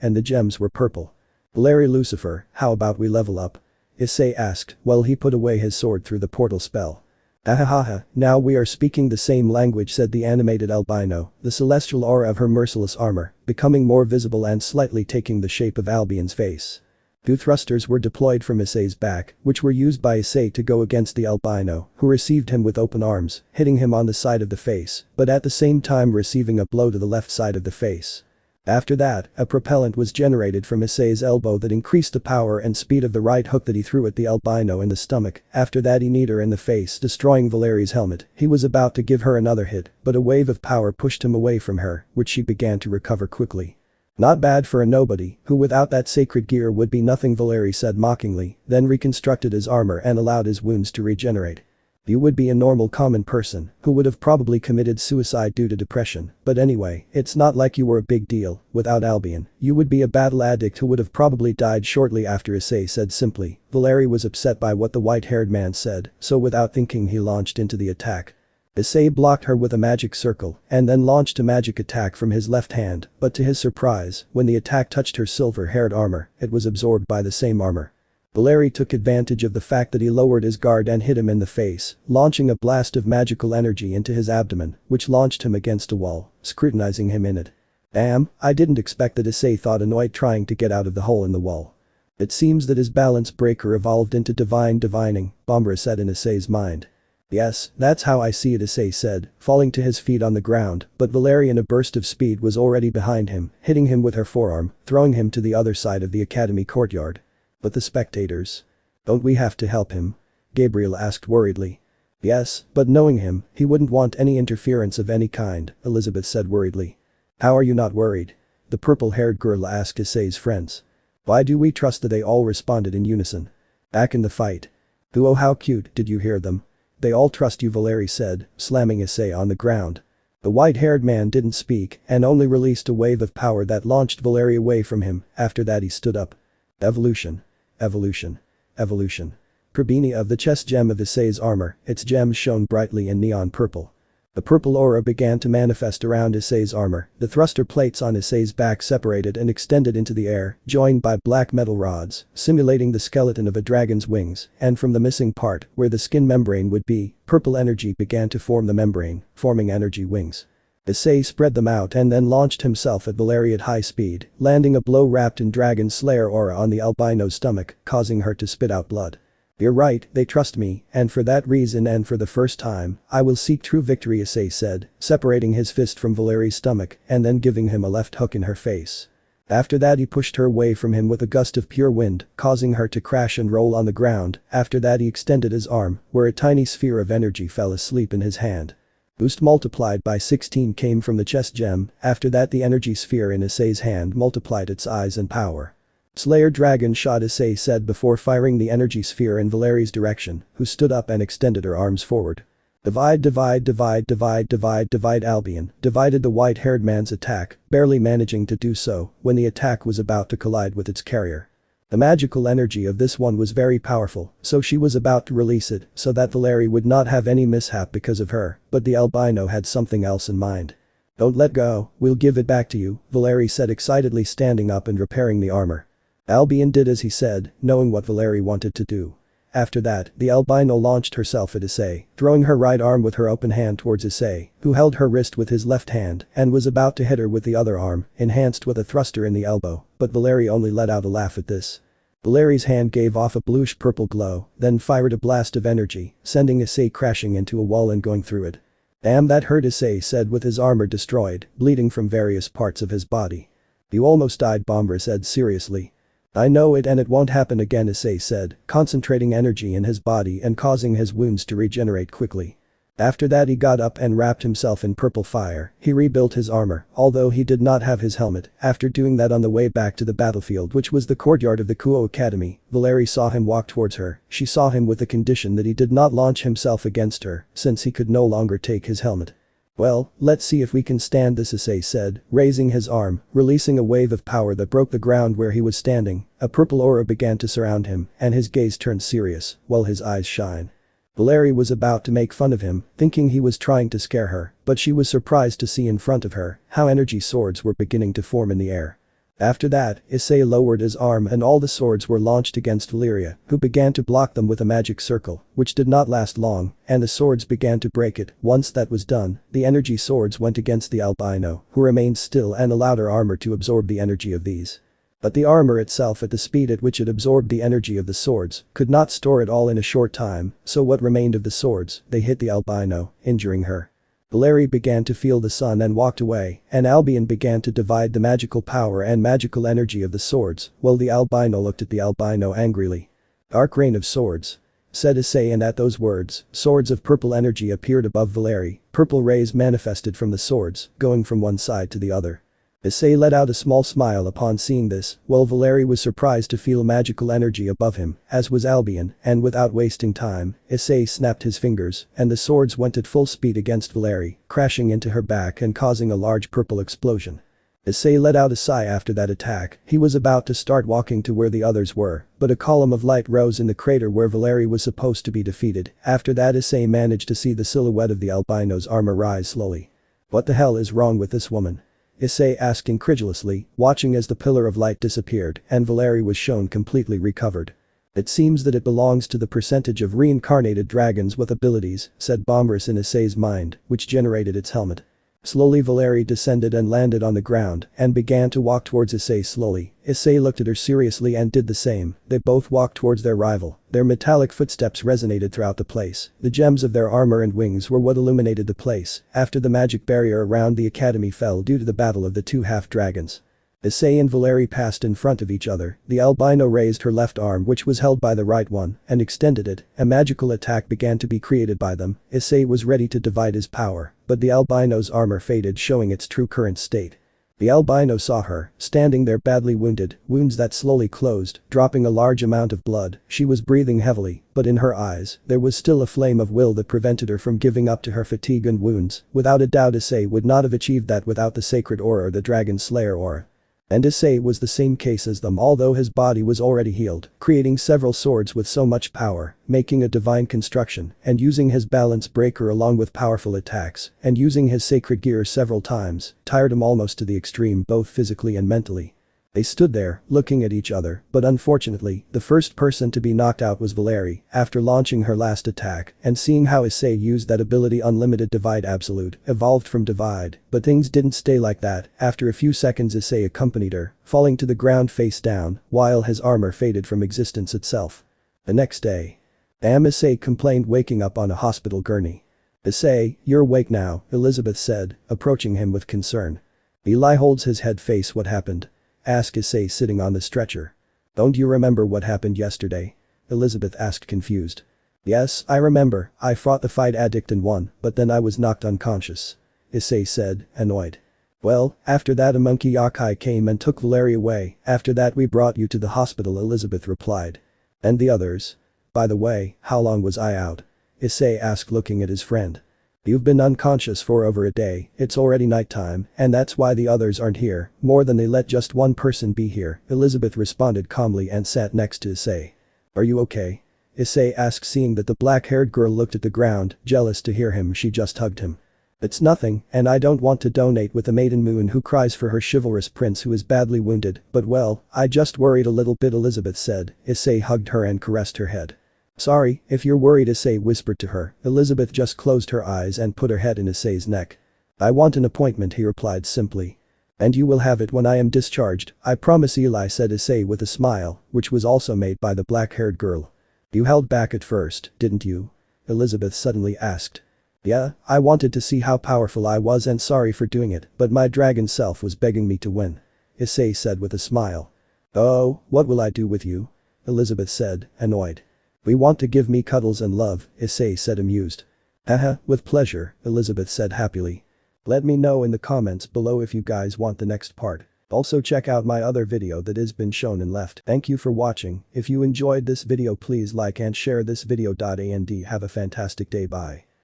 and the gems were purple. Valeri Lucifer, how about we level up? Issei asked while he put away his sword through the portal spell. Ahahaha, now we are speaking the same language, said the animated albino, the celestial aura of her merciless armor becoming more visible and slightly taking the shape of Albion's face. Two thrusters were deployed from Issei's back, which were used by Issei to go against the albino, who received him with open arms, hitting him on the side of the face, but at the same time receiving a blow to the left side of the face. After that, a propellant was generated from Issei's elbow that increased the power and speed of the right hook that he threw at the albino in the stomach. After that, he kneed her in the face, destroying Valeri's helmet. He was about to give her another hit, but a wave of power pushed him away from her, which she began to recover quickly. Not bad for a nobody, who without that sacred gear would be nothing, Valeri said mockingly, then reconstructed his armor and allowed his wounds to regenerate. You would be a normal common person who would have probably committed suicide due to depression, but anyway, it's not like you were a big deal. Without Albion, you would be a battle addict who would have probably died shortly after, Issei said simply. Valeri was upset by what the white-haired man said, so without thinking he launched into the attack. Issei blocked her with a magic circle and then launched a magic attack from his left hand, but to his surprise, when the attack touched her silver-haired armor, it was absorbed by the same armor. Valeri took advantage of the fact that he lowered his guard and hit him in the face, launching a blast of magical energy into his abdomen, which launched him against a wall, scrutinizing him in it. Damn, I didn't expect that, Issei thought, annoyed, trying to get out of the hole in the wall. It seems that his balance breaker evolved into divine divining, Bombra said in Issei's mind. Yes, that's how I see it, Issei said, falling to his feet on the ground, but Valeri in a burst of speed was already behind him, hitting him with her forearm, throwing him to the other side of the academy courtyard. But the spectators? Don't we have to help him? Gabriel asked worriedly. Yes, but knowing him, he wouldn't want any interference of any kind, Elizabeth said worriedly. How are you not worried? The purple-haired girl asked Issei's friends. Why do we trust that? They all responded in unison. Back in the fight. Oh, how cute, did you hear them? They all trust you, Valeri said, slamming Issei on the ground. The white-haired man didn't speak and only released a wave of power that launched Valeri away from him. After that, he stood up. Evolution. Evolution. Evolution. Prabini of the chest gem of Issei's armor, its gems shone brightly in neon purple. The purple aura began to manifest around Issei's armor, the thruster plates on Issei's back separated and extended into the air, joined by black metal rods, simulating the skeleton of a dragon's wings, and from the missing part, where the skin membrane would be, purple energy began to form the membrane, forming energy wings. Issei spread them out and then launched himself at Valeri at high speed, landing a blow wrapped in Dragon Slayer aura on the albino's stomach, causing her to spit out blood. "You're right, they trust me, and for that reason and for the first time, I will seek true victory," Issei said, separating his fist from Valeri's stomach and then giving him a left hook in her face. After that he pushed her away from him with a gust of pure wind, causing her to crash and roll on the ground. After that he extended his arm, where a tiny sphere of energy fell asleep in his hand. Boost multiplied by 16 came from the chest gem. After that the energy sphere in Issei's hand multiplied its size and power. "Slayer Dragon shot," Issei said before firing the energy sphere in Valeri's direction, who stood up and extended her arms forward. "Divide, divide, divide, divide, divide, divide." Albion divided the white-haired man's attack, barely managing to do so when the attack was about to collide with its carrier. The magical energy of this one was very powerful, so she was about to release it so that Valeri would not have any mishap because of her, but the albino had something else in mind. "Don't let go, we'll give it back to you," Valeri said, excitedly standing up and repairing the armor. Albion did as he said, knowing what Valeri wanted to do. After that, the albino launched herself at Issei, throwing her right arm with her open hand towards Issei, who held her wrist with his left hand and was about to hit her with the other arm, enhanced with a thruster in the elbow, but Valeri only let out a laugh at this. Valeri's hand gave off a bluish-purple glow, then fired a blast of energy, sending Issei crashing into a wall and going through it. "Damn, that hurt," Issei said with his armor destroyed, bleeding from various parts of his body. "You almost died," Bomber said seriously. "I know it and it won't happen again," Issei said, concentrating energy in his body and causing his wounds to regenerate quickly. After that he got up and wrapped himself in purple fire. He rebuilt his armor, although he did not have his helmet. After doing that on the way back to the battlefield, which was the courtyard of the Kuo Academy, Valeri saw him walk towards her. She saw him with the condition that he did not launch himself against her, since he could no longer take his helmet. "Well, let's see if we can stand this," Issei said, raising his arm, releasing a wave of power that broke the ground where he was standing. A purple aura began to surround him, and his gaze turned serious, while his eyes shine. Valeri was about to make fun of him, thinking he was trying to scare her, but she was surprised to see in front of her how energy swords were beginning to form in the air. After that, Issei lowered his arm and all the swords were launched against Valeria, who began to block them with a magic circle, which did not last long, and the swords began to break it. Once that was done, the energy swords went against the albino, who remained still and allowed her armor to absorb the energy of these. But the armor itself, at the speed at which it absorbed the energy of the swords, could not store it all in a short time, so what remained of the swords, they hit the albino, injuring her. Valeri began to feel the sun and walked away, and Albion began to divide the magical power and magical energy of the swords, while the albino looked at the albino angrily. "Dark rain of swords," said Issei, and at those words, swords of purple energy appeared above Valeri. Purple rays manifested from the swords, going from one side to the other. Issei let out a small smile upon seeing this, while Valeri was surprised to feel magical energy above him, as was Albion, and without wasting time, Issei snapped his fingers, and the swords went at full speed against Valeri, crashing into her back and causing a large purple explosion. Issei let out a sigh after that attack. He was about to start walking to where the others were, but a column of light rose in the crater where Valeri was supposed to be defeated. After that Issei managed to see the silhouette of the albino's armor rise slowly. "What the hell is wrong with this woman?" Issei asked incredulously, watching as the pillar of light disappeared and Valeri was shown completely recovered. "It seems that it belongs to the percentage of reincarnated dragons with abilities," said Bombrus in Issei's mind, which generated its helmet. Slowly Valeri descended and landed on the ground and began to walk towards Issei slowly. Issei looked at her seriously and did the same. They both walked towards their rival. Their metallic footsteps resonated throughout the place. The gems of their armor and wings were what illuminated the place after the magic barrier around the academy fell due to the battle of the two half-dragons. Issei and Valeri passed in front of each other. The albino raised her left arm, which was held by the right one, and extended it. A magical attack began to be created by them. Issei was ready to divide his power, but the albino's armor faded, showing its true current state. The albino saw her, standing there badly wounded, wounds that slowly closed, dropping a large amount of blood. She was breathing heavily, but in her eyes, there was still a flame of will that prevented her from giving up to her fatigue and wounds. Without a doubt Issei would not have achieved that without the sacred aura or the Dragon Slayer aura. And Issei was the same case as them, although his body was already healed, creating several swords with so much power, making a divine construction, and using his balance breaker along with powerful attacks, and using his sacred gear several times, tired him almost to the extreme both physically and mentally. They stood there, looking at each other, but unfortunately, the first person to be knocked out was Valerie, after launching her last attack, and seeing how Issei used that ability Unlimited Divide Absolute, evolved from Divide, but things didn't stay like that. After a few seconds Issei accompanied her, falling to the ground face down, while his armor faded from existence itself. The next day. Damn, Issei complained, waking up on a hospital gurney. Issei, you're awake now, Elizabeth said, approaching him with concern. Eli holds his head. Face, what happened? Asked Issei, sitting on the stretcher. Don't you remember what happened yesterday? Elizabeth asked, confused. Yes, I remember, I fought the fight addict and won, but then I was knocked unconscious. Issei said, annoyed. Well, after that a monkey yokai came and took Valerie away, after that we brought you to the hospital, Elizabeth replied. And the others? By the way, how long was I out? Issei asked, looking at his friend. You've been unconscious for over a day, it's already nighttime, and that's why the others aren't here, more than they let just one person be here, Elizabeth responded calmly and sat next to Issei. Are you okay? Issei asked, seeing that the black-haired girl looked at the ground, jealous to hear him. She just hugged him. It's nothing, and I don't want to donate with a maiden moon who cries for her chivalrous prince who is badly wounded, but well, I just worried a little bit, Elizabeth said. Issei hugged her and caressed her head. Sorry, if you're worried, Issei whispered to her. Elizabeth just closed her eyes and put her head in Issei's neck. I want an appointment, he replied simply. And you will have it when I am discharged, I promise, Eli said Issei with a smile, which was also made by the black-haired girl. You held back at first, didn't you? Elizabeth suddenly asked. Yeah, I wanted to see how powerful I was and sorry for doing it, but my dragon self was begging me to win. Issei said with a smile. Oh, what will I do with you? Elizabeth said, annoyed. We want to give me cuddles and love, Issei said, amused. Haha, with pleasure, Elizabeth said happily. Let me know in the comments below if you guys want the next part. Also check out my other video that has been shown and left. Thank you for watching. If you enjoyed this video, please like and share this video. And have a fantastic day. Bye.